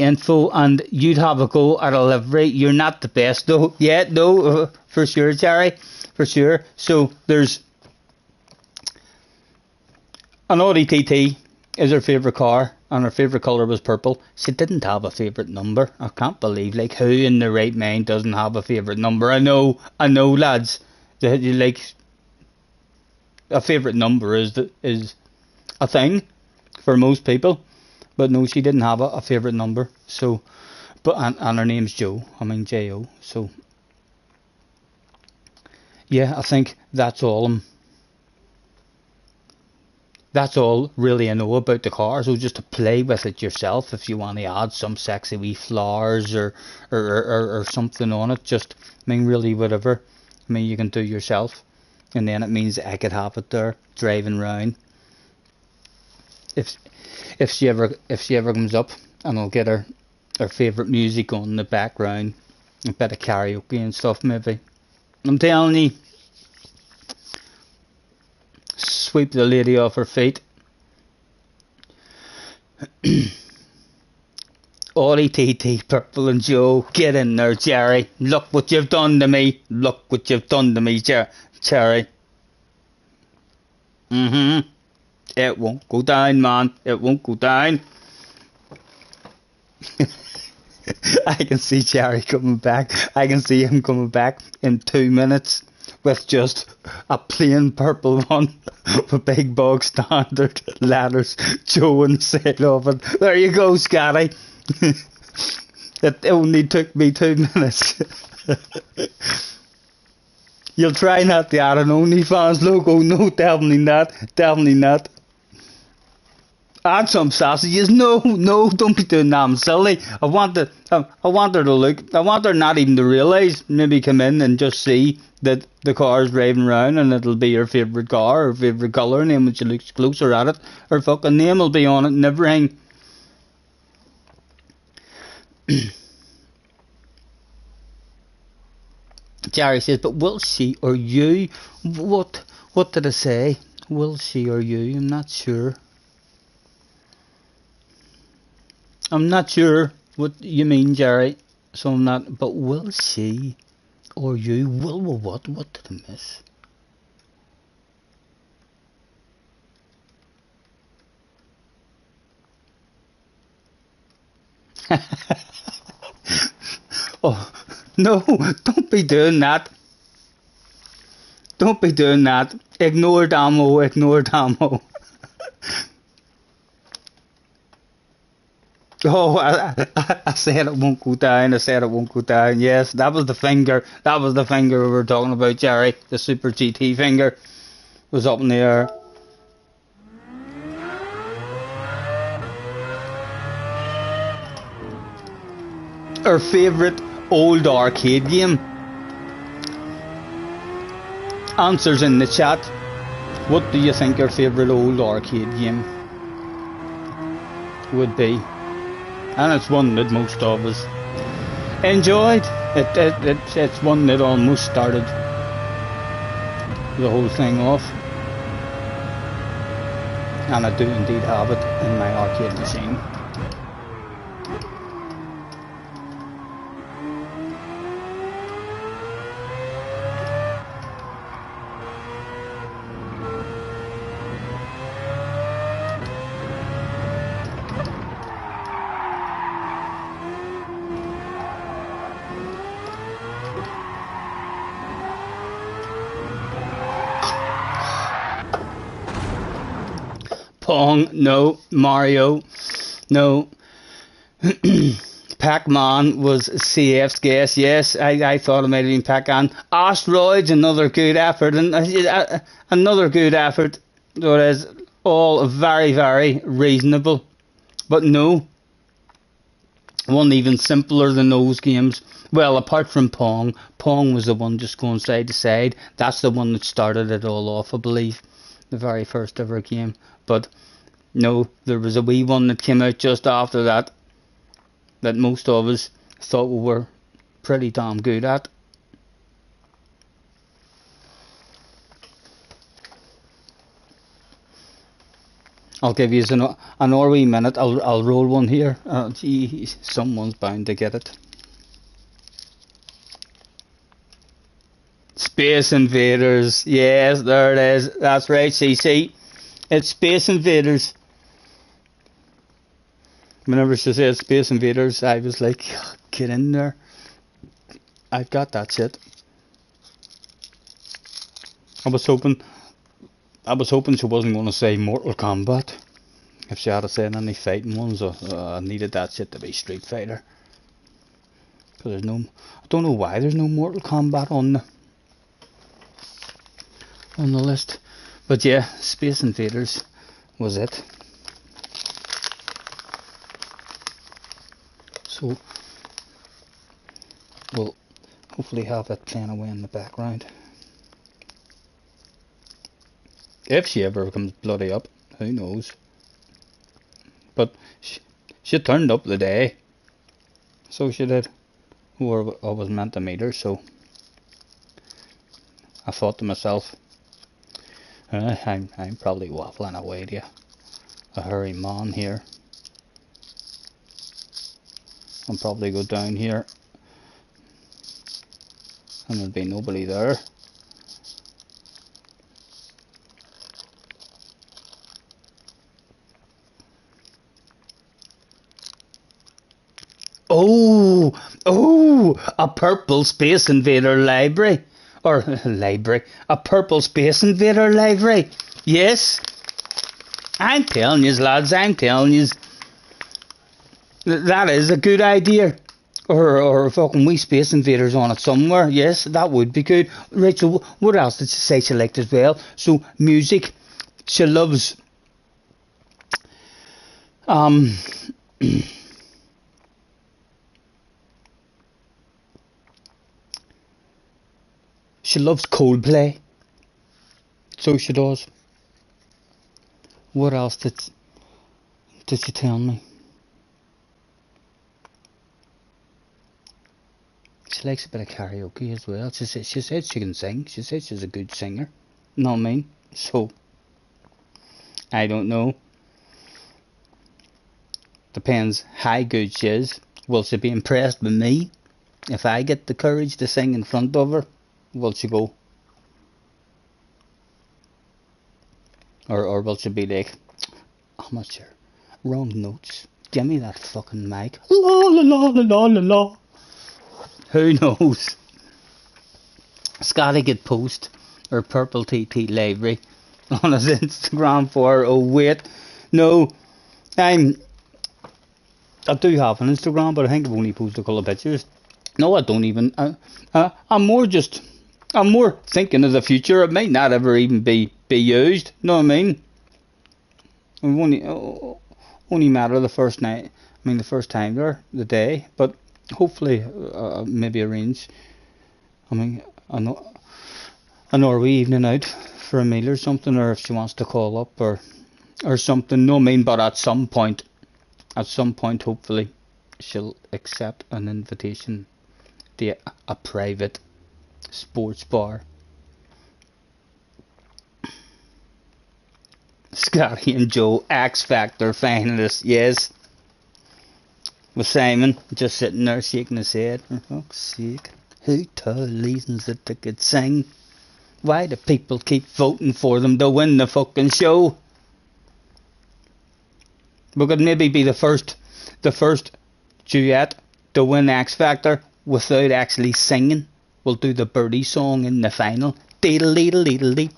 info, and you'd have a go at a livery. You're not the best though. Yeah, no, for sure, Jerry, for sure. So there's an Audi TT is her favourite car, and her favourite colour was purple. She didn't have a favourite number. I can't believe, like, who in their right mind doesn't have a favourite number? I know, lads, that you like a favourite number is a thing for most people, but no, she didn't have a favourite number. So, but and her name's Joe. I mean J-O. So, yeah, I think that's all. That's all really I know about the car. So just to play with it yourself, if you want to add some sexy wee flowers or something on it, just, I mean, really whatever. I mean, you can do yourself, and then it means I could have it there driving round. If she ever comes up, and I'll get her favourite music on in the background, a bit of karaoke and stuff maybe. I'm telling you. Sweep the lady off her feet. Audi TT, purple and Joe, get in there, Jerry. Look what you've done to me. Look what you've done to me, Jerry. It won't go down, man. It won't go down. I can see Jerry coming back. I can see him coming back in 2 minutes with just a plain purple one with big bog standard letters Joe on the side of it. There you go, Scotty. It only took me 2 minutes. You'll try not to add an OnlyFans logo. No, definitely not. Definitely not. Add some sausages. No, don't be doing that. I'm silly. I want her to look. I want her not even to realise. Maybe come in and just see that the car is driving around, and it'll be her favourite car, her favourite colour, and then when she looks closer at it, her fucking name will be on it and everything. Jerry says, but will she or you? What did I say? Will she or you? I'm not sure. I'm not sure what you mean, Jerry. So I'm not. But will she or you? Will what? What did I miss? Oh no! Don't be doing that. Don't be doing that. Ignore Damo. Ignore Damo. Oh, I said it won't go down. I said it won't go down. Yes, that was the finger. That was the finger we were talking about, Jerry. The Super GT finger was up in the air. Our favourite old arcade game. Answers in the chat. What do you think our favourite old arcade game would be? And it's one that most of us enjoyed. It's one that almost started the whole thing off. And I do indeed have it in my arcade machine. Pong, no. Mario, no. Pac-Man was CF's guess. Yes, I thought it might have been Pac-Man. Asteroids, another good effort, and another good effort. So it is all very, very reasonable. But no, one even simpler than those games. Well, apart from Pong. Pong was the one just going side to side. That's the one that started it all off, I believe. The very first ever game. But no, there was a wee one that came out just after that most of us thought we were pretty damn good at. I'll give you another wee minute. I'll roll one here. Gee, someone's bound to get it. Space Invaders. Yes, there it is. That's right, CC. It's Space Invaders. Whenever she said Space Invaders, I was like, get in there. I've got that shit. I was hoping she wasn't going to say Mortal Kombat. If she had said any fighting ones, I needed that shit to be Street Fighter. Cause there's no, I don't know why there's no Mortal Kombat on the list. But yeah, Space Invaders was it. So we'll hopefully have that playing away in the background. If she ever comes bloody up, who knows? But she turned up the day, so she did. Or I was meant to meet her, so I thought to myself, I'm probably waffling away to a hurry man here. I'll probably go down here and there'll be nobody there. Oh, a purple Space Invader library. Or library. A purple Space Invader library. Yes. I'm telling you, lads, I'm telling you. That is a good idea. Or fucking wee Space Invaders on it somewhere. Yes, that would be good. Right, so what else did she say she liked as well? So, music. She loves... She loves Coldplay. So she does. What else did she tell me? She likes a bit of karaoke as well. She said she can sing. She said she's a good singer. Know what I mean? So, I don't know. Depends how good she is. Will she be impressed with me? If I get the courage to sing in front of her, will she go? Or will she be like, I'm not sure. Wrong notes. Give me that fucking mic. La la la la la la la. Who knows? Scotty could post her purple TT library on his Instagram for her. Oh wait, no, I do have an Instagram, but I think I've only posted a couple of pictures. No, I don't even. I'm more thinking of the future. It might not ever even be used. Know what I mean? We've only matter the first night. I mean, the first time there, the day, but hopefully, maybe arrange. I mean, another wee evening out for a meal or something, or if she wants to call up or something. No, I mean, but at some point, hopefully, she'll accept an invitation to a private sports bar. Scotty and Joe, X Factor finalists, yes. With Simon just sitting there shaking his head. For fuck's sake, who told reasons that they could sing? Why do people keep voting for them to win the fucking show? We could maybe be the first duet to win X Factor without actually singing. We'll do the Birdie song in the final. the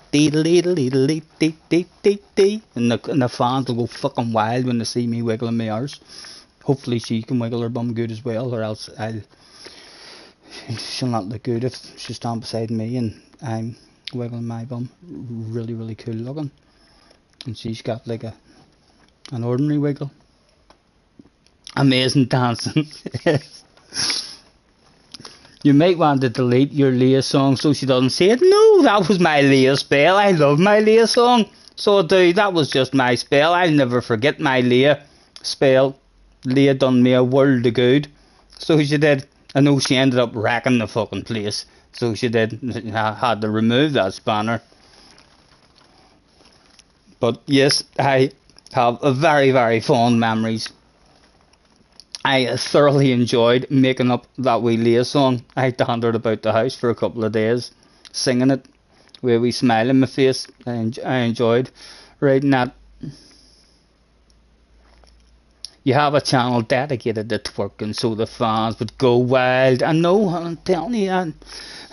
fans will go fucking wild when they see me wiggling my arse. Hopefully she can wiggle her bum good as well, or else she'll not look good if she's standing beside me and I'm wiggling my bum. Really, really cool looking. And she's got like an ordinary wiggle. Amazing dancing. You might want to delete your Leah song so she doesn't say it. No, that was my Leah spell. I love my Leah song. So I do. That was just my spell. I'll never forget my Leah spell. Leah done me a world of good. So she did. I know she ended up wrecking the fucking place. So she did. I had to remove that spanner. But yes, I have a very, very fond memories. I thoroughly enjoyed making up that wee Leah song. I wandered about the house for a couple of days singing it with a wee smile in my face. I enjoyed writing that. You have a channel dedicated to twerking so the fans would go wild. I know, I'm telling you,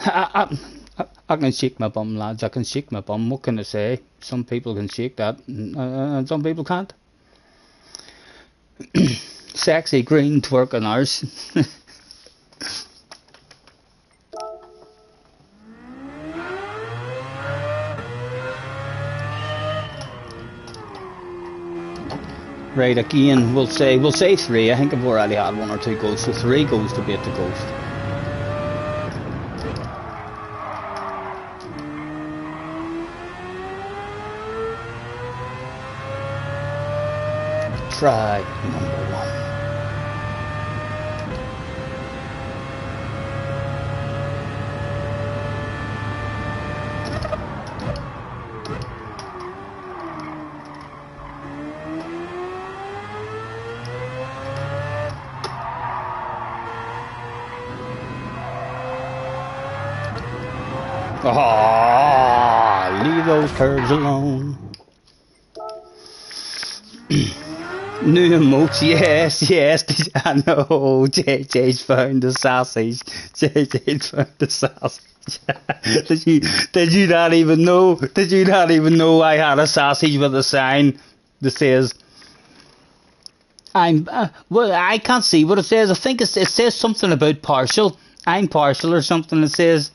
I can shake my bum, lads. I can shake my bum. What can I say? Some people can shake that and some people can't. Sexy green twerking arse. Right, again, we'll say 3. I think I've already had 1 or 2 goals, so 3 goals to beat the ghost. Try number 1. Oh, leave those curves alone. New emotes, yes, I know. JJ's found the sausage. JJ's found the sausage. Did you not even know? Did you not even know I had a sausage with a sign that says I'm? Well, I can't see what it says. I think it says something about partial. I'm partial or something. It says.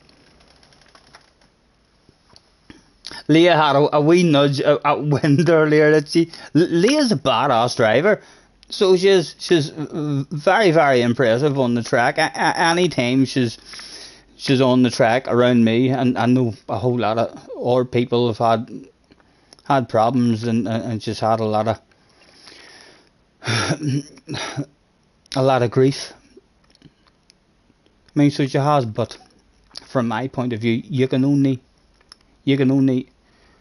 Leah had a wee nudge at wind earlier that Leah's a badass driver, so she's very, very impressive on the track. Anytime she's on the track around me, and I know a whole lot of other people have had problems and she's had a lot of grief. I mean, so she has, but from my point of view, you can only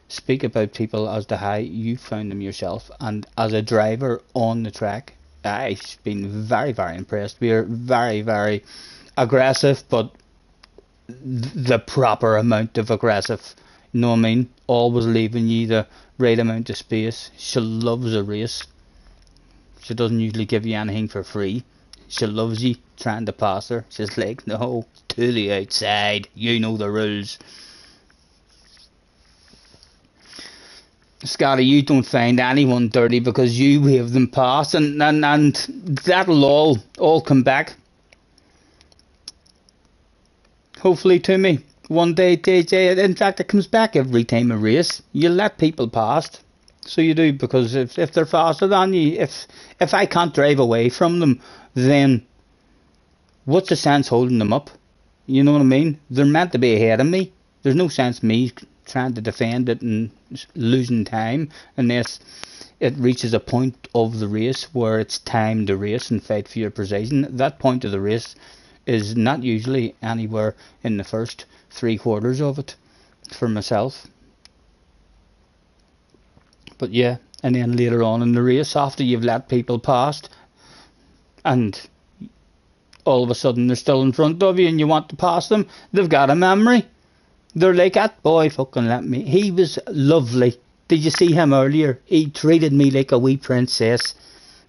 speak about people as to how you found them yourself, and as a driver on the track, I've been very, very impressed. We are very, very aggressive, but the proper amount of aggressive, you know what I mean? Always leaving you the right amount of space. She loves a race. She doesn't usually give you anything for free. She loves you trying to pass her. She's like, no, to the outside, you know the rules. Scotty, you don't find anyone dirty because you wave them past, and that'll all come back. Hopefully to me. One day, DJ, in fact, it comes back every time a race. You let people past. So you do, because if they're faster than you, if I can't drive away from them, then what's the sense holding them up? You know what I mean? They're meant to be ahead of me. There's no sense me trying to defend it and losing time unless it reaches a point of the race where it's time to race and fight for your position. That point of the race is not usually anywhere in the first 3/4 of it for myself. But yeah, and then later on in the race, after you've let people past and all of a sudden they're still in front of you and you want to pass them, they've got a memory. They're like, that boy fucking let me. He was lovely. Did you see him earlier? He treated me like a wee princess.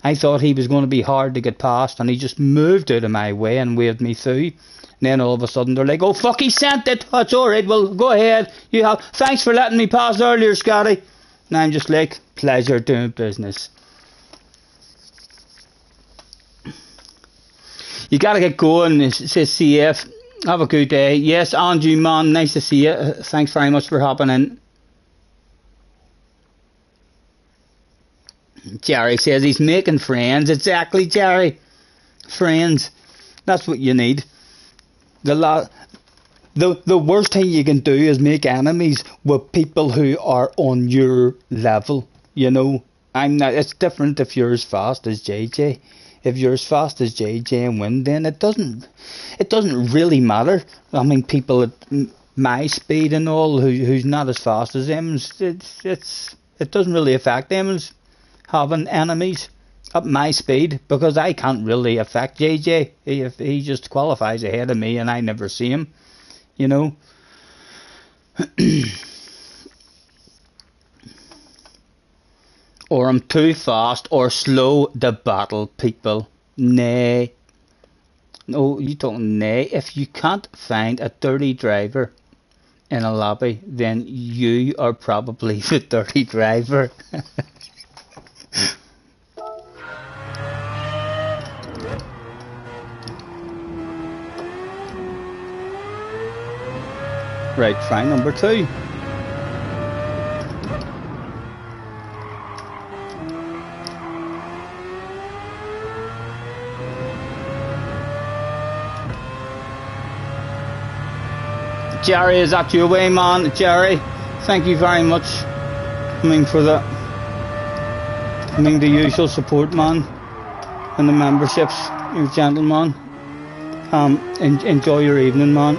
I thought he was going to be hard to get past, and he just moved out of my way and waved me through. And then all of a sudden they're like, oh fuck, he sent it. Oh, it's alright, well go ahead. You have, thanks for letting me pass earlier, Scotty. And I'm just like, pleasure doing business. You gotta get going, it says CF. Have a good day. Yes, Andrew, man, nice to see you. Thanks very much for hopping in. Jerry says he's making friends. Exactly, Jerry. Friends. That's what you need. The worst thing you can do is make enemies with people who are on your level. You know, I'm not. It's different if you're as fast as JJ. If you're as fast as JJ and win, then it doesn't really matter. I mean, people at my speed and all who's not as fast as them, it doesn't really affect them as having enemies at my speed, because I can't really affect JJ if he just qualifies ahead of me and I never see him, you know. Or I'm too fast or slow to battle people. Nay. No, you don't nay. If you can't find a dirty driver in a lobby, then you are probably the dirty driver. Right, try number 2. Jerry, is that your way, man? Jerry, thank you very much. The usual support, man, and the memberships, you gentlemen. Enjoy your evening, man.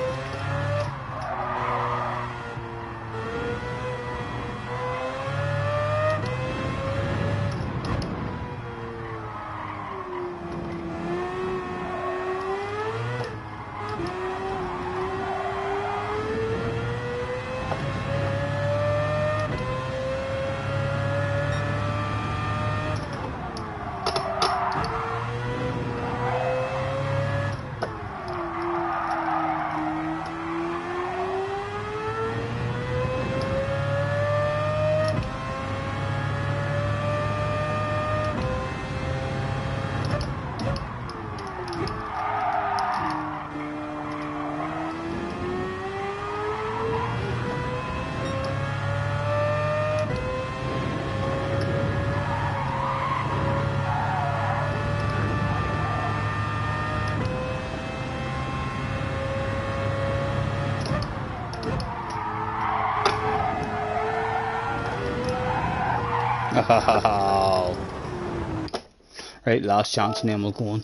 Right, last chance, and then we'll go on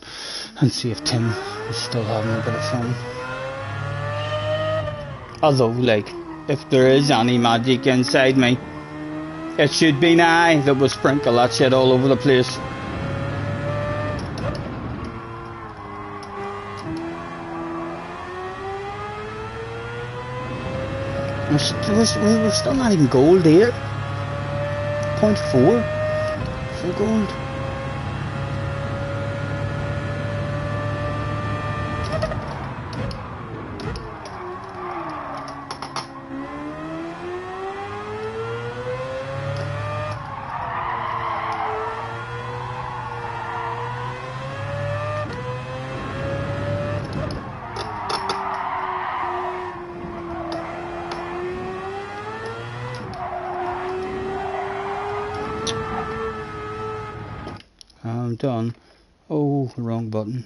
and see if Tim is still having a bit of fun. Although, like, if there is any magic inside me, it should be I that will sprinkle that shit all over the place. We're still not even gold here. 0.4 for gold. I'm done. Oh, wrong button.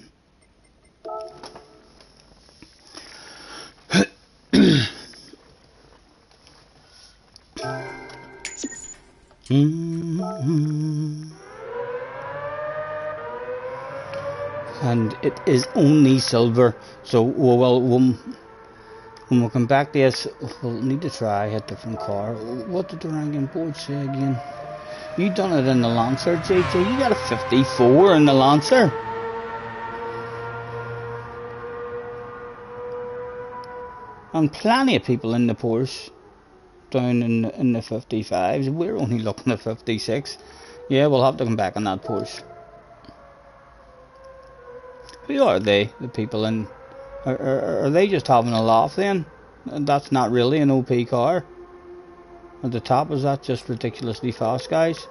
And it is only silver, so when we come back to this, we'll need to try a different car. What did the ranking board say again? You done it in the Lancer, JJ. You got a 54 in the Lancer. And plenty of people in the Porsche down in the 55s. We're only looking at 56. Yeah, we'll have to come back on that Porsche. Who are they? The people in Are they just having a laugh then? That's not really an OP car. At the top, is that just ridiculously fast, guys?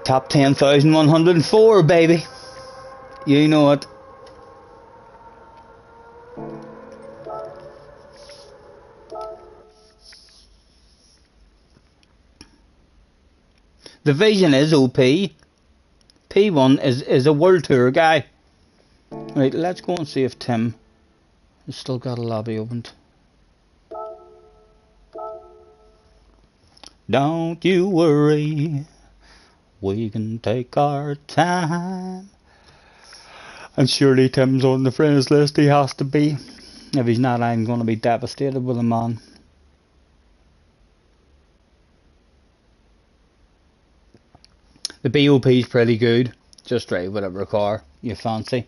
Top 10,104, baby. You know it. The Vision is OP. P1 is a World Tour guy. Right, let's go and see if Tim has still got a lobby opened. Don't you worry, we can take our time. And surely Tim's on the friends list, he has to be. If he's not, I'm going to be devastated with him, man. The BOP is pretty good. Just drive whatever car you fancy.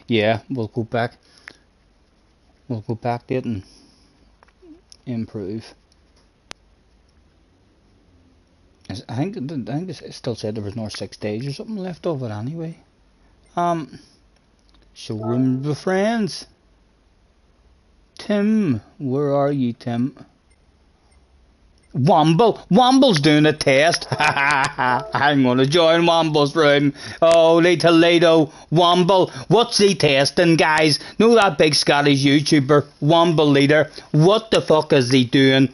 Yeah, we'll go back. We'll go back to it and improve. I think it still said there was no 6 days or something left of it anyway. Showroom with friends. Tim, where are you, Tim? Womble's doing a test. I'm gonna join Womble's room. Holy Toledo, Womble. What's he testing, guys? Know that big Scottish YouTuber, Womble leader? What the fuck is he doing?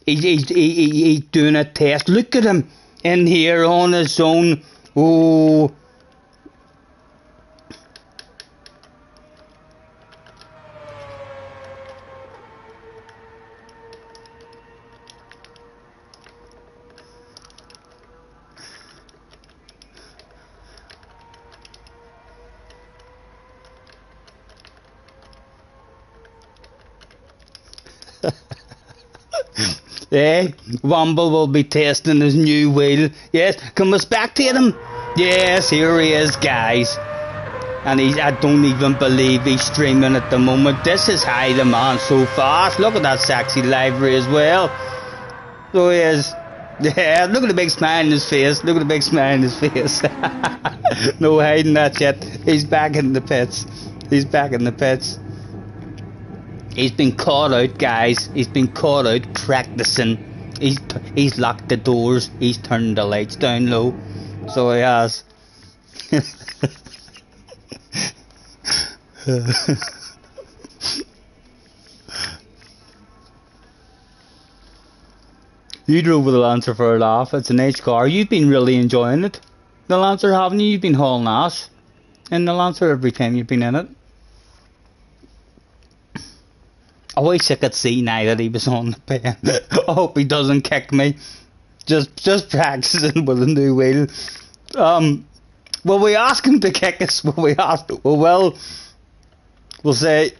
He's doing a test. Look at him in here on his own. Oh. Hey, Womble will be testing his new wheel. Yes, can we spectate him? Yes, here he is, guys. And I don't even believe he's streaming at the moment. This is high demand so fast. Look at that sexy livery as well. So he is. Yeah, look at the big smile in his face. Look at the big smile in his face. No hiding that yet. He's back in the pits. He's back in the pits. He's been caught out, guys. He's been caught out practicing. He's locked the doors. He's turned the lights down low. So he has. You drove with the Lancer for a laugh. It's a nice car. You've been really enjoying it. The Lancer, haven't you? You've been hauling ass in the Lancer every time you've been in it. I wish I could see now that he was on the pen. I hope he doesn't kick me. Just practicing with a new wheel. Will we ask him to kick us? Will we ask? We'll say,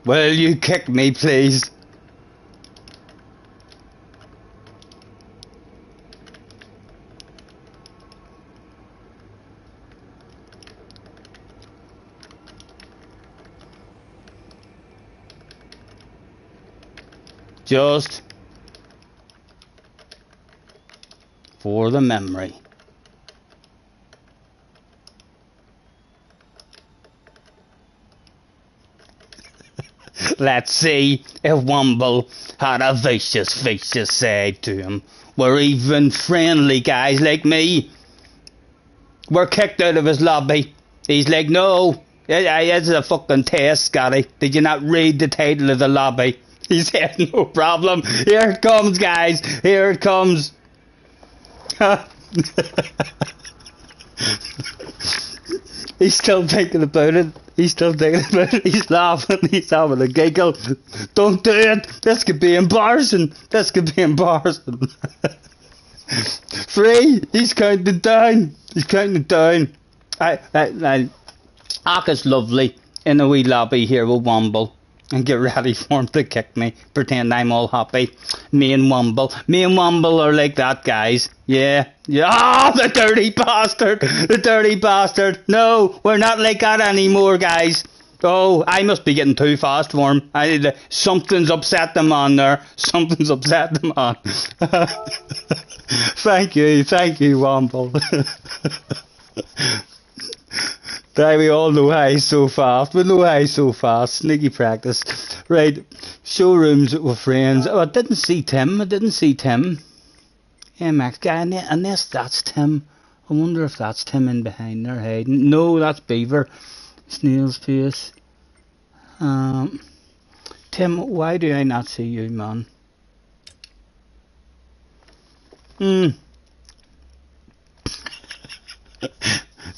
will you kick me, please? Just for the memory. Let's see if Womble had a vicious side to him. We're even friendly guys like me. We're kicked out of his lobby. He's like, no, it's a fucking test, Scotty. Did you not read the title of the lobby? He said, no problem. Here it comes, guys. Here it comes. He's still thinking about it. He's still thinking about it. He's laughing. He's having a giggle. Don't do it. This could be embarrassing. This could be embarrassing. 3. He's counting down. He's counting down. Aka's lovely in a wee lobby here with Womble. And get ready for him to kick me. Pretend I'm all happy. Me and Womble are like that, guys. Yeah. Oh, the dirty bastard. The dirty bastard. No, we're not like that anymore, guys. Oh, I must be getting too fast for him. Something's upset the man there. Something's upset the man. Thank you, Wamble. We all know how he's so fast. We know how he's so fast. Sneaky practice. Right, showrooms with friends. Oh, I didn't see Tim. Yeah, Max guy, unless that's Tim. I wonder if that's Tim in behind there hiding. No, that's Beaver. Snail's face. Tim, why do I not see you, man?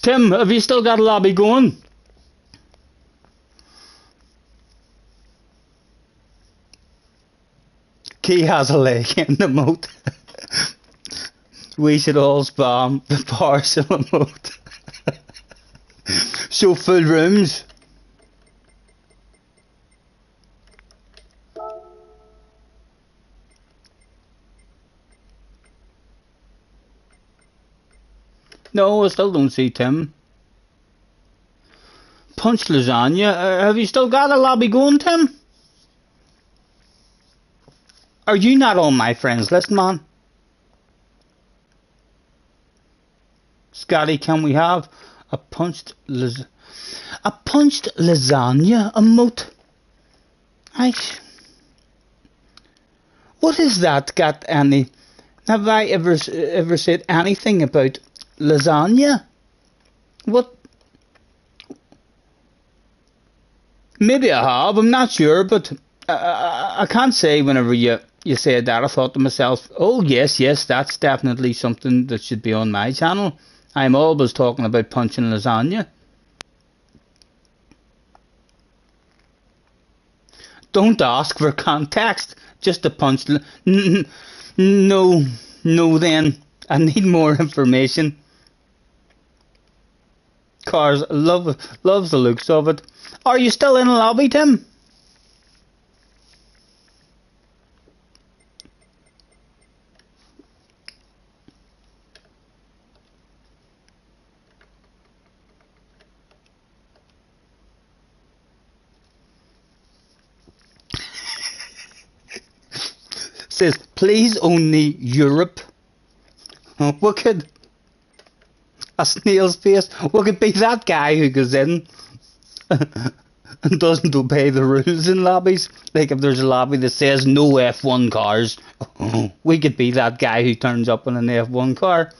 Tim, have you still got a lobby going? Key has a leg in the moat. We should all spam the parcel moat. So full rooms. No, I still don't see Tim. Punch lasagna. Have you still got a lobby going, Tim? Are you not on my friends list, man? Scotty, can we have a punched lasagna emote? What is that? Got any? Have I ever said anything about lasagna? What? Maybe I have. I'm not sure, but I can't say. Whenever you said that, I thought to myself, "Oh yes, that's definitely something that should be on my channel." I'm always talking about punching lasagna. Don't ask for context. Just a punch. No, then. I need more information. Cars loves the looks of it. Are you still in a lobby, Tim? Says, please only Europe. What could a snail's face? What could be that guy who goes in and doesn't obey the rules in lobbies? Like if there's a lobby that says no F1 cars, we could be that guy who turns up in an F1 car.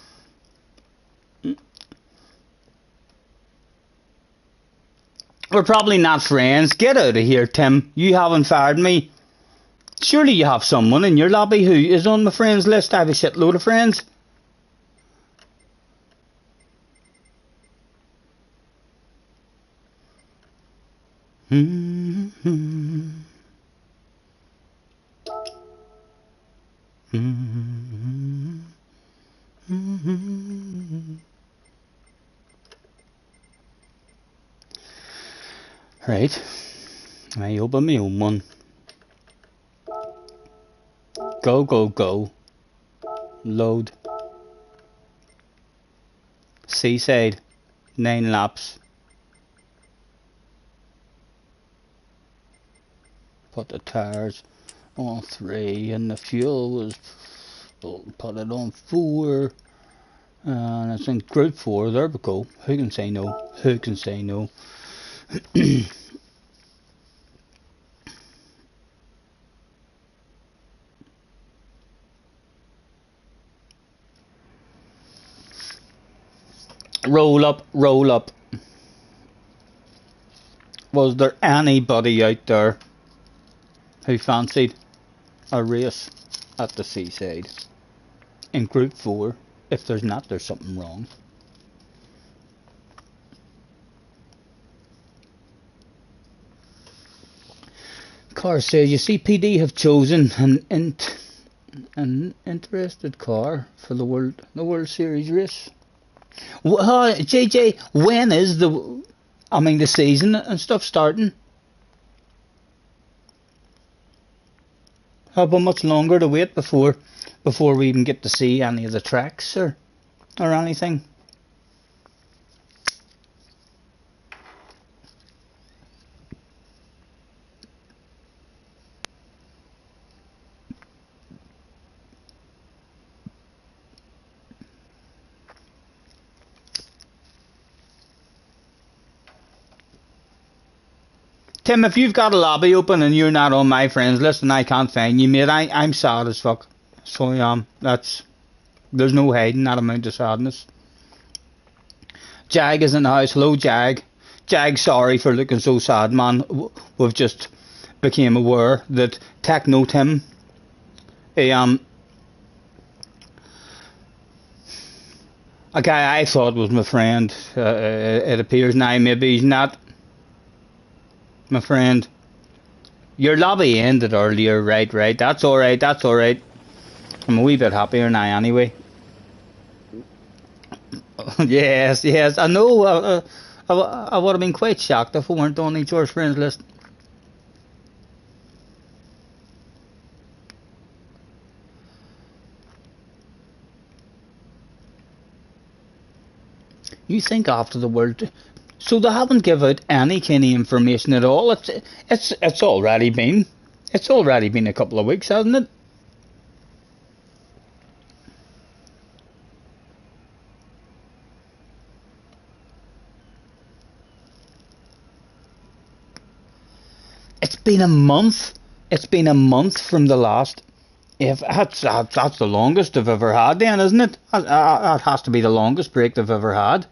We're probably not friends. Get out of here, Tim. You haven't fired me. Surely you have someone in your lobby who is on my friends list. I have a shitload of friends. Right. I open my own one. Go. Load. Seaside. 9 laps. Put the tires on 3 and the fuel was, put it on 4 and it's in group 4. There we go. Who can say no? Roll up. Was there anybody out there who fancied a race at the seaside in group 4? If there's not, there's something wrong. Car says, you see, PD have chosen an interested car for the World Series race. JJ, when is the season and stuff starting? How much longer to wait before we even get to see any of the tracks or anything? Tim, if you've got a lobby open and you're not on my friends list and I can't find you, mate, I'm sad as fuck. So there's no hiding that amount of sadness. Jag is in the house. Hello, Jag. Jag, sorry for looking so sad, man. We've just became aware that Techno Tim, a guy I thought was my friend, it appears now maybe he's not my friend. Your lobby ended earlier, right, that's alright, I'm a wee bit happier now anyway. yes, I know, I would have been quite shocked if I weren't on each other's friends list. You think after the world, so they haven't given out any kind of information at all. It's already been a couple of weeks, hasn't it? It's been a month. It's been a month from the last. If that's the longest I've ever had, then, isn't it? That has to be the longest break they've ever had.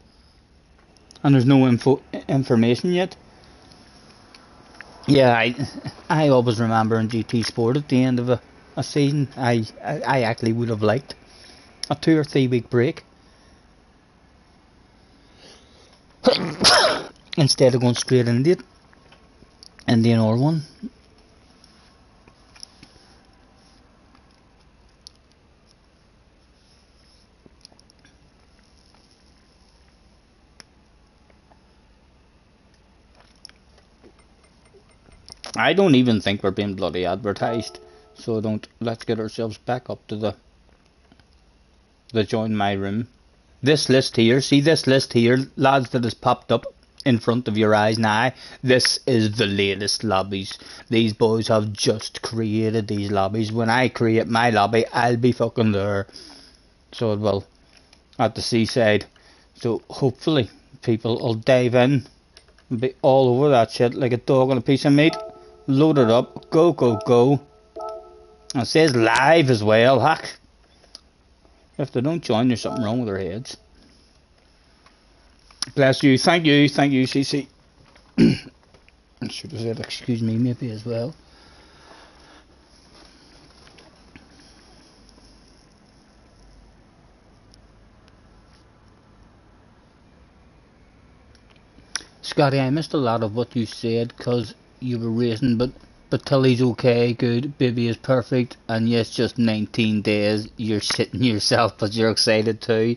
And there's no information yet. Yeah, I always remember in GT Sport at the end of a season, I actually would have liked a 2 or 3 week break instead of going straight into it, in the another one. I don't even think we're being bloody advertised, so let's get ourselves back up to the join my room. This list here, see this list here, lads, that has popped up in front of your eyes now. This is the latest lobbies. These boys have just created these lobbies. When I create my lobby, I'll be fucking there. So it will, at the seaside. So hopefully people will dive in and be all over that shit like a dog on a piece of meat. Load it up, go. And it says live as well, heck. If they don't join, there's something wrong with their heads. Bless you, thank you, CC. I should have said excuse me maybe as well. Scotty, I missed a lot of what you said because you were racing, but Tilly's okay, good, baby is perfect, and yes, just 19 days, you're shitting yourself, but you're excited too.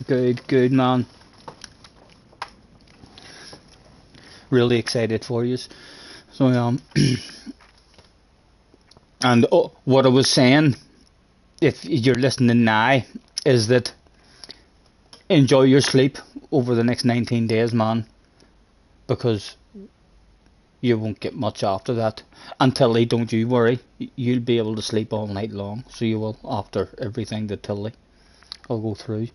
Good man. Really excited for you. So and what I was saying, if you're listening now, is that enjoy your sleep over the next 19 days, man, because you won't get much after that. And Tilly, don't you worry, you'll be able to sleep all night long, so you will, after everything that Tilly will go through,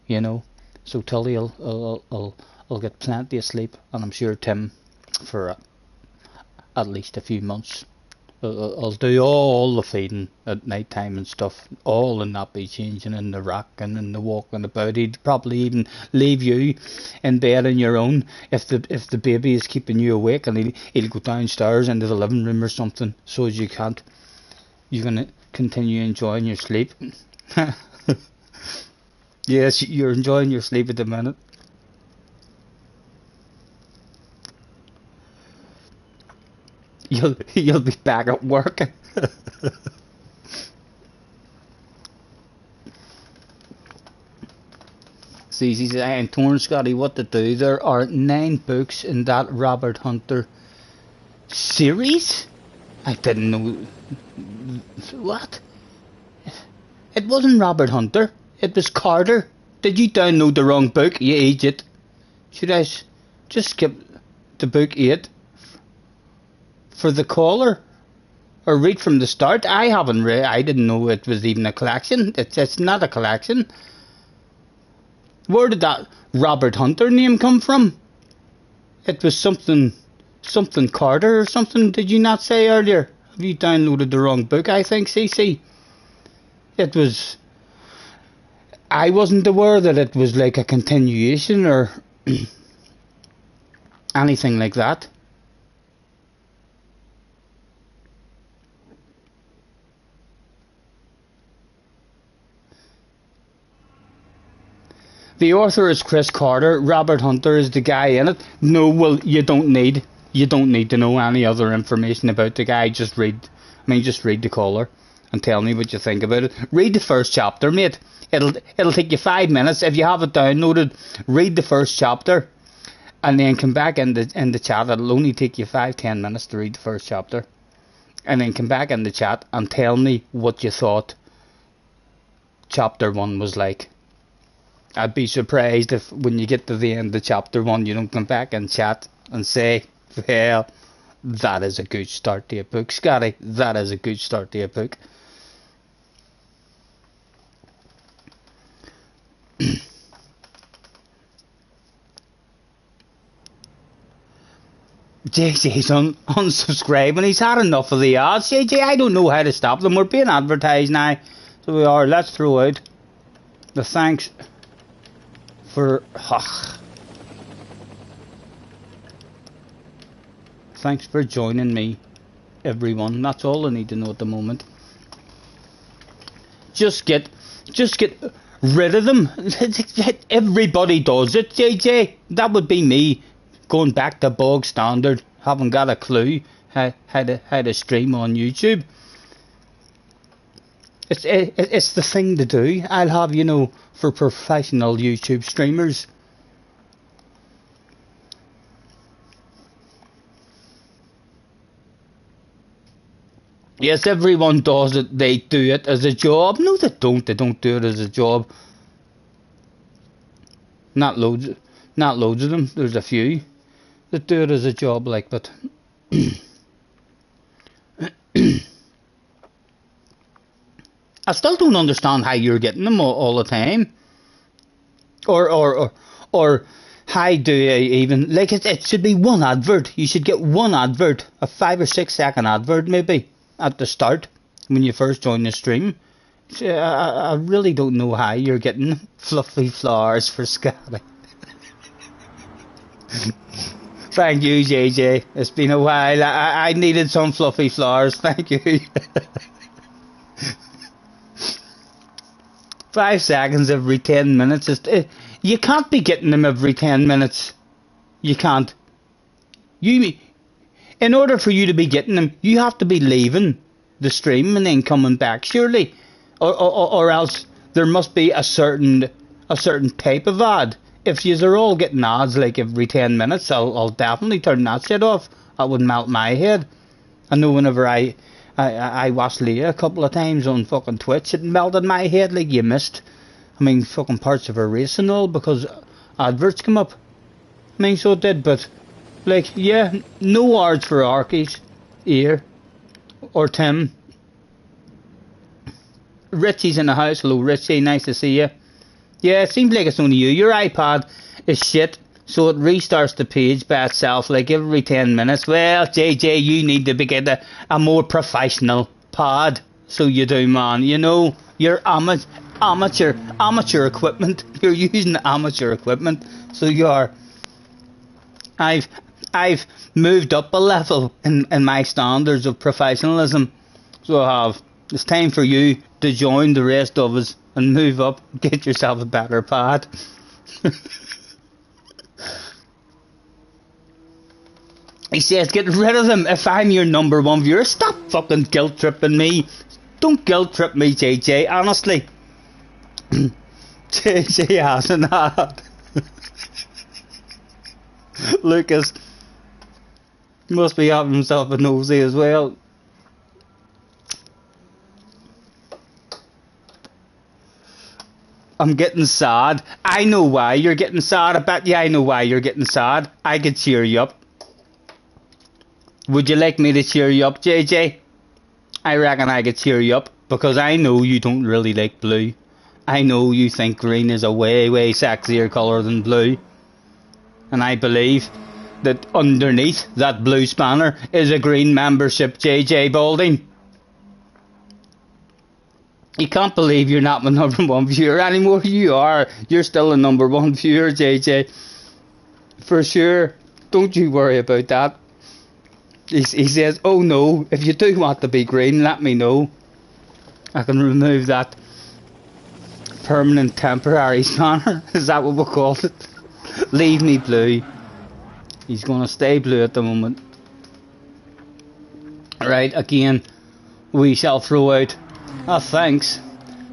you know. So Tilly will get plenty of sleep, and I'm sure Tim, for at least a few months, I'll do all the feeding at night time and stuff, all the nappy changing and the rocking and the walking about. He'd probably even leave you in bed on your own if the baby is keeping you awake, and he'll go downstairs into the living room or something, so as you're gonna continue enjoying your sleep. Yes, you're enjoying your sleep at the minute. You'll be back at work. See, I ain't torn, Scotty, what to do. There are 9 books in that Robert Hunter series? I didn't know. What? It wasn't Robert Hunter. It was Carter. Did you download the wrong book, you idiot? Should I just skip to book 8? For the caller, or read from the start? I haven't read. I didn't know it was even a collection. It's not a collection. Where did that Robert Hunter name come from? It was something something Carter or something, did you not say earlier? Have you downloaded the wrong book, I think, CC? It was... I wasn't aware that it was like a continuation or anything like that. The author is Chris Carter. Robert Hunter is the guy in it. No, well, you don't need to know any other information about the guy. Just read the caller and tell me what you think about it. Read the first chapter, mate. It'll take you 5 minutes if you have it downloaded. Read the first chapter, and then come back in the chat. It'll only take you 5-10 minutes to read the first chapter, and then come back in the chat and tell me what you thought chapter 1 was like. I'd be surprised if when you get to the end of chapter 1 you don't come back and chat and say, well, that is a good start to a book, Scotty. That is a good start to a book. JJ's unsubscribing. He's had enough of the ads. JJ, I don't know how to stop them. We're being advertised now. So we are. Let's throw out the thanks for... Thanks for joining me, everyone. That's all I need to know at the moment. Just get rid of them. Everybody does it, JJ. That would be me going back to bog standard. Haven't got a clue how to stream on YouTube. It's the thing to do. I'll have, you know, for professional YouTube streamers. Yes, everyone does it. They do it as a job. No, they don't. They don't do it as a job. Not loads of them. There's a few that do it as a job, like, but I still don't understand how you're getting them all the time. Or how do you even, like, it should be one advert. You should get one advert, a 5 or 6 second advert maybe, at the start when you first join the stream. I really don't know how you're getting fluffy flowers for Scotty. Thank you, JJ. It's been a while. I needed some fluffy flowers. Thank you. 5 seconds every 10 minutes. You can't be getting them every 10 minutes. You can't. In order for you to be getting them, you have to be leaving the stream and then coming back, surely. Or else there must be a certain type of ad. If you're all getting ads like every 10 minutes, I'll definitely turn that shit off. That would melt my head. I know whenever I watched Leah a couple of times on fucking Twitch, it melted my head like you missed. I mean, fucking parts of her race and all, because adverts come up. I mean, so it did, but, like, yeah, no ads for Arkies here, or Tim. Richie's in the house. Hello, Richie, nice to see you. Yeah, it seems like it's only you. Your iPad is shit, so it restarts the page by itself like every 10 minutes. Well, JJ, you need to get a more professional pad. So you do, man. You know, you're amateur equipment. You're using amateur equipment. So you are. I've moved up a level in my standards of professionalism. So I have. It's time for you to join the rest of us and move up. Get yourself a better pad. He says, get rid of them if I'm your #1 viewer. Stop fucking guilt tripping me. Don't guilt trip me, JJ, honestly. JJ has an ad. Lucas must be having himself a nosy as well. I'm getting sad. I know why you're getting sad. I bet you I know why you're getting sad. I could cheer you up. Would you like me to cheer you up, JJ? I reckon I could cheer you up, because I know you don't really like blue. I know you think green is a way sexier colour than blue. And I believe that underneath that blue spanner is a green membership, JJ Balding. You can't believe you're not my number one viewer anymore. You are. You're still the number one viewer, JJ. For sure. Don't you worry about that. He says, oh no, if you do want to be green, let me know. I can remove that permanent temporary spanner. Is that what we call it? Leave me blue. He's going to stay blue at the moment. Right, again, we shall throw out a thanks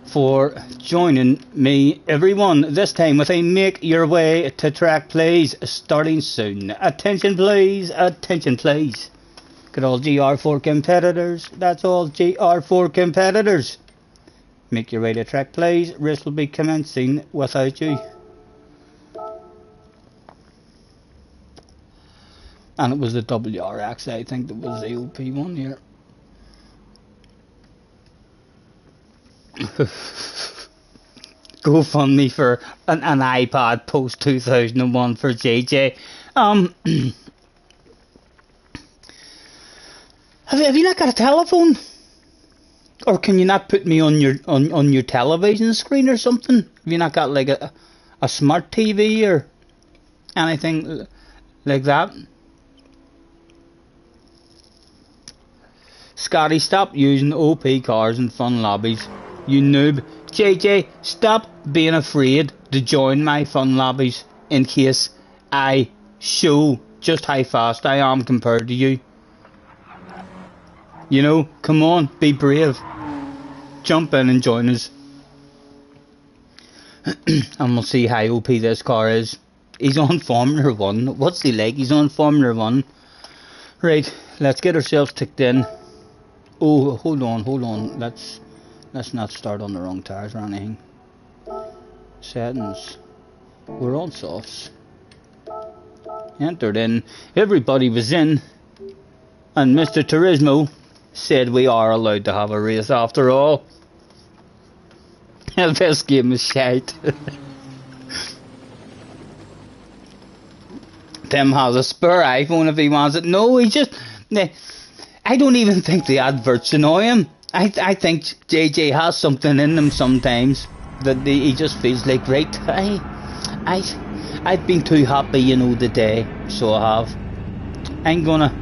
for joining me, everyone. This time with a make your way to track, please, starting soon. Attention, please. Attention, please. Good all GR4 competitors. That's all GR4 competitors. Make your way to track, please. Race will be commencing without you. And it was the WRX, I think, that was the OP one here. GoFundMe for an iPad post 2001 for JJ. Have you not got a telephone? Or can you not put me on your television screen or something? Have you not got like a smart TV or anything like that? Scotty, stop using OP cars in fun lobbies. You noob. JJ, stop being afraid to join my fun lobbies in case I show just how fast I am compared to you. You know, come on, be brave. Jump in and join us. And we'll see how OP this car is. He's on Formula 1. What's he like? He's on Formula 1. Right, let's get ourselves ticked in. Oh, hold on. Let's not start on the wrong tires or anything. Settings. We're on softs. Entered in. Everybody was in. And Mr. Turismo said we are allowed to have a race after all. This game is shite. Tim has a spare iPhone if he wants it. No, he just... I don't even think the adverts annoy him. I think JJ has something in him sometimes that he just feels like, right, I've been too happy, you know, today, so I have. I'm gonna...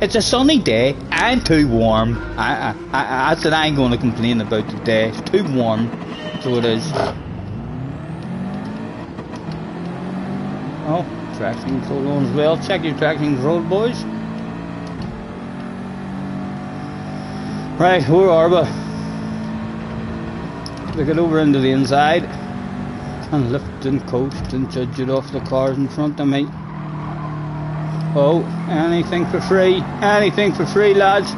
It's a sunny day. I'm too warm. I said I ain't gonna complain about the day. It's too warm, so it is. Oh, traction control on as well. Check your traction control, boys. Right, where are we? We get over into the inside and lift and coast and judge it off the cars in front of me. Oh, anything for free. Anything for free, lads.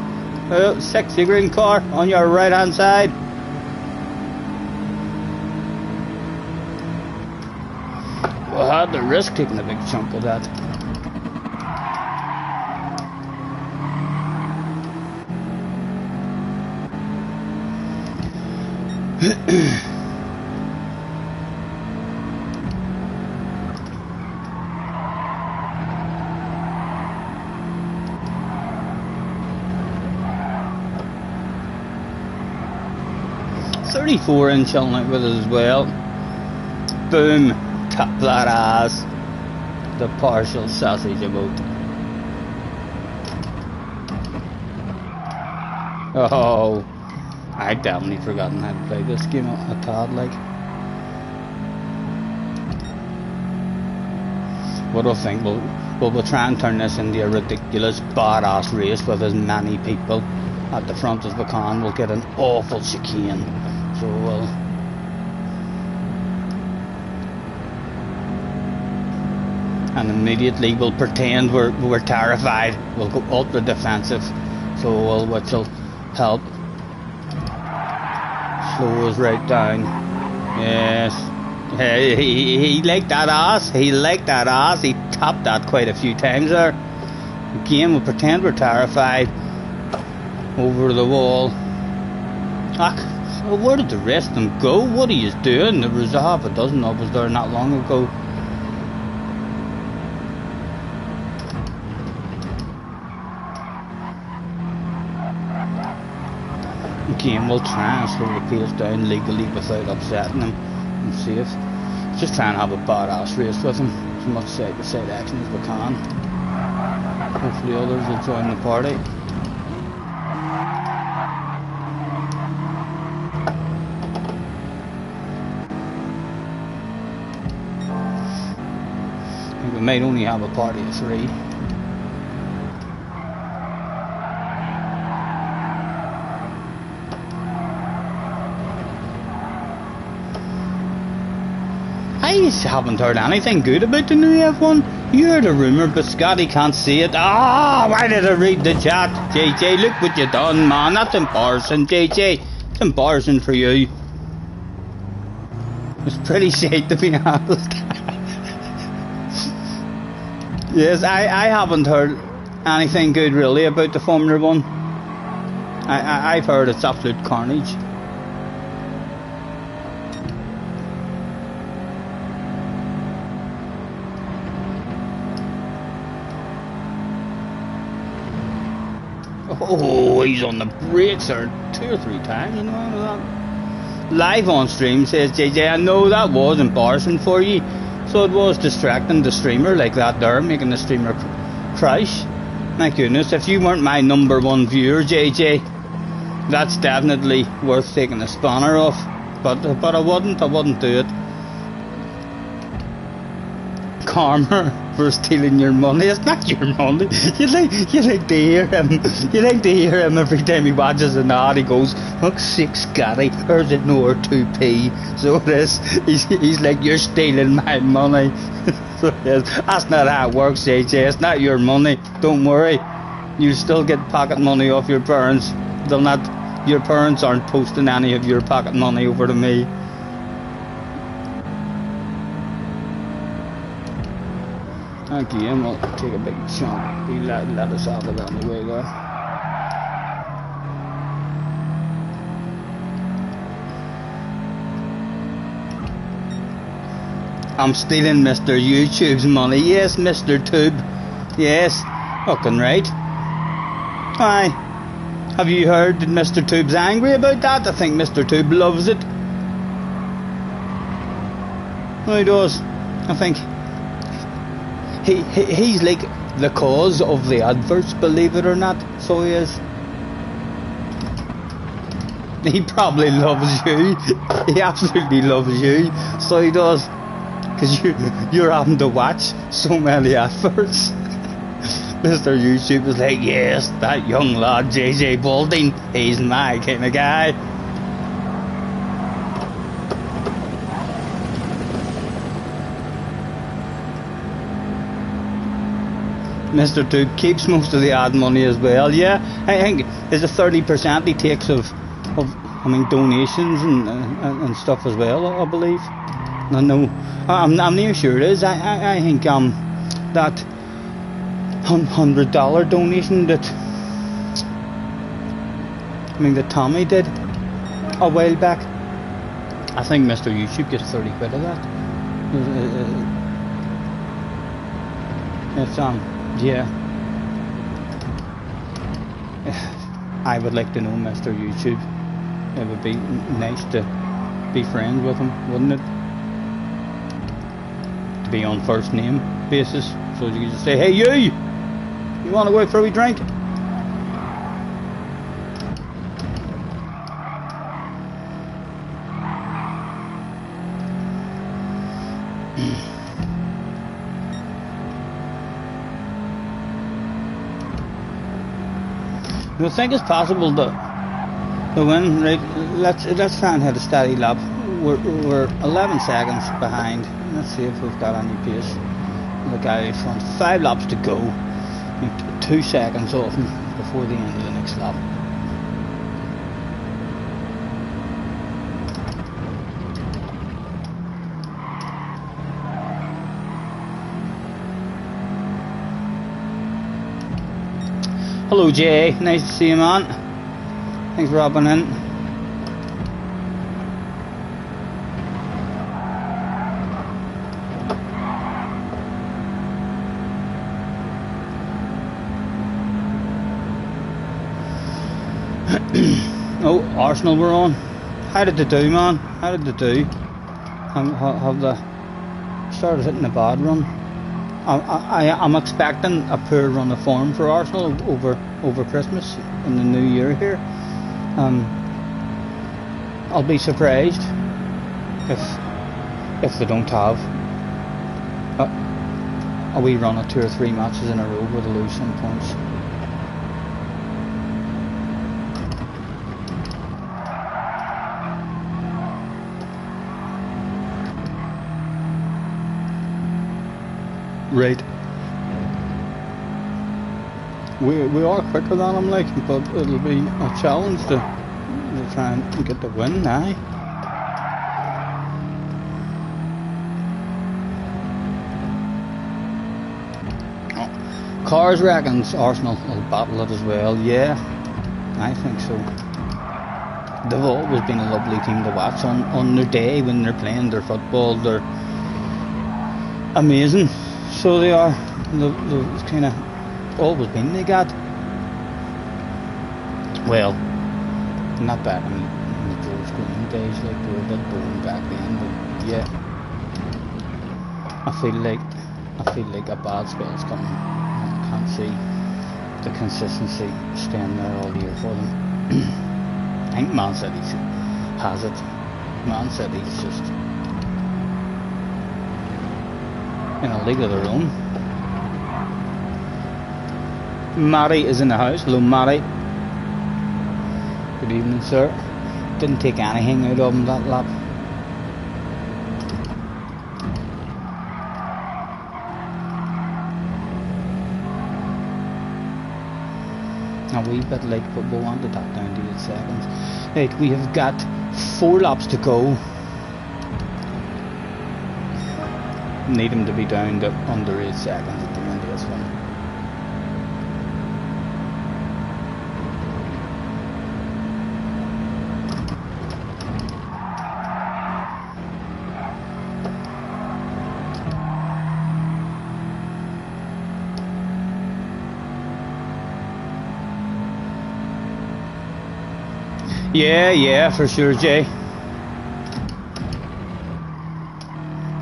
Oh, sexy green car on your right hand side. Well, I had to risk taking a big chunk of that. .34-inch helmet with it as well. Boom, tap that ass. The partial sausage emote. Oh, I definitely forgotten how to play this game a tad, like. What do I think? We'll try and turn this into a ridiculous badass race with as many people at the front as we can. We'll get an awful chicane. So we'll... And immediately we'll pretend we're terrified. We'll go ultra defensive. So which will help slow us right down. Yes. He liked that ass. He liked that ass. He tapped that quite a few times there. Again, we'll pretend we're terrified. Over the wall. Where did the rest of them go? What are you doing? There was a half a dozen of us there not long ago. Again, we'll try and slow the pace down legally without upsetting them and safe. Just try and have a badass race with them, as much side-to-side action as we can. Hopefully others will join the party. I think we might only have a party of 3. I haven't heard anything good about the new F1. You heard a rumour, but Scotty can't see it. Ah, why did I read the chat? JJ, look what you done, man. That's embarrassing, JJ. It's embarrassing for you. It's pretty shit, to be honest. Yes, I haven't heard anything good really about the Formula 1. I've heard it's absolute carnage. Oh, he's on the brakes there 2 or 3 times. You know that? Live on stream, says JJ. I know that was embarrassing for you. So it was distracting the streamer like that there, making the streamer crash. My goodness, if you weren't my #1 viewer, JJ, that's definitely worth taking a spanner off. But I wouldn't do it. Karma for stealing your money. It's not your money. You like to hear him. You like to hear him every time he watches an ad. He goes, "Fuck's sake, Scotty, or is it no or 2p?" So it is. He's like, "You're stealing my money." So yes, that's not how it works, JJ. It's not your money. Don't worry. You still get pocket money off your parents. They'll not. Your parents aren't posting any of your pocket money over to me. Again, we'll take a big chunk. He let us have it anyway there. I'm stealing Mr. YouTube's money. Yes, Mr. Tube. Yes, fucking right. Aye. Have you heard that Mr. Tube's angry about that? I think Mr. Tube loves it. Oh, he does. I think he's like the cause of the adverts, believe it or not. So he is. He probably loves you. He absolutely loves you. So he does. Because you're having to watch so many adverts. Mr. YouTube is like, yes, that young lad JJ Balding, he's my kind of guy. Mr. Tube keeps most of the ad money as well. Yeah, I think there's a 30% he takes of I mean donations and stuff as well. I believe. I know. I'm not sure it is. I think that $100 donation that that Tommy did a while back. I think Mr. YouTube gets 30 quid of that. It's yeah. I would like to know Mr. YouTube. It would be nice to be friends with him, wouldn't it? To be on first name basis, so you can just say, "Hey you want to go out for a wee drink?" I think it's possible to win. Right, let's try and hit a steady lap. We're 11 seconds behind. Let's see if we've got any pace. The guy in front, 5 laps to go. 2 seconds off him before the end of the next lap. Hello Jay, nice to see you, man. Thanks for hopping in. Oh, Arsenal were on. How did they do, man? How did they do? Have they started hitting a bad run? I'm expecting a poor run of form for Arsenal over Christmas and the New Year here. I'll be surprised if they don't have a wee run of 2 or 3 matches in a row where they lose some points. Right. We are quicker than them, like, but it'll be a challenge to try and get the win now. Cars reckons Arsenal will battle it as well. Yeah, I think so. They've always been a lovely team to watch on their day when they're playing their football. They're amazing. So they are. They've kind of always been like that. Well, not back in the George Green days, like they were a bit boring back then. But yeah, I feel like a bad spell's coming. Can't see the consistency staying there all year for them. I think Man City has it. Man City's just in a league of their own. Matty is in the house. Hello, Matty. Good evening, sir. Didn't take anything out of him that lap. A wee bit late, but we wanted that down to 8 seconds. Right, we have got 4 laps to go. Need him to be down to under 8 seconds at the end of this one. Yeah, for sure, Jay.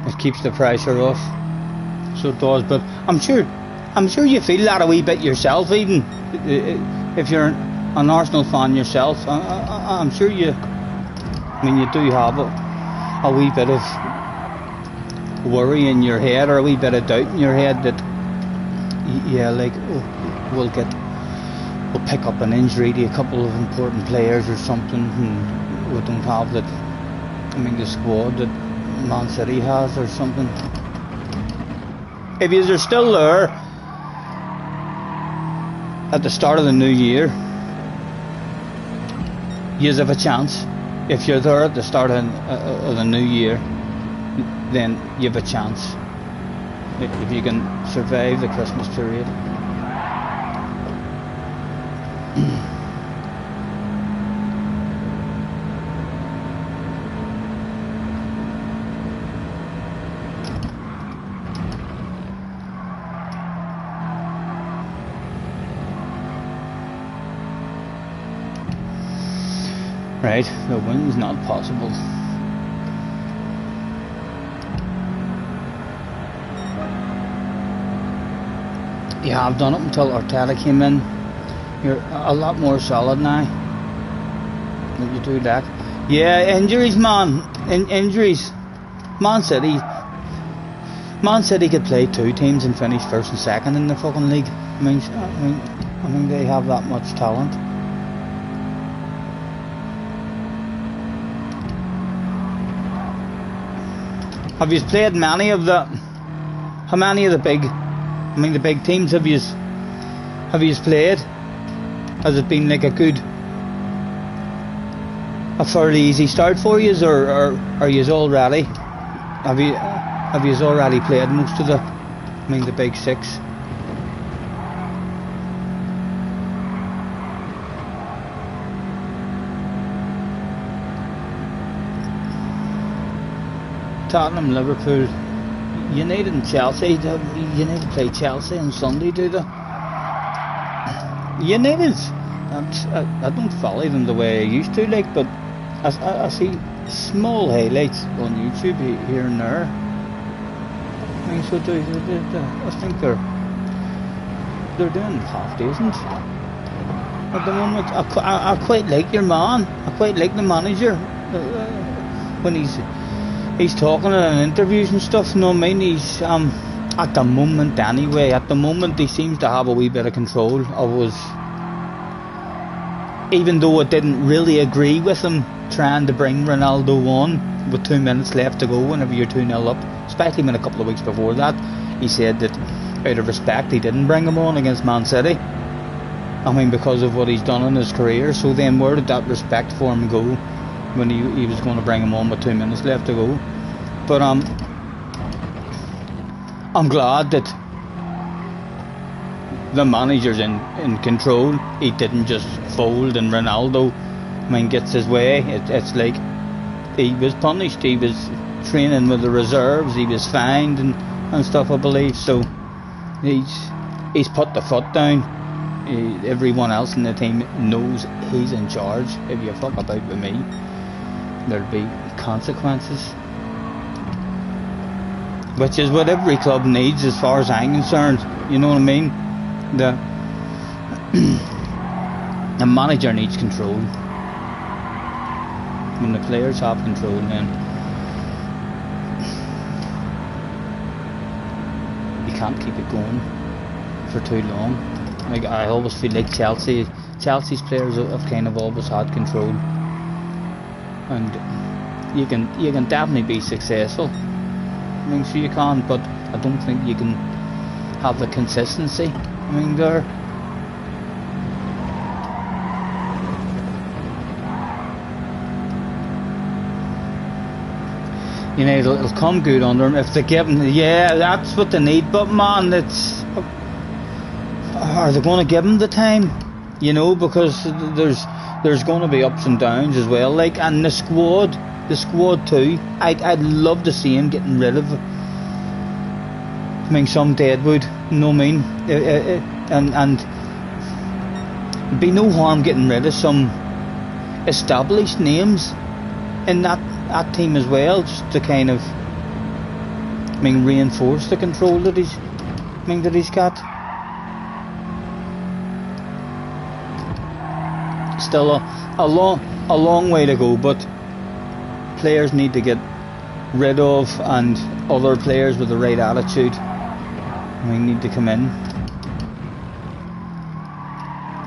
It keeps the pressure off, so it does. But I'm sure you feel that a wee bit yourself, even if you're an Arsenal fan yourself. I'm sure you. I mean, you do have a wee bit of worry in your head, or a wee bit of doubt in your head that, yeah, like, oh, we'll pick up an injury to a couple of important players or something, and we don't have the squad that Man City has or something. If you're still there at the start of the new year, you have a chance. If you're there at the start of the new year, then you have a chance. If you can survive the Christmas period. Right, the win's not possible. You have done it until Arteta came in. You're a lot more solid now. What you do that? Yeah, injuries, man. Injuries. Man City could play 2 teams and finish first and second in the fucking league. I mean, they have that much talent. Have you played many of the? How many of the big? The big teams have you played? Has it been like a fairly easy start for you, or are you already? Have you already played most of the big 6? Tottenham, Liverpool, United and Chelsea. You need to play Chelsea on Sunday, do they? United I don't follow them the way I used to, like, but I see small highlights on YouTube here and there. I mean, so I think they're doing half decent at the moment. I quite like your man. I quite like the manager when he's talking in interviews and stuff. You know what I mean? He's at the moment anyway. At the moment, he seems to have a wee bit of control. Even though I didn't really agree with him trying to bring Ronaldo on with 2 minutes left to go whenever you're 2-0 up, especially when a couple of weeks before that he said that out of respect he didn't bring him on against Man City. I mean, because of what he's done in his career. So then where did that respect for him go when he was going to bring him on with 2 minutes left to go? But I'm glad that the manager's in control. He didn't just fold and Ronaldo, I mean, gets his way. It's like he was punished. He was training with the reserves. He was fined and stuff, I believe. So he's put the foot down. Everyone else in the team knows he's in charge. If you fuck about with me, there'll be consequences. Which is what every club needs as far as I'm concerned. You know what I mean? The manager needs control. When the players have control, then you can't keep it going for too long. Like, I always feel like Chelsea's players have kind of always had control, and you can definitely be successful. I mean, so you can, but I don't think you can have the consistency. I mean, you know, it'll come good under them if they give them. Yeah, that's what they need. But man, are they going to give him the time? You know, because there's going to be ups and downs as well. Like, and the squad too. I'd love to see him getting rid of, I mean, some deadwood. You know what I mean? And it'd be no harm getting rid of some established names in that team as well, just to kind of, I mean, reinforce the control that he's got. Still a long way to go, but players need to get rid of, and other players with the right attitude, I mean, need to come in.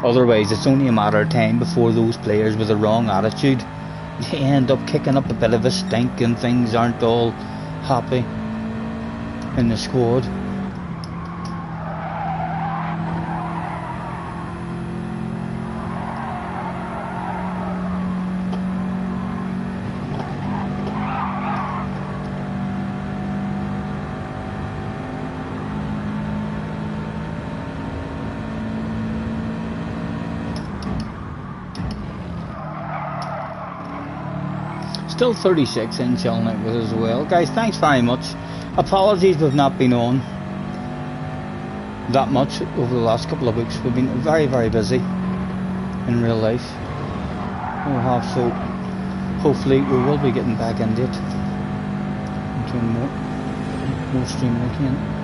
Otherwise, it's only a matter of time before those players with the wrong attitude, they end up kicking up a bit of a stink and things aren't all happy in the squad. Still 36 in chilling out with us as well. Guys, thanks very much. Apologies we've not been on that much over the last couple of weeks. We've been very, very busy in real life. We'll have, so hopefully we will be getting back into it. I'm doing more streaming again.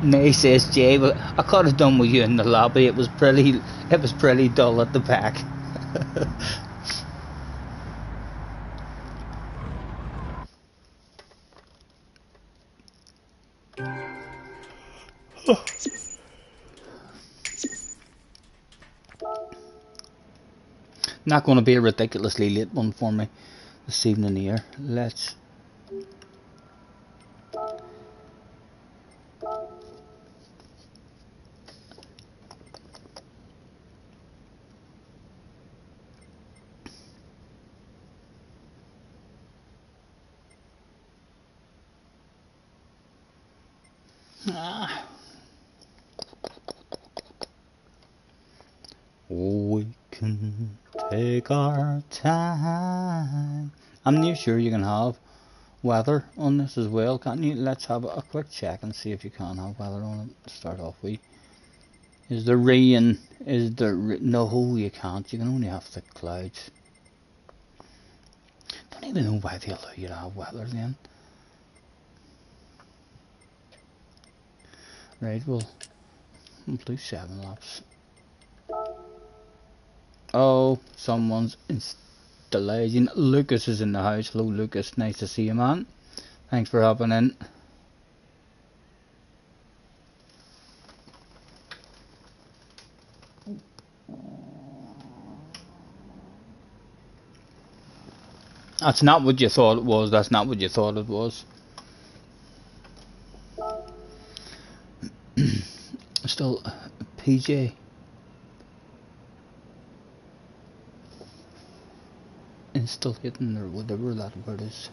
Nay, says Jay, but I could have done with you in the lobby. It was pretty dull at the back. Not going to be a ridiculously late one for me this evening here. Let's Ah. We can take our time. I'm not sure you can have weather on this as well, can't you? Let's have a quick check and see if you can have weather on it. Start off with. Is there rain? Is there no? You can't. You can only have thick clouds. Don't even know why they allow you to have weather then. Right, well, we'll do 7 laps. Oh, someone's installation. Lucas is in the house. Hello, Lucas. Nice to see you, man. Thanks for hopping in. That's not what you thought it was. That's not what you thought it was. Still, PJ. Still hitting or whatever that word is.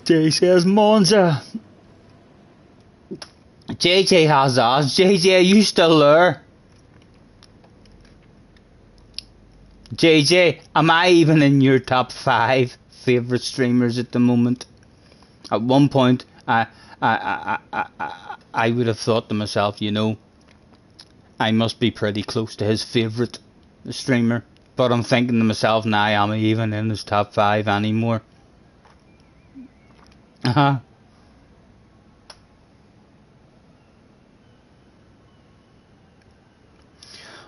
Jay says Monza. JJ has asked. JJ, are you still there? JJ, am I even in your top 5 favourite streamers at the moment? At one point, I would have thought to myself, you know, I must be pretty close to his favourite streamer. But I'm thinking to myself, now am I even in his top 5 anymore?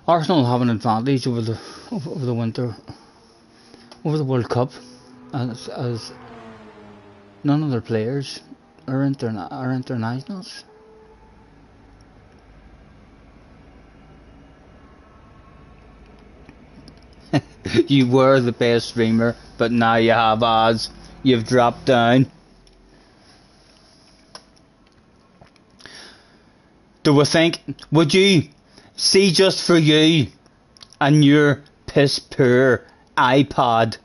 Arsenal have an advantage over the winter, over the World Cup, as none of their players are internationals. You were the best streamer, but now you have odds. You've dropped down. Do we think, would you see, just for you and your piss poor iPod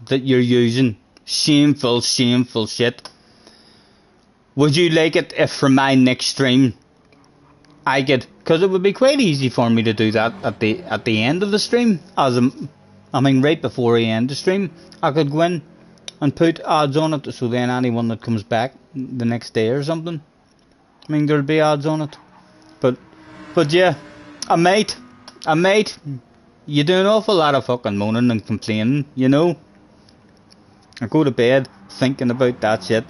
that you're using, shameful shit, would you like it if for my next stream I could, because it would be quite easy for me to do that at the end of the stream, I mean right before I end the stream, I could go in and put ads on it, so then anyone that comes back the next day or something, I mean there'll be ads on it. But yeah, a mate, you do an awful lot of fucking moaning and complaining, you know. I go to bed thinking about that shit.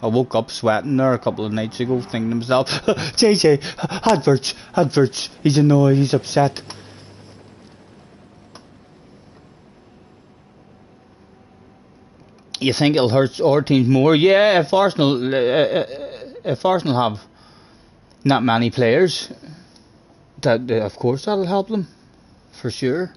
I woke up sweating there a couple of nights ago thinking to myself, JJ, adverts, he's annoyed, he's upset. You think it'll hurt our teams more? Yeah, if Arsenal have not many players, that of course that'll help them, for sure.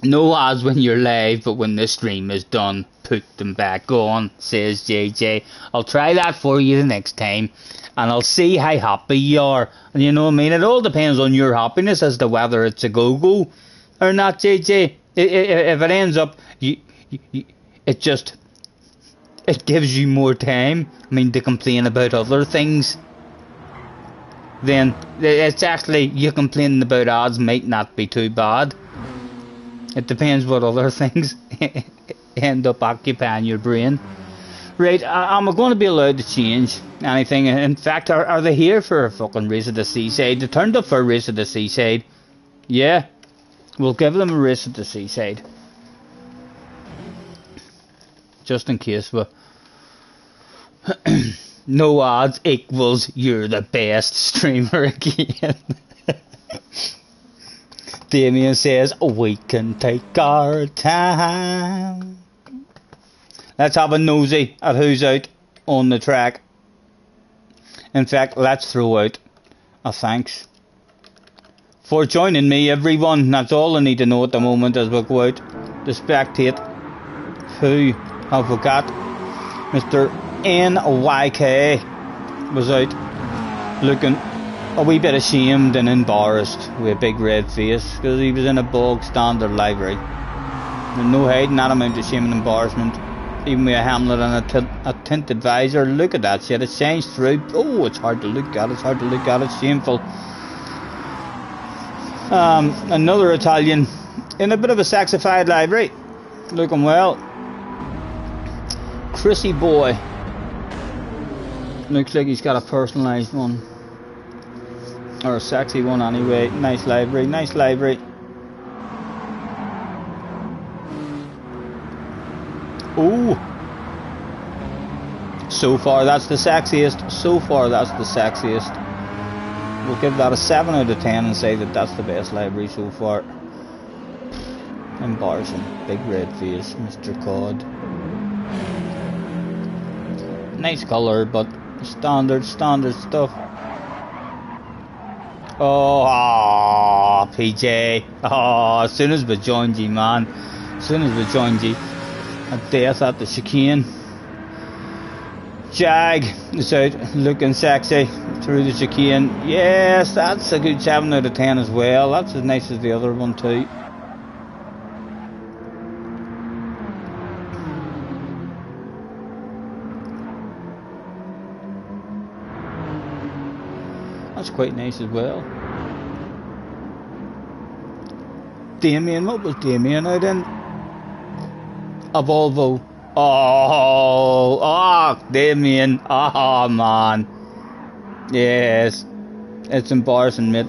No ads when you're live, but when the stream is done, put them back on, says JJ. I'll try that for you the next time, and I'll see how happy you are. And you know what I mean? It all depends on your happiness as to whether it's a go-go or not, JJ. If it ends up, it gives you more time, I mean, to complain about other things. Then it's actually, you complaining about ads might not be too bad. It depends what other things end up occupying your brain. Right, am I going to be allowed to change anything? In fact, are they here for a fucking race at the seaside? They turned up for a race at the seaside. Yeah, we'll give them a race at the seaside. Just in case we... No ads equals you're the best streamer again. Damien says, we can take our time. Let's have a nosy at who's out on the track. In fact, let's throw out a thanks for joining me, everyone. That's all I need to know at the moment as we go out to spectate. Who have we got? Mr. NYK was out looking a wee bit ashamed and embarrassed with a big red face because he was in a bog standard livery. There's no hiding that amount of shame and embarrassment. Even with a hamlet and a tinted visor. Look at that shit, it shines through. Oh, it's hard to look at, it's shameful. Another Italian in a bit of a sexified livery, looking well. Chrissy boy. Looks like he's got a personalised one. Or a sexy one anyway. Nice livery, nice livery. Ooh. So far that's the sexiest. So far that's the sexiest. We'll give that a 7 out of 10 and say that that's the best livery so far. Embarrassing. Big red face, Mr. Cod. Nice colour, but standard stuff. Oh, PJ. Oh, as soon as we joined you, man. As soon as we joined you. A death at the chicane. Jag is out looking sexy through the chicane. Yes, that's a good 7 out of 10 as well. That's as nice as the other one too. That's quite nice as well. Damien, what was Damien out in? A Volvo. Oh, Damien. Oh, man. Yes. It's embarrassing, mate.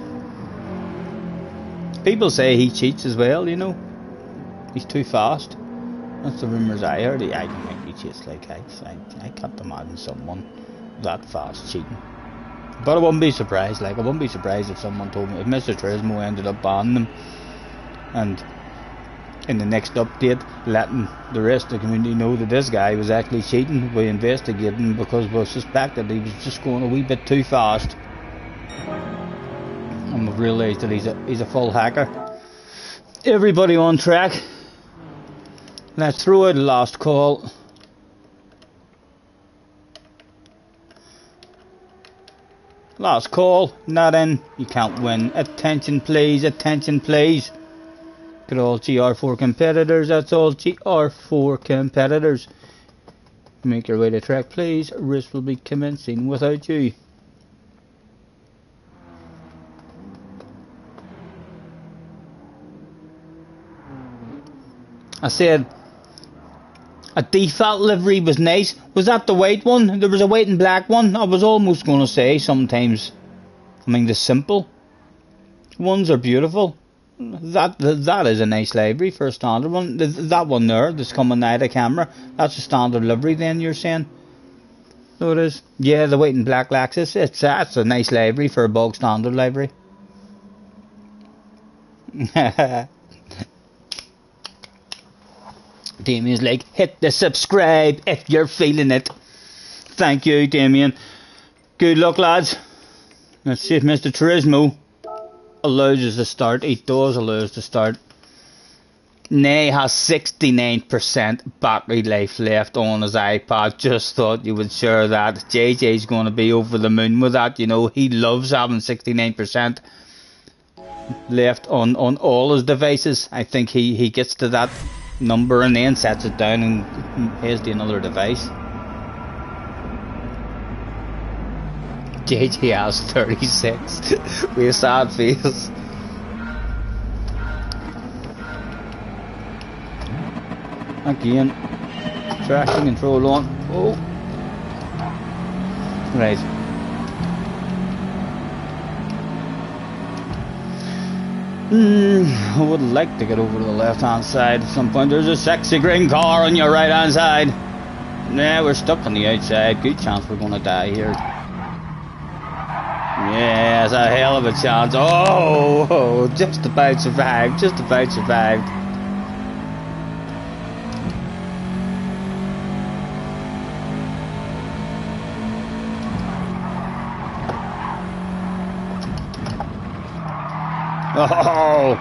People say he cheats as well, you know. He's too fast. That's the rumours I heard. I don't think he cheats like I can't imagine someone that fast cheating. But I wouldn't be surprised. Like, I wouldn't be surprised if someone told me, if Mr. Turismo ended up banning him and in the next update letting the rest of the community know that this guy was actually cheating. We investigated him because we suspected he was just going a wee bit too fast, and we've realised that he's a full hacker. Everybody on track. Let's throw out a last call. Last call, not in, you can't win. Attention please, attention please. Good all GR4 competitors, that's all GR4 competitors. Make your way to track please, race will be commencing without you. I said a default livery was nice. Was that the white one? There was a white and black one. I was almost going to say sometimes, I mean the simple ones are beautiful. That is a nice livery for a standard one. That one there that's coming out of camera, that's a standard livery then you're saying? So it is. Yeah, the white and black Lexus, that's a nice livery for a bog standard livery. Damien's like, hit the subscribe if you're feeling it. Thank you, Damien. Good luck, lads. Let's see if Mr. Turismo allows us to start. He does allow us to start. Nay has 69% battery life left on his iPad. Just thought you would share that. JJ's going to be over the moon with that. You know, he loves having 69% left on all his devices. I think he gets to that number and then sets it down and heads to another device. JJ has 36 with a sad face. Again, traction control on. Oh, right. I would like to get over to the left hand side at some point. There's a sexy green car on your right hand side. Nah, we're stuck on the outside. Good chance we're going to die here. Yeah, it's a hell of a chance. Oh, just about survived. Just about survived. Oh!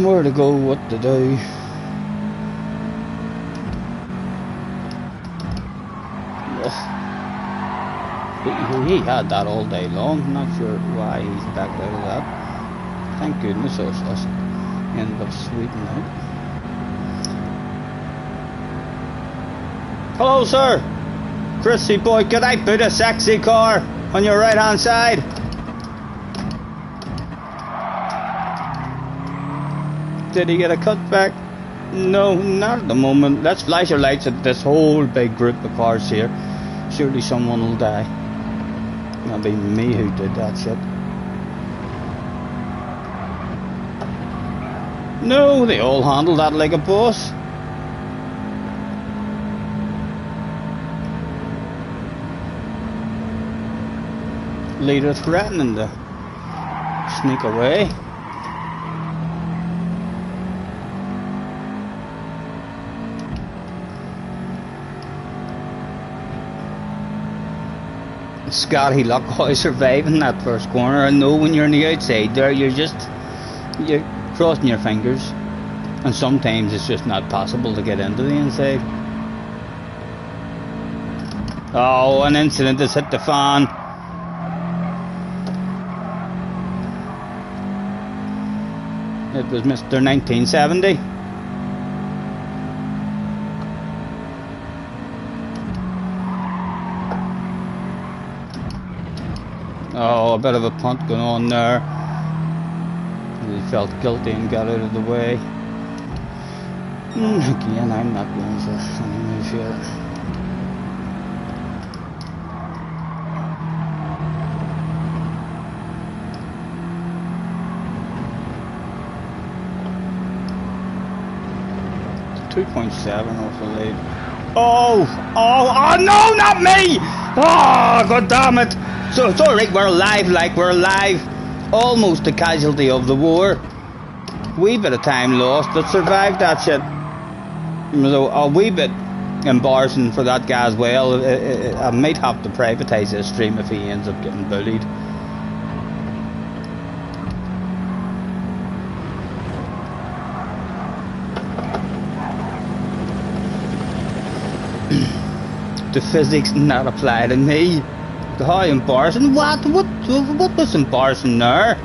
Where to go, what to do. He had that all day long. Not sure why he's backed out of that. Thank goodness us ended up sweeping out. Hello, sir. Chrissy boy, could I put a sexy car on your right hand side? Did he get a cutback? No, not at the moment. Let's flash our lights at this whole big group of cars here. Surely someone will die. That'll be me who did that shit. No, they all handle that like a boss. Leader threatening to sneak away. Scotty Lockhoy surviving that first corner. I know when you're on the outside there, you're crossing your fingers, and sometimes it's just not possible to get into the inside. Oh, an incident has hit the fan. It was Mr. 1970. Oh, a bit of a punt going on there. He felt guilty and got out of the way. Again, I'm not going for any move here. .7 off the lead. Oh, no, not me! Oh, god damn it! So it's alright, we're alive, we're alive. Almost a casualty of the war. Wee bit of time lost, but survived that shit. So a wee bit embarrassing for that guy as well. I might have to privatise his stream if he ends up getting bullied. The physics not apply to me. How embarrassing! What was embarrassing there?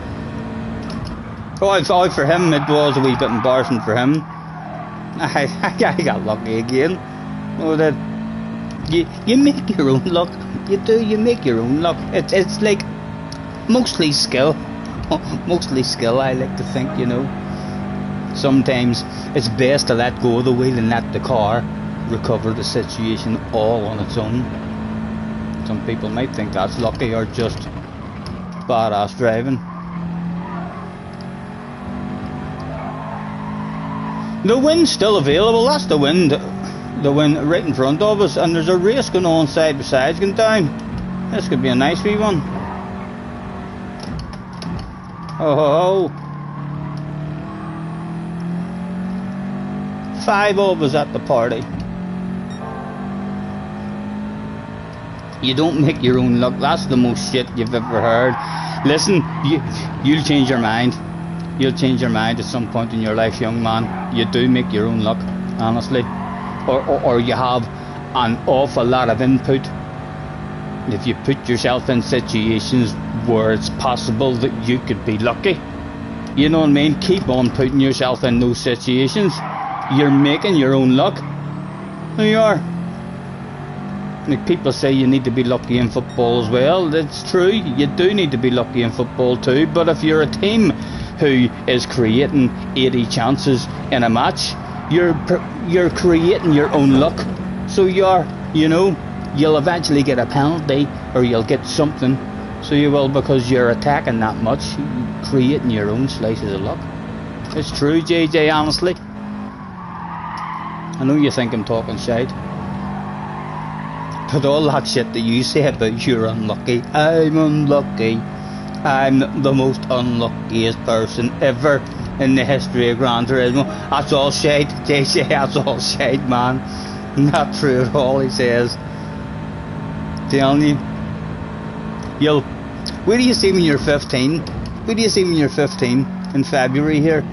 Oh, for him it was a wee bit embarrassing for him. I got lucky again. Oh, that you make your own luck. You do. You make your own luck. It's like mostly skill. Mostly skill. I like to think, you know. Sometimes it's best to let go of the wheel and let the car recover the situation all on its own. Some people might think that's lucky or just badass driving. The wind's still available. That's the wind right in front of us, and there's a race going on side by side going down. This could be a nice wee one. Oh, 5 of us at the party. You don't make your own luck. That's the most shit you've ever heard. Listen, you'll change your mind. You'll change your mind at some point in your life, young man. You do make your own luck, honestly. Or you have an awful lot of input. If you put yourself in situations where it's possible that you could be lucky, you know what I mean? Keep on putting yourself in those situations. You're making your own luck. There you are. Like people say you need to be lucky in football as well. That's true, you do need to be lucky in football too, but if you're a team who is creating 80 chances in a match, you're creating your own luck. So you'll eventually get a penalty or you'll get something. So you will, because you're attacking that much, creating your own slices of luck. It's true, JJ, honestly. I know you think I'm talking shite. But all that shit that you say about you're unlucky, I'm unlucky. I'm the most unluckiest person ever in the history of Gran Turismo. That's all shite, JJ, that's all shite, man. Not true at all, he says. Telling you. Where do you see me when you're 15? Where do you see me when you're 15? In February here,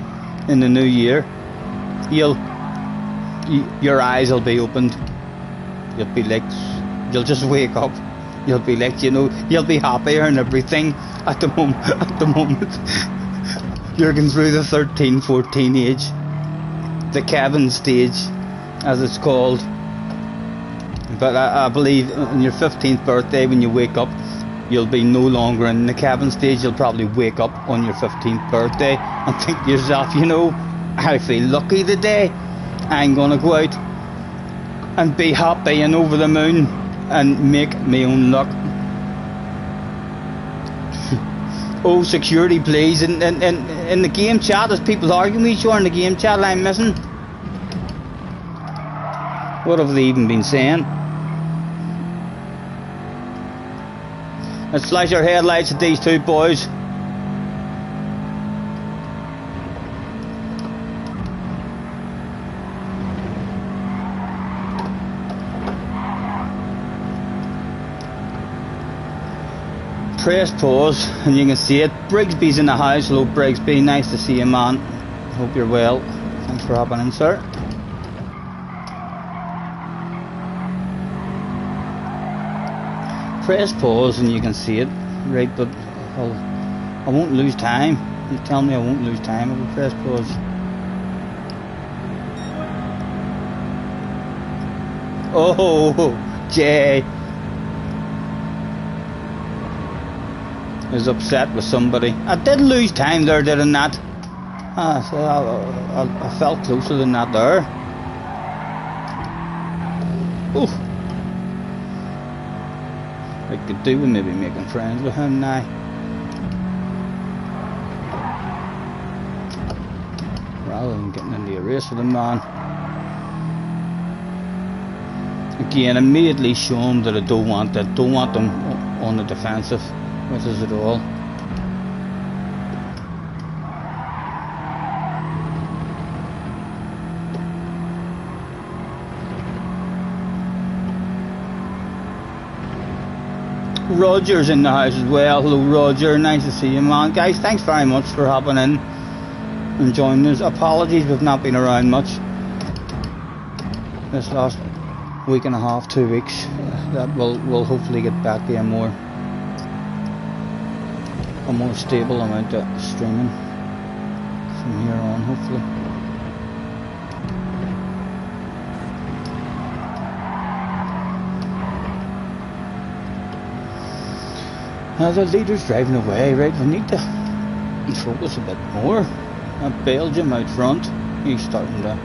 in the new year. Your eyes will be opened. You'll be like, you'll just wake up You'll be like, you know, you'll be happier and everything at the moment. At the moment, you're going through the 13, 14 age, the Kevin stage, as it's called. But I believe on your 15th birthday, when you wake up, you'll be no longer in the Kevin stage. You'll probably wake up on your 15th birthday and think to yourself, you know, I feel lucky today. I'm going to go out and be happy and over the moon and make my own luck. Oh, security please. In the game chat, there's people arguing with each other in the game chat. I'm missing. What have they even been saying? Let's flash our headlights at these two boys. Press pause and you can see it. Brigsby's in the house. Hello Brigsby, nice to see you, man. Hope you're well. Thanks for hopping in, sir. Press pause and you can see it. Right, but I won't lose time. You tell me I won't lose time if I press pause. Oh, Jay is upset with somebody. I did lose time there, did I not? So I felt closer than that there. Oof. I could do with maybe making friends with him now. Rather than getting into a race with him, man. Again, immediately show him that I don't want that. Don't want them on the defensive with us at all. Roger's in the house as well. Hello Roger, nice to see you, man. Guys, thanks very much for hopping in and joining us. Apologies we've not been around much this last week and a half, 2 weeks. That we'll hopefully get back to a more stable amount of streaming from here on, hopefully. Now the leader's driving away, right? We need to focus a bit more. Belgium out front, he's starting to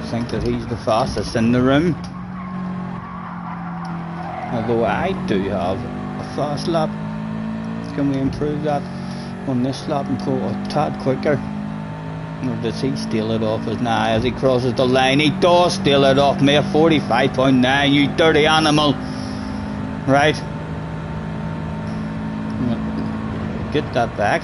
think that he's the fastest in the room. Although I do have a fast lap. Can we improve that on this lap and go a tad quicker? Or does he steal it off us now as he crosses the line? He does steal it off me at 45.9, you dirty animal. Right. Get that back.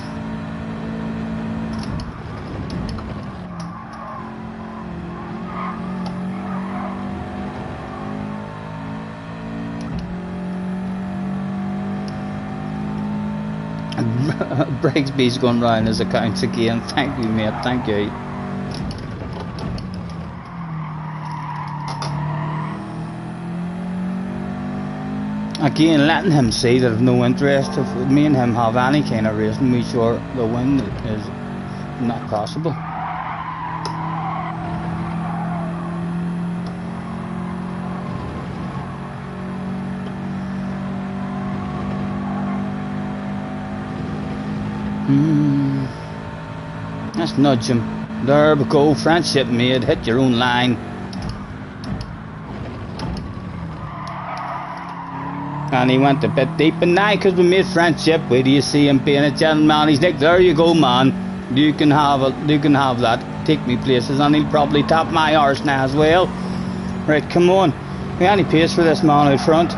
Brigsby's going round his accounts again. Thank you, mate. Thank you. Again, letting him see that I've no interest. If me and him have any kind of reason, we sure the win is not possible. Let's nudge him. There we go. Friendship made. Hit your own line. And he went a bit deep, and now because we made friendship, where do you see him being a gentleman? He's like, there you go, man. You can have that. Take me places, and he'll probably tap my arse now as well. Right, come on. We any pace for this man out front.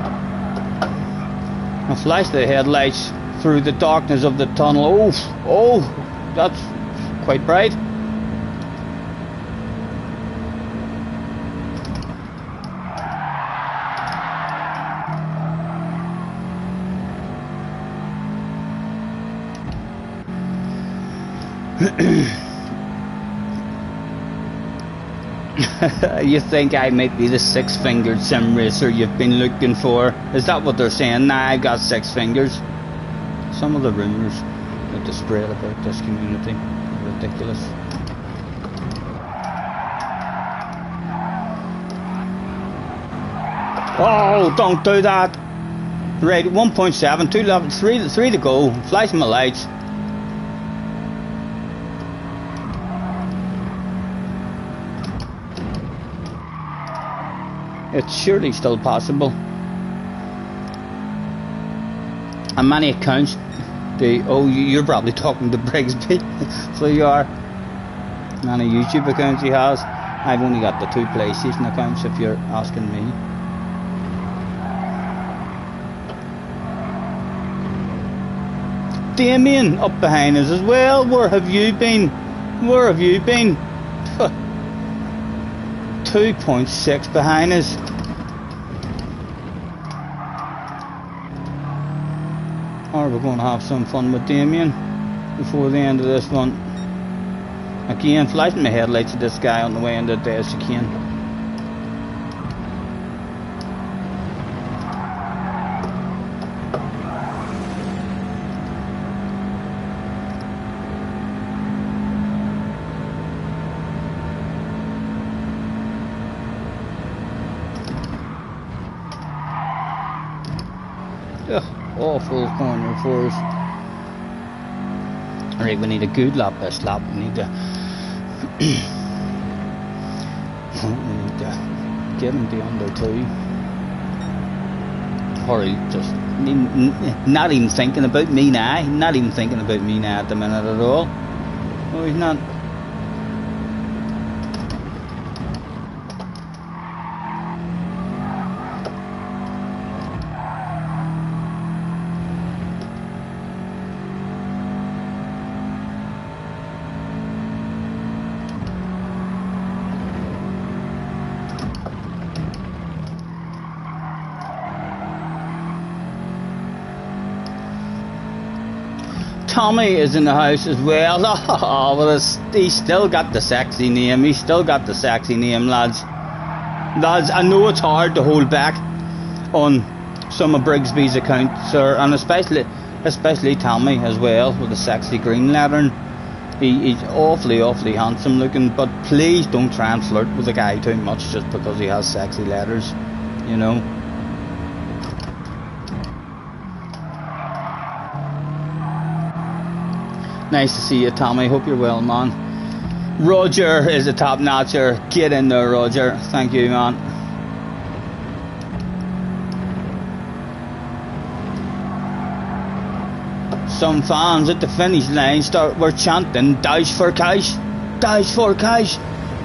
I'll flash the headlights through the darkness of the tunnel. Oh, that's quite bright. You think I might be the six-fingered sim racer you've been looking for? Is that what they're saying? Nah, I got six fingers. Some of the rumours that they spread about this community are ridiculous. Oh, don't do that! Right, 1.7, 2 left, 3 to go. Flashing my lights. It's surely still possible. And many accounts, you're probably talking to Brigsby, so you are. Many YouTube accounts he has. I've only got the 2 PlayStation accounts if you're asking me. Damien up behind us as well. Where have you been? Where have you been? 2.6 behind us. Or we're going to have some fun with Damien before the end of this one. Again, flashing my headlights at this guy on the way into the dash again. Awful corner for us. Alright, we need a good lap this lap. We need to get him to under 2. Or just not even thinking about me now. Not even thinking about me now at the minute at all. Oh, he's not. Tommy is in the house as well. Oh, well, he's still got the sexy name. He's still got the sexy name, lads. Lads, I know it's hard to hold back on some of Brigsby's accounts, sir, and especially Tommy as well with the sexy green lettering. He's awfully handsome looking, but please don't try and flirt with a guy too much just because he has sexy letters, you know. Nice to see you, Tommy. Hope you're well, man. Roger is a top notcher. Get in there, Roger. Thank you, man. Some fans at the finish line were chanting, "Dash for cash, dash for cash,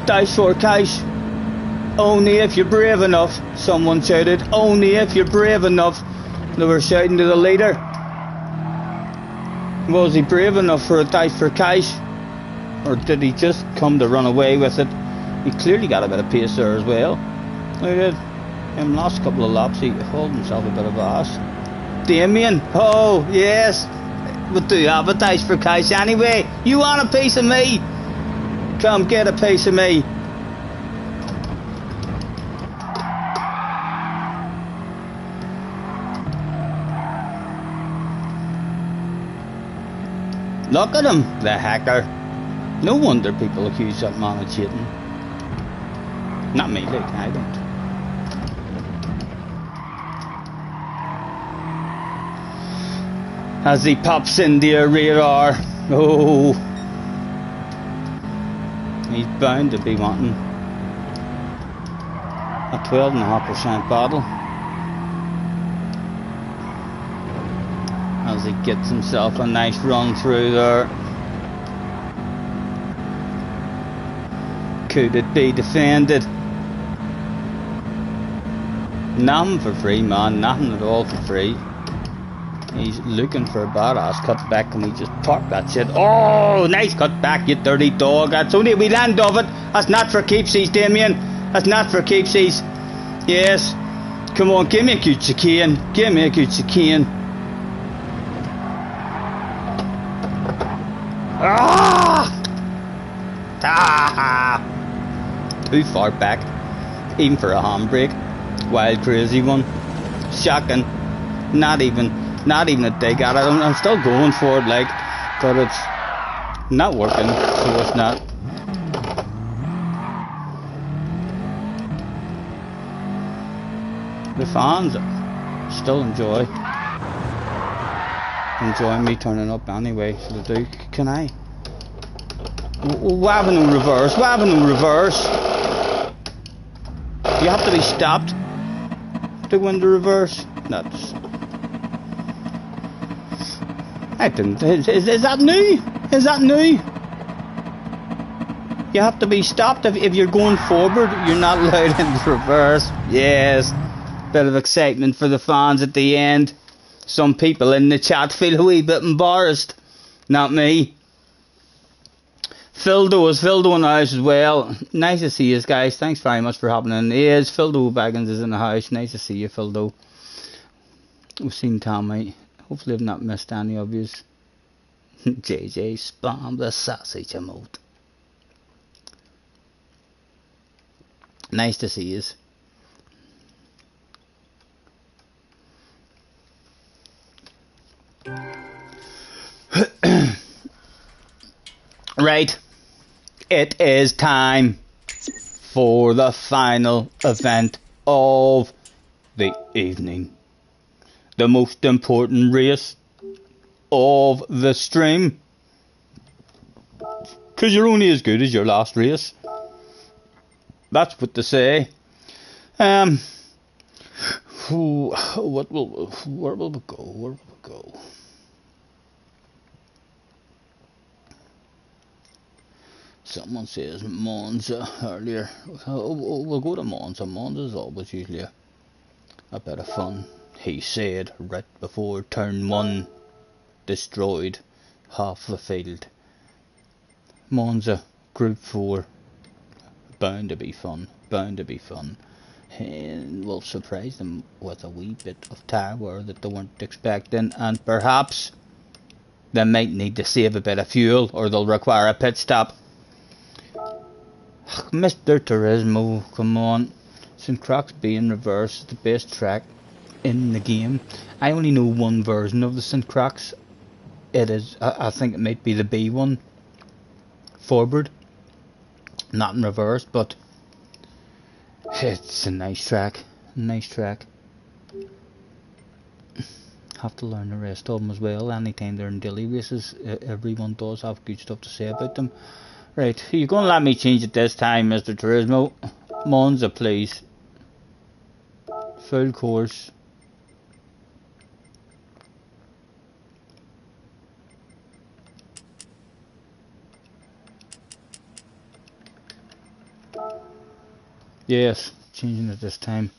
dash for cash." Only if you're brave enough, someone shouted. Only if you're brave enough. They were shouting to the leader. Was he brave enough for a dash for cash? Or did he just come to run away with it? He clearly got a bit of pace there as well. Look at him, last couple of laps, he hauled himself a bit of ass. Damien, oh yes, but do you have a dash for cash anyway? You want a piece of me? Come get a piece of me. Look at him, the hacker. No wonder people accuse that man of cheating. Not me, like, I don't. As he pops in the rear R. Oh. He's bound to be wanting a 12.5% battle. As he gets himself a nice run through there. Could it be defended? Nothing for free, man. Nothing at all for free. He's looking for a badass cut back. Can we just park that shit? Oh, nice cut back, you dirty dog. That's only a wee land of it. That's not for keepsies, Damien. That's not for keepsies. Yes. Come on, give me a cute chicane. Give me a cute chicane. Ah! Ah! too far back, even for a handbrake. Wild, crazy one. Shocking. Not even a dig at it. I'm still going for it, like, but it's not working, so it's not. The fans still enjoy me turning up anyway, so they do. Can I? Why having no reverse? Why having no reverse? You have to be stopped to win the reverse. That's. I didn't. Is that new? Is that new? You have to be stopped if you're going forward. You're not allowed in the reverse. Yes. Bit of excitement for the fans at the end. Some people in the chat feel a wee bit embarrassed. Not me. Fildo is Fildo in the house as well. Nice to see you guys. Thanks very much for hopping in. Yes, Fildo Baggins is in the house. Nice to see you, Fildo. We've seen Tommy. Hopefully I've not missed any of yous. JJ spam the sausage emote. Nice to see yous. Right, it is time for the final event of the evening. The most important race of the stream. Because you're only as good as your last race. That's what they say. Where will we go? Someone says Monza earlier. We'll go to Monza. Monza's always usually a bit of fun. He said right before turn 1 destroyed half the field. Monza, Group 4. Bound to be fun. And we'll surprise them with a wee bit of tower that they weren't expecting. And perhaps they might need to save a bit of fuel or they'll require a pit stop. Mr. Turismo, come on. St. Croix being reversed is the best track in the game. I only know one version of the St. Croix. It is, I think it might be the B one. Forward. Not in reverse, but it's a nice track. Have to learn the rest of them as well. Anytime they're in daily races, everyone does have good stuff to say about them. Right, you're going to let me change it this time, Mr. Turismo. Monza, please. Full course. Yes, changing it this time.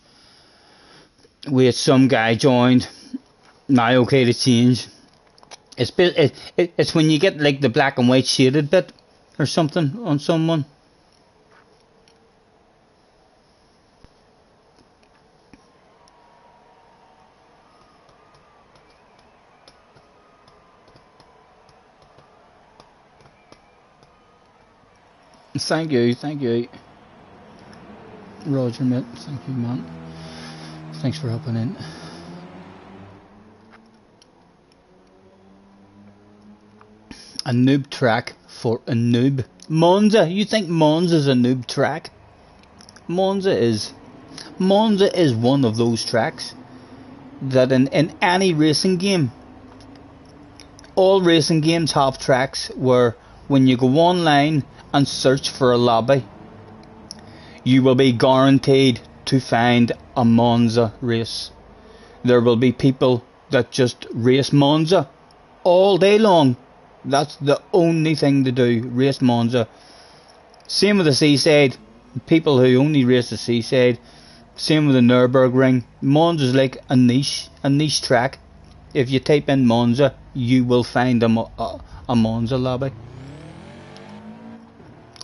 Wait, some guy joined. Now okay to change. It's when you get like the black and white shaded bit or something on someone. Thank you. Roger, mate. Thank you, man. Thanks for hopping in. A noob track for a noob. Monza. You think Monza's a noob track? Monza is one of those tracks that in any racing game, all racing games have tracks where when you go online and search for a lobby, you will be guaranteed to find a Monza race. There will be people that just race Monza all day long. That's the only thing to do, race Monza. Same with the Seaside, people who only race the Seaside. Same with the Nürburgring. Monza's like a niche track. If you type in Monza, you will find a Monza lobby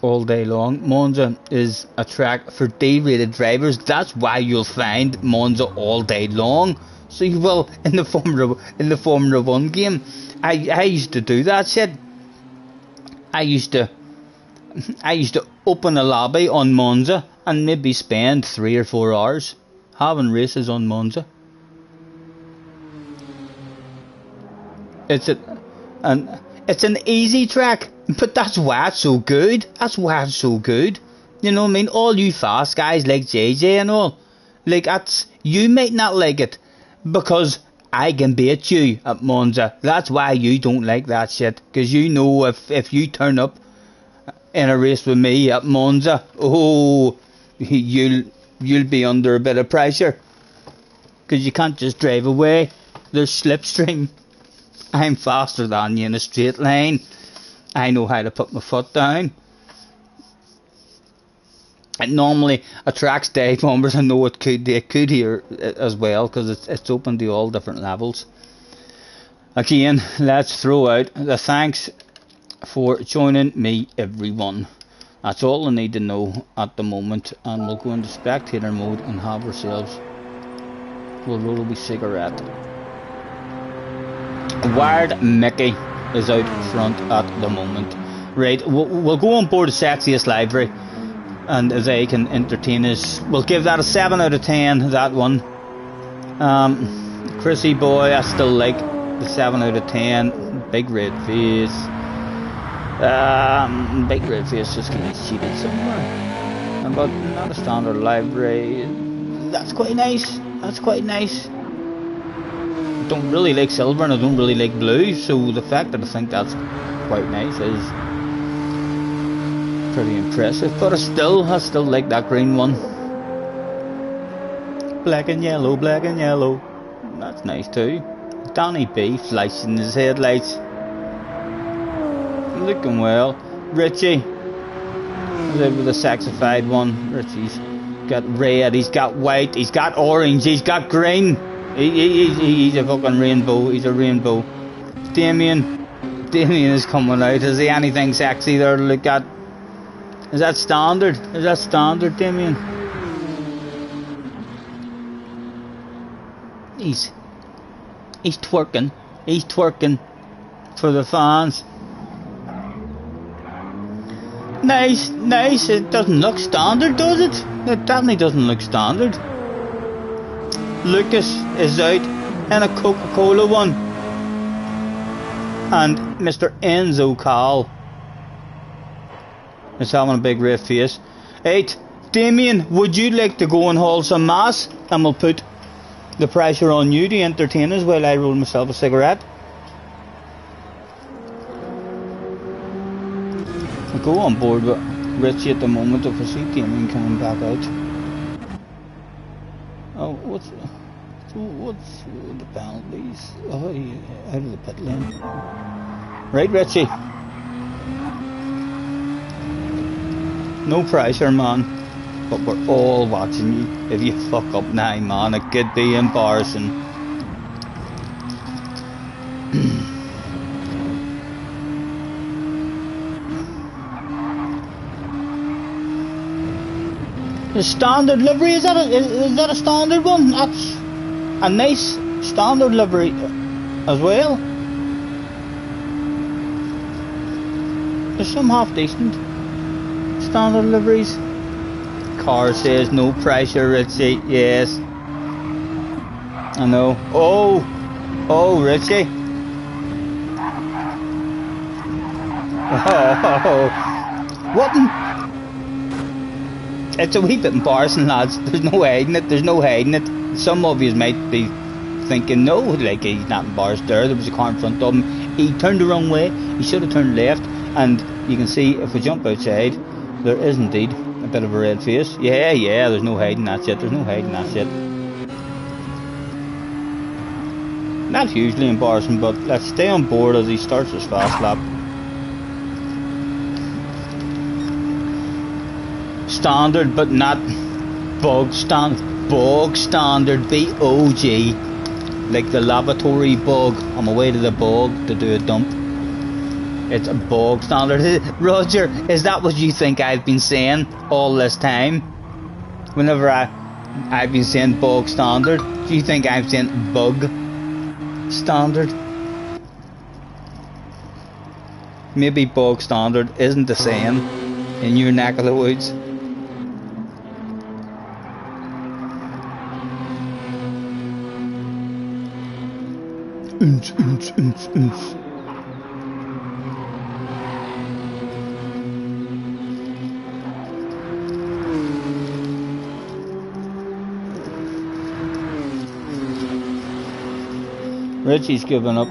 all day long. Monza is a track for D-rated drivers. That's why you'll find Monza all day long. So you will in the Formula 1 game. I used to do that shit. I used to open a lobby on Monza and maybe spend 3 or 4 hours having races on Monza. It's an easy track, but that's why it's so good. That's why it's so good. You know what I mean? All you fast guys like JJ and all, like you might not like it because I can beat you at Monza. That's why you don't like that shit. Because you know if you turn up in a race with me at Monza, oh, you'll be under a bit of pressure. Because you can't just drive away. There's slipstream. I'm faster than you in a straight line. I know how to put my foot down. And normally attracts dive bombers. I know it could here as well because it's open to all different levels. Again, let's throw out the thanks for joining me, everyone. That's all I need to know at the moment, and we'll go into spectator mode and have ourselves. We'll roll a wee cigarette. Wired Mickey is out front at the moment. Right, we'll go on board the sexiest livery, and they can entertain us. We'll give that a 7 out of 10, that one. Chrissy boy, I still like the 7 out of 10. Big red face. Big red face just gets cheated somewhere. But not a standard livery. That's quite nice. That's quite nice. I don't really like silver and I don't really like blue, so the fact that I think that's quite nice is pretty impressive. But I still like that green one. Black and yellow, black and yellow. That's nice too. Danny B flashing his headlights. Looking well. Richie with the sexified one. Richie's got red, he's got white, he's got orange, he's got green. He's a fucking rainbow. He's a rainbow. Damien is coming out. Is he anything sexy there to look at? Is that standard? Is that standard, Damien? He's twerking. He's twerking for the fans. Nice, nice. It doesn't look standard, does it? It definitely doesn't look standard. Lucas is out in a Coca-Cola one. And Mr. Enzo Cal is having a big red face. Right, Damien, would you like to go and haul some mass? And we'll put the pressure on you to entertain us while I roll myself a cigarette. I'll go on board with Richie at the moment if I see Damien coming back out. Oh, what's the penalties? Oh, yeah, out of the pit lane. Right, Richie. No pressure, man. But we're all watching you. If you fuck up now, man, it could be embarrassing. The standard livery, is that a standard one? That's a nice standard livery as well. There's some half decent standard liveries. Car says no pressure, Richie. Yes, I know. Oh, Richie. Oh, what? It's a wee bit embarrassing, lads. There's no hiding it. There's no hiding it. Some of you might be thinking, no, like he's not embarrassed there. There was a car in front of him. He turned the wrong way. He should have turned left. And you can see if we jump outside, there is indeed a bit of a red face. Yeah. There's no hiding that shit. There's no hiding that shit. Not hugely embarrassing, but let's stay on board as he starts his fast lap. Standard, but not bog standard. B-O-G, like the lavatory bog. I'm away to the bog to do a dump. It's a bog standard. Roger, is that what you think I've been saying all this time? Whenever I've been saying bog standard, do you think I'm saying bug standard? Maybe bog standard isn't the same. in your neck of the woods. Richie's given up.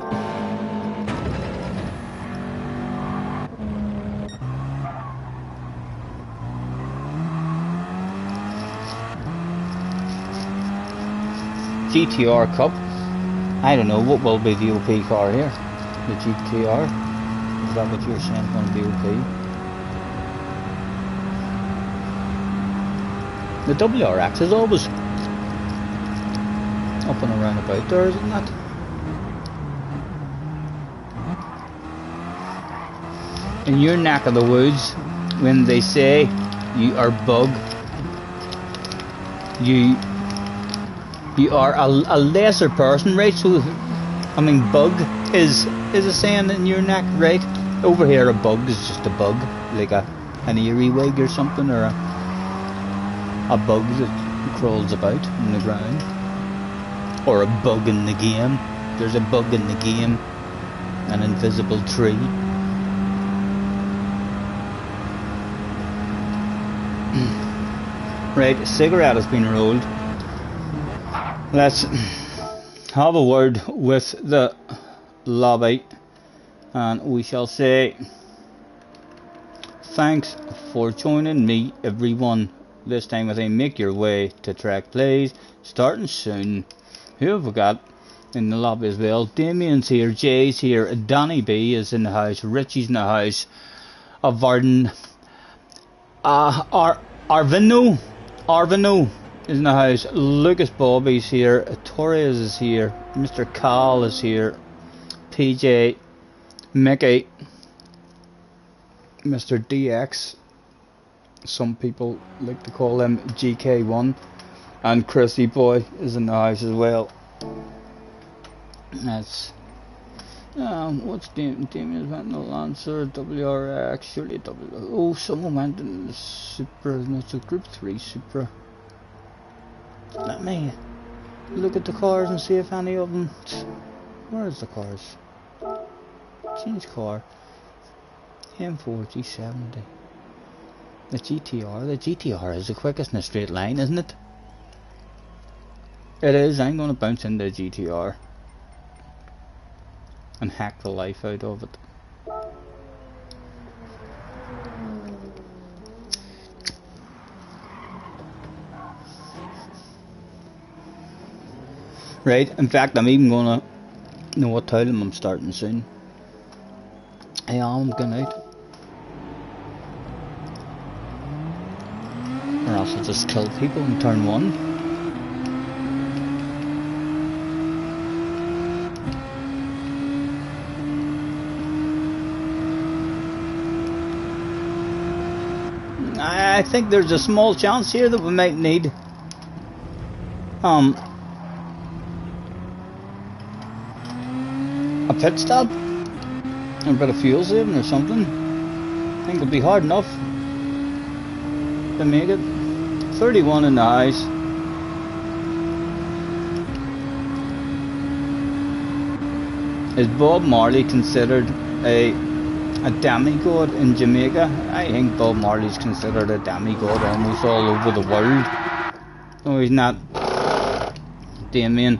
GTR Cup. I don't know what will be the OP car here. The GTR. Is that what you're saying is going to be OP? The WRX is always up and around about there, isn't it? In your neck of the woods, when they say you are bug, you are a lesser person, right? So, I mean, bug is a saying in your neck, right? Over here, a bug is just a bug, like an earwig or something, or a bug that crawls about in the ground, or a bug in the game. There's a bug in the game, an invisible tree. Right, a cigarette has been rolled. Let's have a word with the lobby, and we shall say thanks for joining me, everyone. This time I think make your way to Track Plays, starting soon. Who have we got in the lobby as well? Damien's here, Jay's here, Danny B is in the house, Richie's in the house, Varden, Arvino is in the house, Lucas Bobby's here, Torres is here, Mr. Carl is here, PJ, Mickey, Mr. DX, some people like to call him GK1, and Chrissy Boy is in the house as well. That's what's Damien's went in the Lancer, WRX, surely oh, someone went in the Supra, no, it's a Group 3 Supra. Let me look at the cars and see if any of them. Where is the cars? Change car. M4 G70. The GTR is the quickest in a straight line, isn't it? It is. I'm going to bounce into the GTR and hack the life out of it. Right, in fact I'm even gonna know what time I'm starting soon. I'm going out. Or else I'll just kill people in turn 1. I think there's a small chance here that we might need a pit stop, a bit of fuel saving or something. I think it'll be hard enough to make it. 31 in the house. Is Bob Marley considered a demigod in Jamaica? I think Bob Marley's considered a demigod almost all over the world. No, he's not. Damien,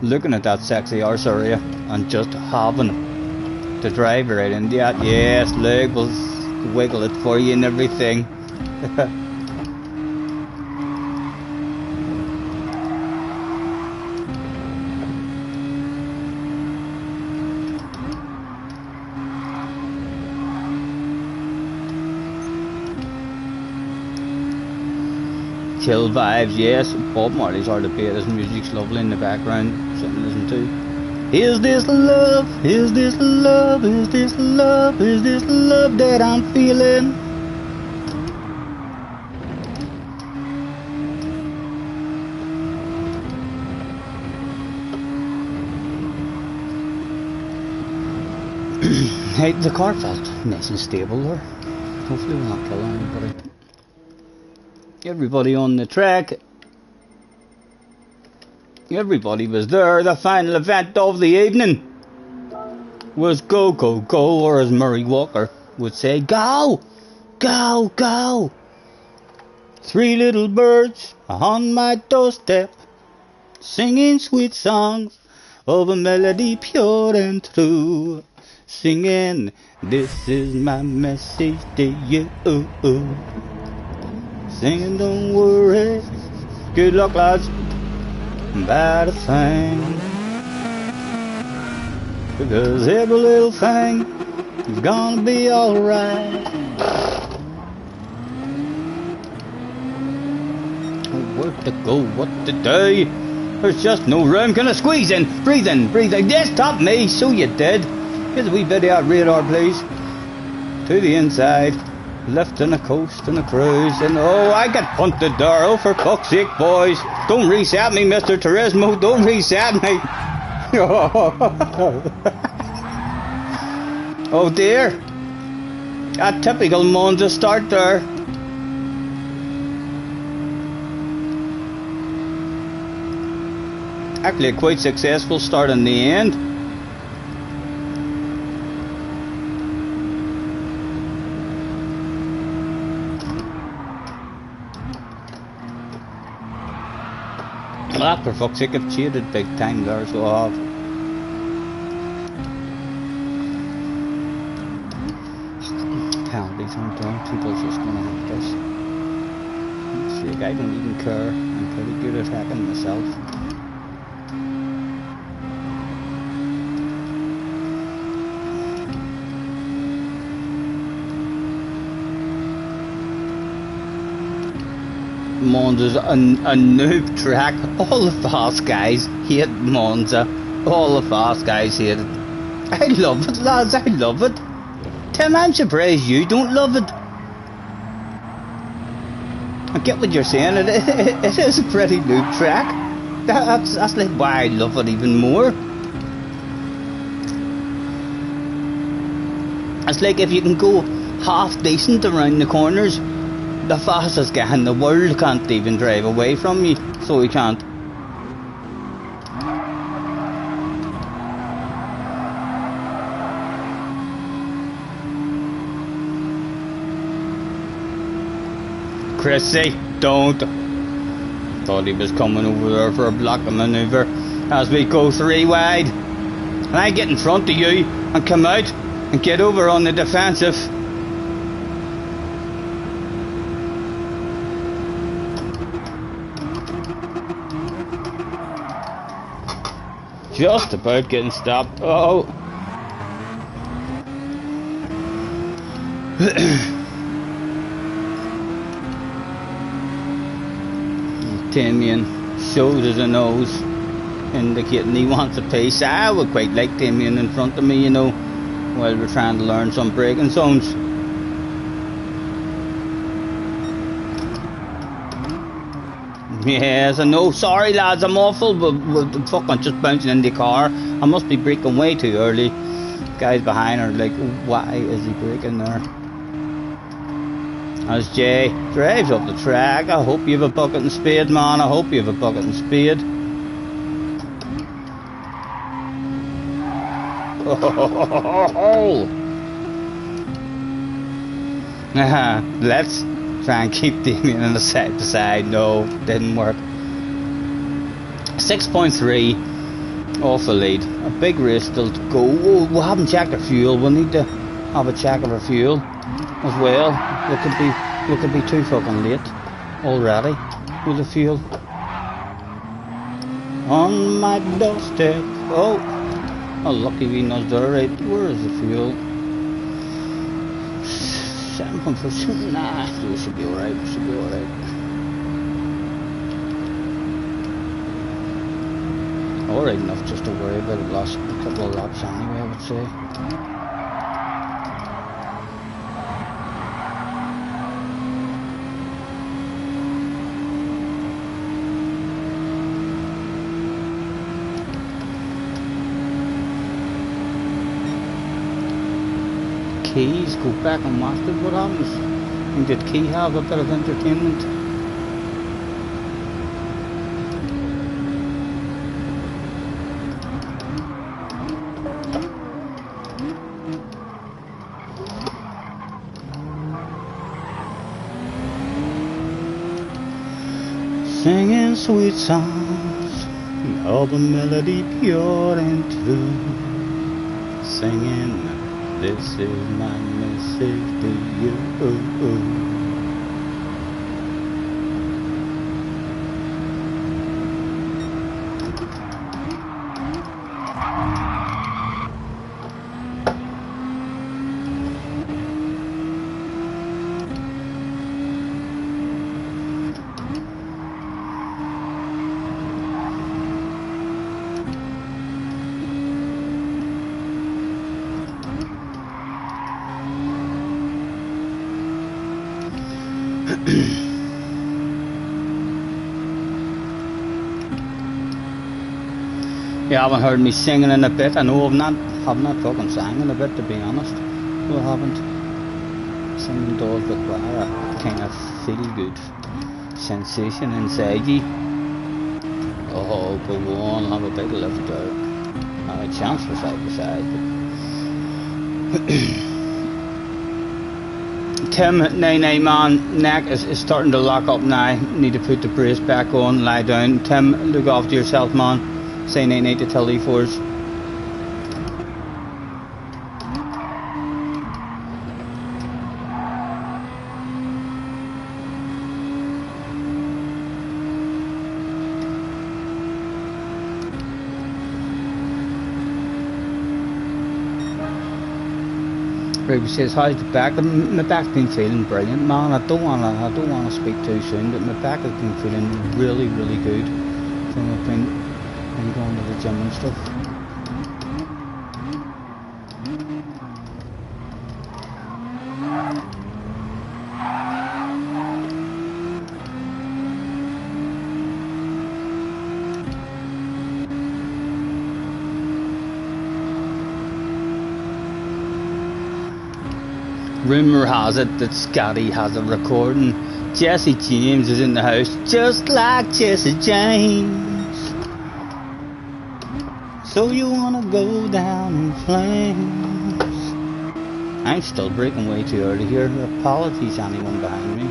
looking at that sexy arse area and just having to drive right into it. Yes, look, we'll wiggle it for you and everything. Chill vibes, yes. Bob Marley's hard to beat. His music's lovely in the background. Something to listen to. Is this love? Is this love? Is this love? Is this love that I'm feeling? Hey, the car felt nice and stable there. Hopefully we'll not kill anybody. Everybody on the track. Everybody was there. The final event of the evening was go, go, go, or as Murray Walker would say, go, go, go. 3 little birds on my doorstep, singing sweet songs of a melody pure and true. Singing, this is my message to you. Singing, don't worry, good luck lads, about a thing, because every little thing is gonna be alright. Where to go, what to do? There's just no room. Can I squeeze in? Breathe in, breathe out. Yes, stop me, so you did. Here's a wee bit of radar, please. To the inside. Left and a coast and a cruise. And oh, I got punted there. Oh, for fuck's sake, boys. Don't reset me, Mr. Turismo. Don't reset me. Oh dear. A typical Monza start there. Actually a quite successful start in the end. Ah, for fuck's sake, I've cheated big time there, so I have. Penalties aren't doing, people's just gonna have this. See, I don't even care, I'm pretty good at hacking myself. Monza's a noob track. All the fast guys hate Monza. All the fast guys hate it. I love it, lads, I love it. Tim, I'm surprised you don't love it. I get what you're saying, it is a pretty noob track. That's like why I love it even more. It's like if you can go half decent around the corners, the fastest guy in the world can't even drive away from you, so he can't. Chrissy, don't. Thought he was coming over there for a block of manoeuvre as we go 3 wide. And I get in front of you and come out and get over on the defensive. Just about getting stopped. Oh. Timian shows us a nose, indicating he wants a piece. I would quite like Timian in front of me, you know, while we're trying to learn some braking zones. Yes, I know. Sorry, lads, I'm awful, but fucking just bouncing in the car. I must be braking way too early. Guys behind are like, why is he braking there? As Jay drives up the track, I hope you have a bucket and spade, man. I hope you have a bucket and spade. Let's try and keep Damien on the side to side. No, didn't work. 6.3 off the lead. A big race still to go. Oh, we haven't checked our fuel. We'll need to have a check of our fuel as well. We could be too fucking late already with the fuel. On my doorstep. Oh, lucky we knows there, right? Where is the fuel? 7.4. Nah, we should be alright. We should be alright. Alright enough just to worry about it. Last couple of laps anyway, I would say. Keys, go back and watch it. What happens? And did Key have a bit of entertainment? Singing sweet songs, all the melody pure and true. Singing, this is my message to you. You haven't heard me singing in a bit. I know I've not fucking sang in a bit, to be honest. No, I haven't. Singing does require a kind of feel good sensation inside you. Oh, go on, have a big lift there. Have a chance for side to side. Tim, nay man, neck is starting to lock up now. Need to put the brace back on, lie down. Tim, look after yourself, man. Say nay to Tilly for us. Ruby says, how's the back? My back's been feeling brilliant, man. I don't wanna speak too soon, but my back has been feeling really, really good from I've been going to the gym and stuff. Rumour has it that Scotty has a recording. Jesse James is in the house, just like Jesse James. So you wanna go down in flames? I'm still breaking way too early here. Apologies, anyone behind me.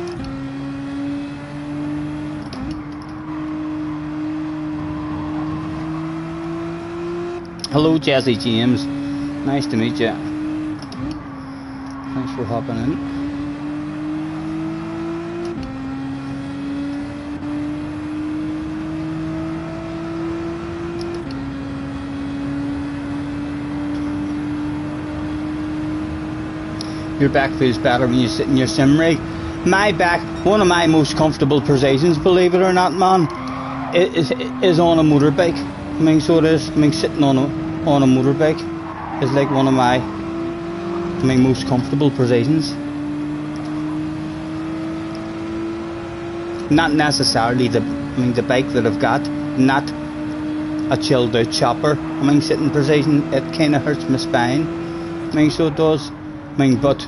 Hello, Jesse James. Nice to meet you. Thanks for hopping in. Your back feels better when you sit in your sim rig. My back, one of my most comfortable positions, believe it or not, man, is on a motorbike. I mean, so it is. I mean, sitting on a motorbike is like one of my most comfortable positions. Not necessarily the bike that I've got, not a chilled out chopper. I mean, sitting position, it kind of hurts my spine. I mean, so it does. I mean, but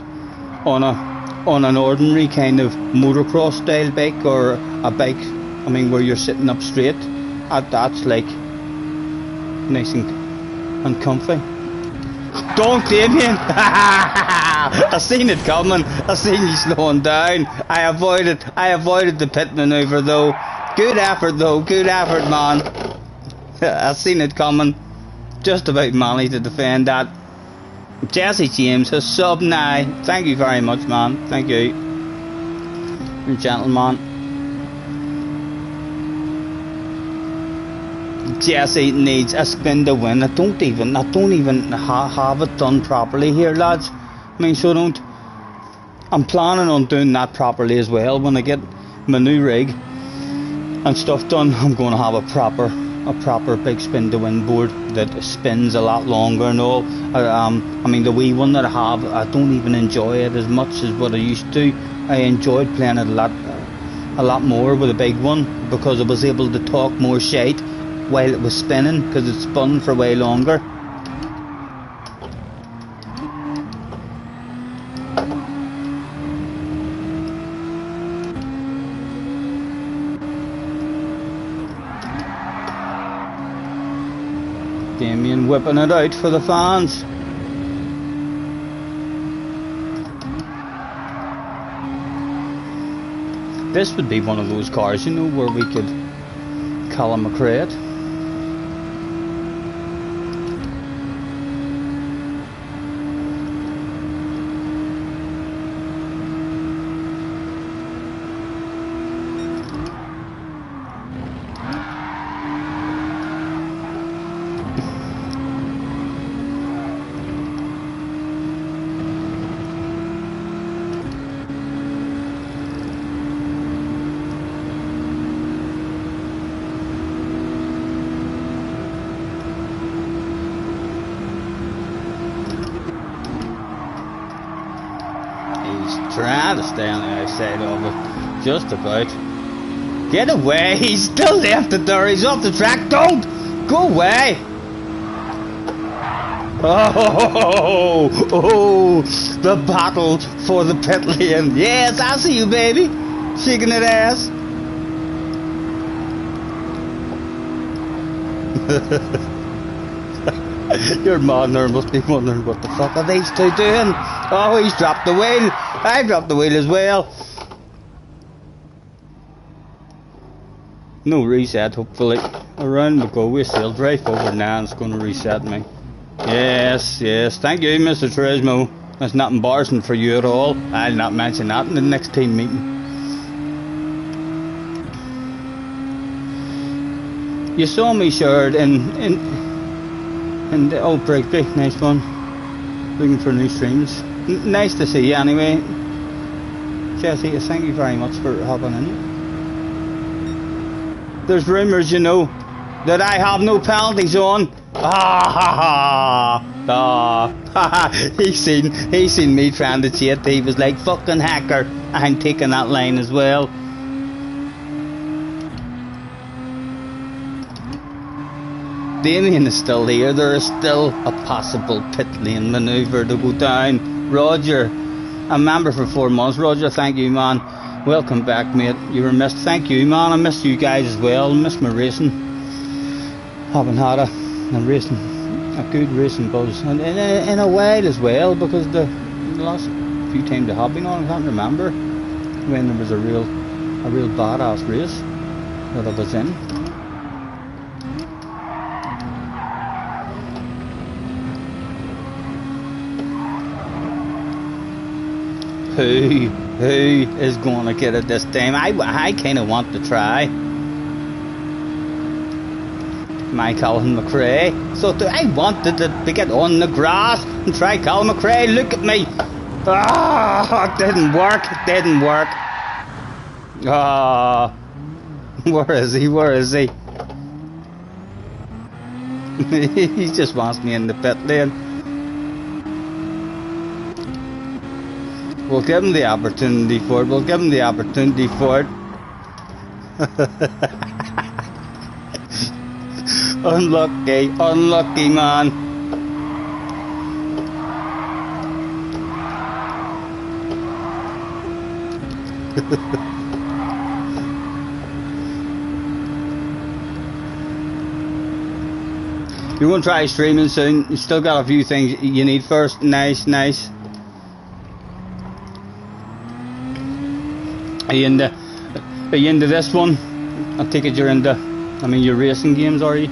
on an ordinary kind of motocross style bike, or a bike, I mean, where you're sitting up straight, that's like nice and comfy. Don't, Damien! I seen it coming. I seen you slowing down. I avoided the pit maneuver though. Good effort, man. I seen it coming. Just about managed to defend that. Jesse James has subbed now. Thank you very much, man. Thank you. You're a gentleman. Jesse needs a spin to win. I don't even have it done properly here, lads. I mean, so don't. I'm planning on doing that properly as well. When I get my new rig and stuff done, I'm going to have a proper big spin to win board that spins a lot longer and all. I mean, the wee one that I have, I don't even enjoy it as much as what I used to. I enjoyed playing it a lot more with a big one, because I was able to talk more shite while it was spinning, because it spun for way longer. Damien whipping it out for the fans. This would be one of those cars, you know, where we could call him a crate. Trying to stay on the outside of it, just about. Get away, he's still left it there, he's off the track, don't! Go away! Oh, the battle for the pit lane. Yes, I see you, baby, shaking that ass. Your man there must be wondering what the fuck are these two doing? Oh, he's dropped the wheel. I dropped the wheel as well. No reset, hopefully. Around we go. We still drive over now and it's going to reset me. Yes, yes. Thank you, Mr. Turismo. That's not embarrassing for you at all. I'll not mention that in the next team meeting. You saw me shared in the old Breakby, nice one. Looking for new streams. Nice to see you anyway. Jesse, thank you very much for hopping in. There's rumours, you know, that I have no penalties on. He's seen me trying to cheat. He was like, fucking hacker. I'm taking that line as well. Damien is still here. There is still a possible pit lane manoeuvre to go down. Roger, a member for 4 months. Roger, thank you, man. Welcome back, mate. You were missed. Thank you, man. I missed you guys as well. I missed my racing. Haven't had a good racing buzz in a while as well, because the last few times I have been on, I can't remember when there was a real badass race that I was in. Who is going to get it this time? I kind of want to try. My Colin McRae. So I wanted to get on the grass and try Colin McRae. Look at me. Ah, it didn't work. It didn't work. Ah, where is he? Where is he? He just wants me in the pit lane. We'll give him the opportunity for it. We'll give him the opportunity for it. Unlucky, unlucky man. You want to try streaming soon? You still got a few things you need first. Nice, nice. Are you into this one? I take it you're into, your racing games, are you?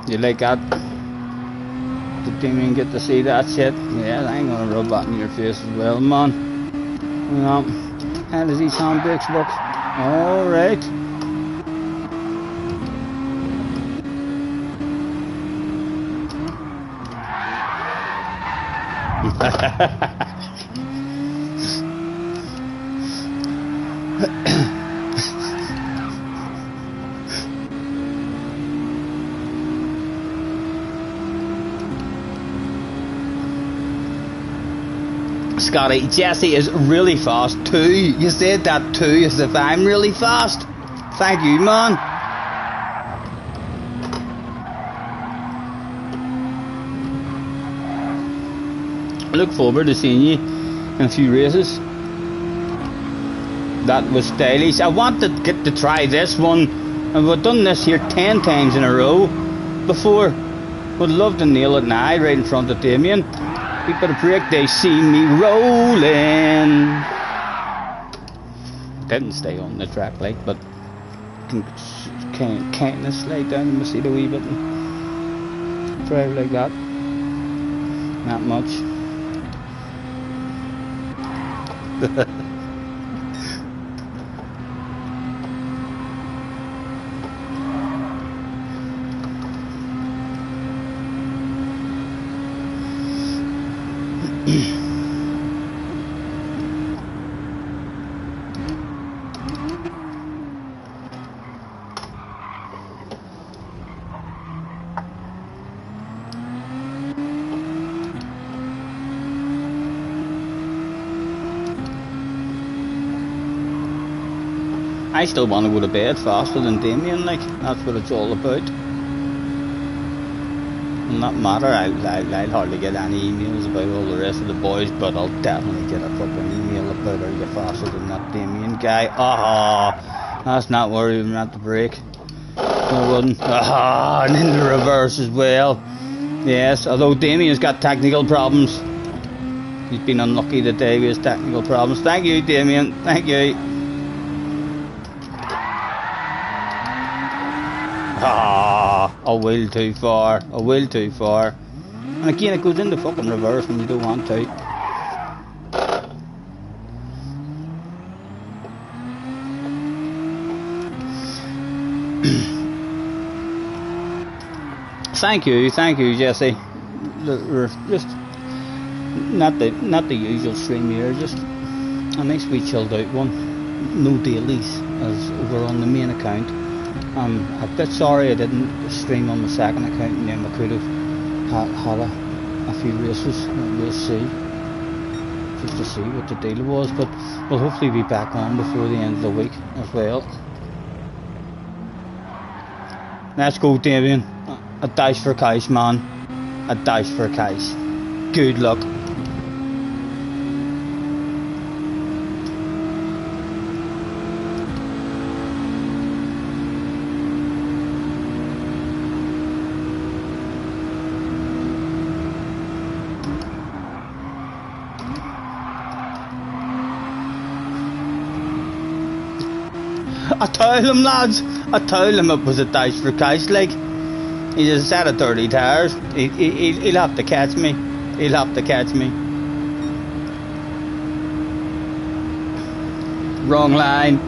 You like that? Didn't even get to see that shit. Yeah, I ain't gonna rub that in your face as well, man. How does these sound brakes work? Alright. Scotty, Jesse is really fast too. You said that too, as if I'm really fast. Thank you, man. I look forward to seeing you in a few races. That was stylish. I want to get to try this one, and we've done this here 10 times in a row before. Would love to nail it now, right in front of Damien. Keep it a break, they see me rolling. Didn't stay on the track, like, but can kind of slide down the seat a wee bit and drive like that. Not much. I still want to go to bed faster than Damien, like, that's what it's all about. It'll not matter, I'll hardly get any emails about all the rest of the boys, but I'll definitely get a fucking email about are you faster than that Damien guy. Ah, that's not where we were at the break. I wouldn't. Ah, and in the reverse as well. Yes, although Damien's got technical problems. He's been unlucky today with his technical problems. Thank you, Damien, thank you. Ah, a wheel too far, a wheel too far. And again, it goes into fucking reverse when you don't want to. Thank you, Jesse. We're just not the usual stream here, just a nice wee chilled out one. No dailies as over on the main account. I'm a bit sorry I didn't stream on the second account, and then I could have had a few races. We'll see, just to see what the deal was, but we'll hopefully be back on before the end of the week as well. Let's go, Damien. A dash for cash, man. A dash for cash. Good luck. I told him, lads, I told him it was a dash for cash, like, he's a set of dirty tires, he'll have to catch me, he'll have to catch me. Wrong line.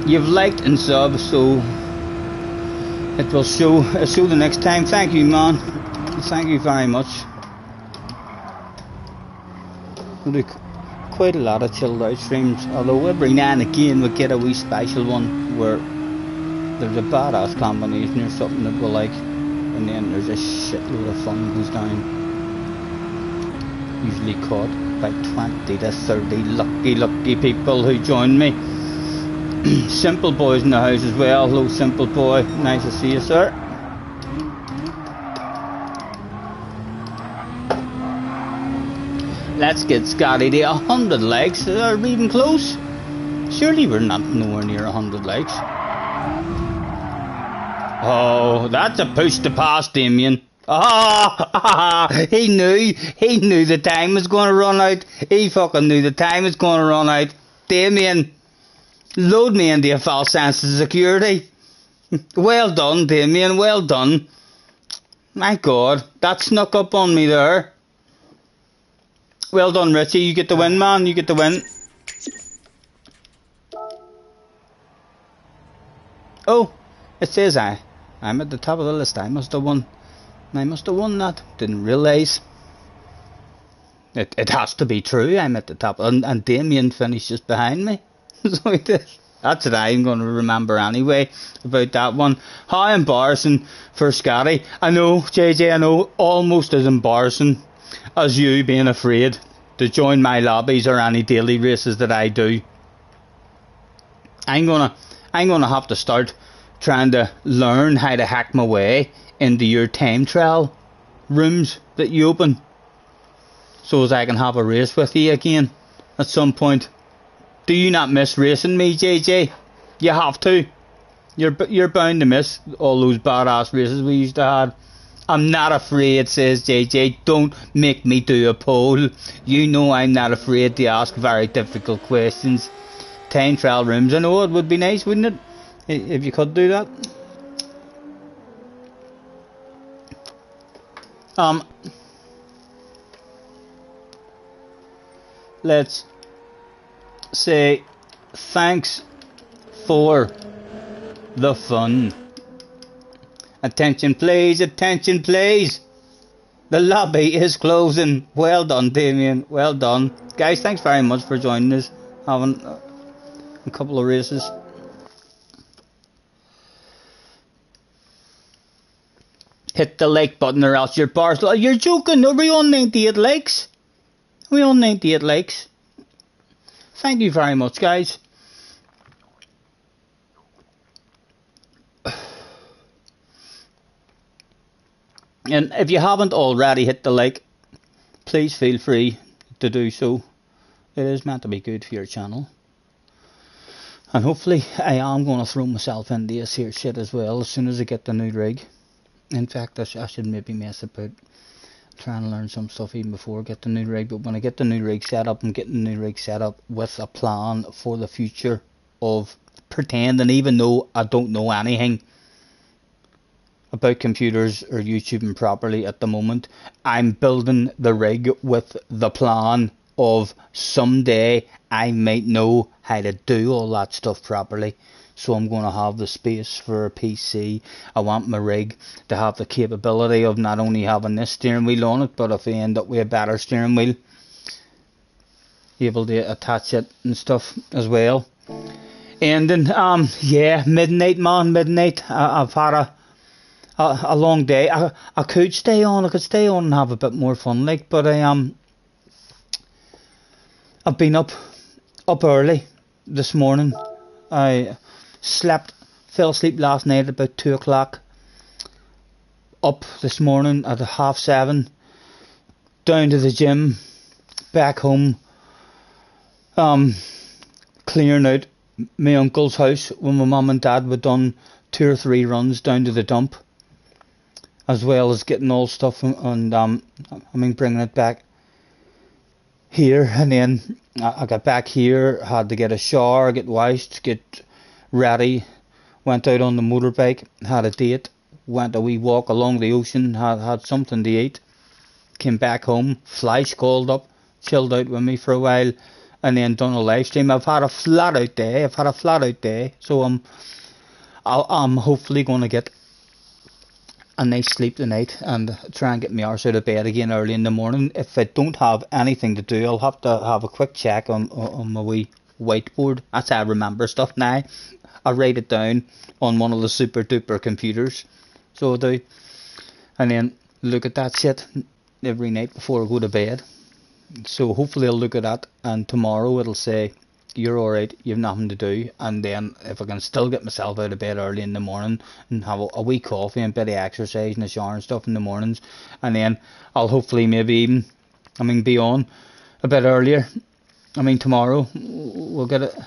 You've liked and subbed, so it will show the next time. Thank you, man, thank you very much. Quite a lot of chilled out streams, although every now and again we get a wee special one where there's a badass combination or something that we like, and then there's a shitload of fun goes down. Usually caught by 20 to 30 lucky people who join me. Simple boys in the house as well. Hello, Simple Boy, nice to see you, sir. Let's get Scotty to 100 likes. Are we even close? Surely we're not nowhere near 100 likes. Oh, that's a push to pass, Damien. Ah, he knew the time was going to run out. He fucking knew the time was going to run out. Damien, load me into a false sense of security. Well done, Damien, well done. My God, that snuck up on me there. Well done, Richie. You get the win, man. You get the win. Oh, it says I'm at the top of the list. I must have won. That. Didn't realise. It has to be true. I'm at the top. And Damien finished just behind me. So he did. That's what I'm going to remember anyway about that one. How embarrassing for Scotty. I know, JJ, I know, almost as embarrassing as you being afraid to join my lobbies or any daily races that I do. I'm gonna have to start trying to learn how to hack my way into your time trial rooms that you open, so as I can have a race with you again at some point. Do you not miss racing me, JJ? You have to. You're bound to miss all those badass races we used to have. I'm not afraid, says JJ. Don't make me do a poll. You know I'm not afraid to ask very difficult questions. Time trial rooms. I know it would be nice, wouldn't it? If you could do that. Let's say thanks for the fun. Attention please, attention please. The lobby is closing. Well done, Damien, well done. Guys, thanks very much for joining us, having a couple of races. Hit the like button or else your bars. You're joking, are we on 98 likes? Are we on 98 likes? Thank you very much, guys. And if you haven't already hit the like, please feel free to do so. It is meant to be good for your channel. And hopefully I am going to throw myself into this here shit as well as soon as I get the new rig. In fact, I should maybe mess about trying to learn some stuff even before I get the new rig. But when I get the new rig set up, I'm getting the new rig set up with a plan for the future of pretending, even though I don't know anything about computers or YouTubing properly at the moment, I'm building the rig with the plan of someday I might know how to do all that stuff properly. So I'm going to have the space for a PC. I want my rig to have the capability of not only having this steering wheel on it, but if I end up with a better steering wheel, able to attach it and stuff as well. And then yeah, midnight, man, midnight. I've had a long day. I could stay on. I could stay on and have a bit more fun, like. But I've been up early this morning. I fell asleep last night at about 2 o'clock. Up this morning at 7:30. Down to the gym. Back home. Clearing out my uncle's house when my mum and dad were done 2 or 3 runs down to the dump, as well as getting all stuff and bringing it back here. And then I got back here, had to get a shower, get washed, get ready, went out on the motorbike, had a date, went a wee walk along the ocean, had something to eat, came back home, Fleisch called up, chilled out with me for a while, and then done a live stream. I've had a flat out day, so I'm hopefully going to get a nice sleep tonight and try and get my arse out of bed again early in the morning. If I don't have anything to do, I'll have to have a quick check on my wee whiteboard. That's how I remember stuff now. I write it down on one of the super duper computers, so I do, and then look at that shit every night before I go to bed. So hopefully I'll look at that, and tomorrow it'll say you're alright, you've nothing to do. And then if I can still get myself out of bed early in the morning and have a wee coffee and a bit of exercise and a shower and stuff in the mornings, and then I'll hopefully maybe even be on a bit earlier. Tomorrow we'll get a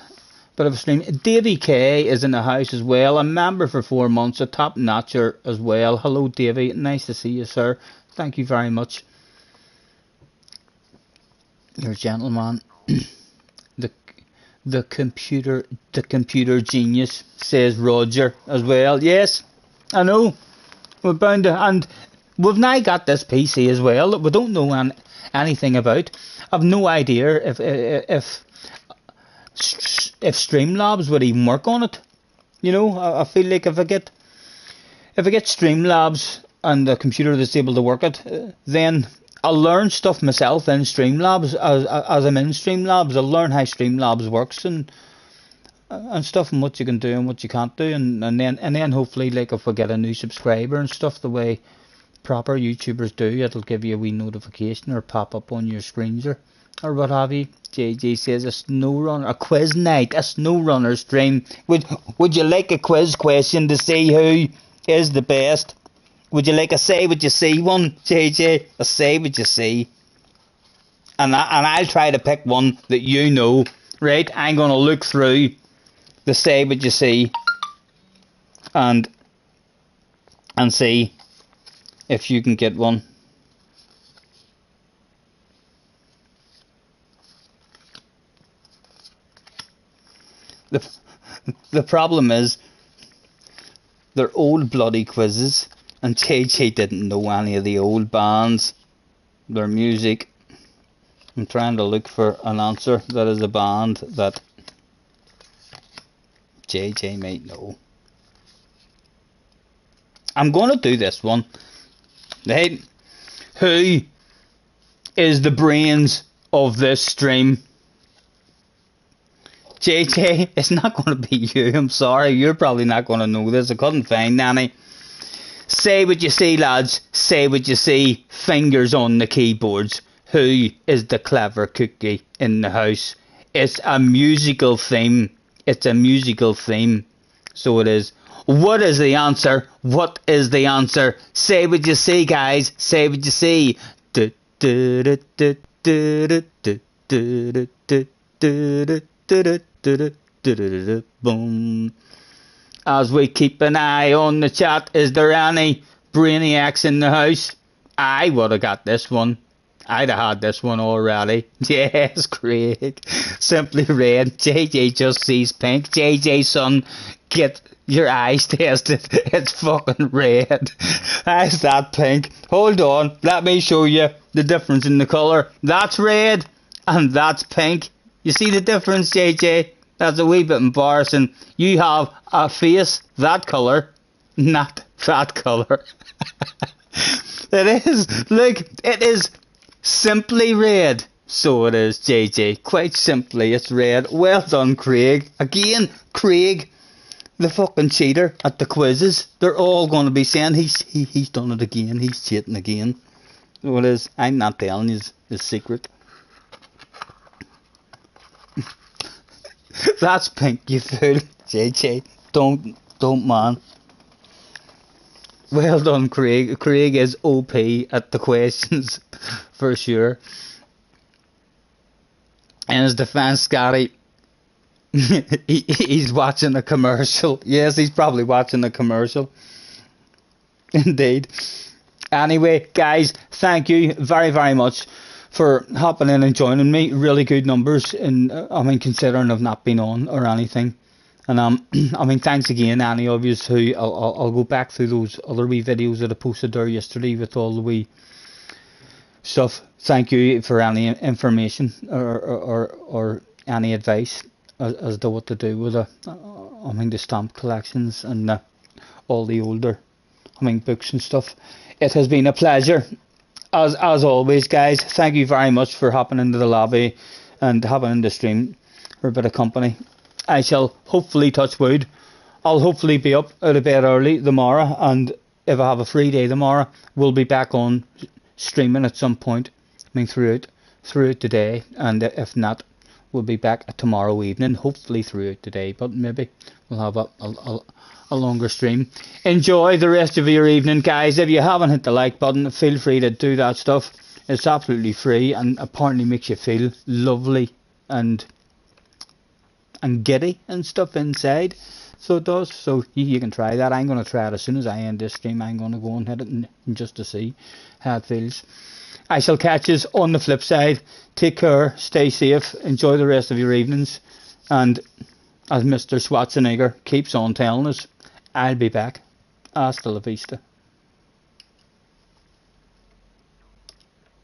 bit of a stream. Davy K is in the house as well, a member for 4 months, a top notcher as well. Hello Davy, nice to see you, sir. Thank you very much. You're a gentleman. The computer genius, says Roger as well. Yes, I know. We're bound to, and we've now got this PC as well that we don't know anything about. I've no idea if Streamlabs would even work on it. You know, I feel like if I get Streamlabs and a computer that's able to work it, then I'll learn stuff myself in Streamlabs. As I'm in Streamlabs, I'll learn how Streamlabs works and stuff, and what you can do and what you can't do, and then hopefully, like, if we get a new subscriber and stuff, the way proper YouTubers do, it'll give you a wee notification or pop up on your screens or what have you. JJ says a quiz night, a snow runner stream. Would you like a quiz question to see who is the best? Would you like a say what you see one, JJ? A say what you see. And I'll try to pick one that you know. Right? I'm going to look through the say what you see. And see if you can get one. The problem is, they're old bloody quizzes, and JJ didn't know any of the old bands, their music. I'm trying to look for an answer that is a band that JJ might know. I'm going to do this one. Right? Who is the brains of this stream? JJ, it's not going to be you. I'm sorry. You're probably not going to know this. I couldn't find any. Say what you see, lads. Say what you see. Fingers on the keyboards. Who is the clever cookie in the house? It's a musical theme. It's a musical theme. So it is. What is the answer? What is the answer? Say what you see, guys. Say what you see. Boom. As we keep an eye on the chat, is there any brainiacs in the house? I would have got this one. I'd have had this one already. Yes, Craig. Simply red. JJ just sees pink. JJ, son, get your eyes tested. It's fucking red. How's that pink? Hold on. Let me show you the difference in the colour. That's red and that's pink. You see the difference, JJ? That's a wee bit embarrassing. You have a face that colour, not that colour. It is. Look, it is simply red. So it is, JJ. Quite simply, it's red. Well done, Craig. Again, Craig, the fucking cheater at the quizzes. They're all going to be saying he's done it again. He's cheating again. So it is. I'm not telling you his secret. That's pink, you fool. JJ, don't man. Well done, Craig. Craig is OP at the questions, for sure. And his defence, Scotty, he's watching a commercial. Yes, he's probably watching a commercial. Indeed. Anyway, guys, thank you very, very much for hopping in and joining me. Really good numbers, and I mean, considering I've not been on or anything. And I mean, thanks again, any of you who I'll go back through those other wee videos that I posted there yesterday with all the wee stuff. Thank you for any information or any advice as to what to do with I mean, the stamp collections and all the older, I mean, books and stuff. It has been a pleasure. As always, guys, thank you very much for hopping into the lobby and hopping in the stream for a bit of company. I shall hopefully, touch wood, I'll hopefully be up out of bed early tomorrow, and if I have a free day tomorrow, we'll be back on streaming at some point. I mean, throughout the day, and if not, we'll be back tomorrow evening, hopefully throughout the day, but maybe we'll have a longer stream. Enjoy the rest of your evening, guys. If you haven't hit the like button, feel free to do that stuff. It's absolutely free and apparently makes you feel lovely and giddy and stuff inside. So it does. So you can try that. I'm going to try it as soon as I end this stream. I'm going to go and hit it and just to see how it feels. I shall catch you on the flip side. Take care, stay safe, enjoy the rest of your evenings, and as Mr. Schwarzenegger keeps on telling us, I'll be back. Hasta la vista.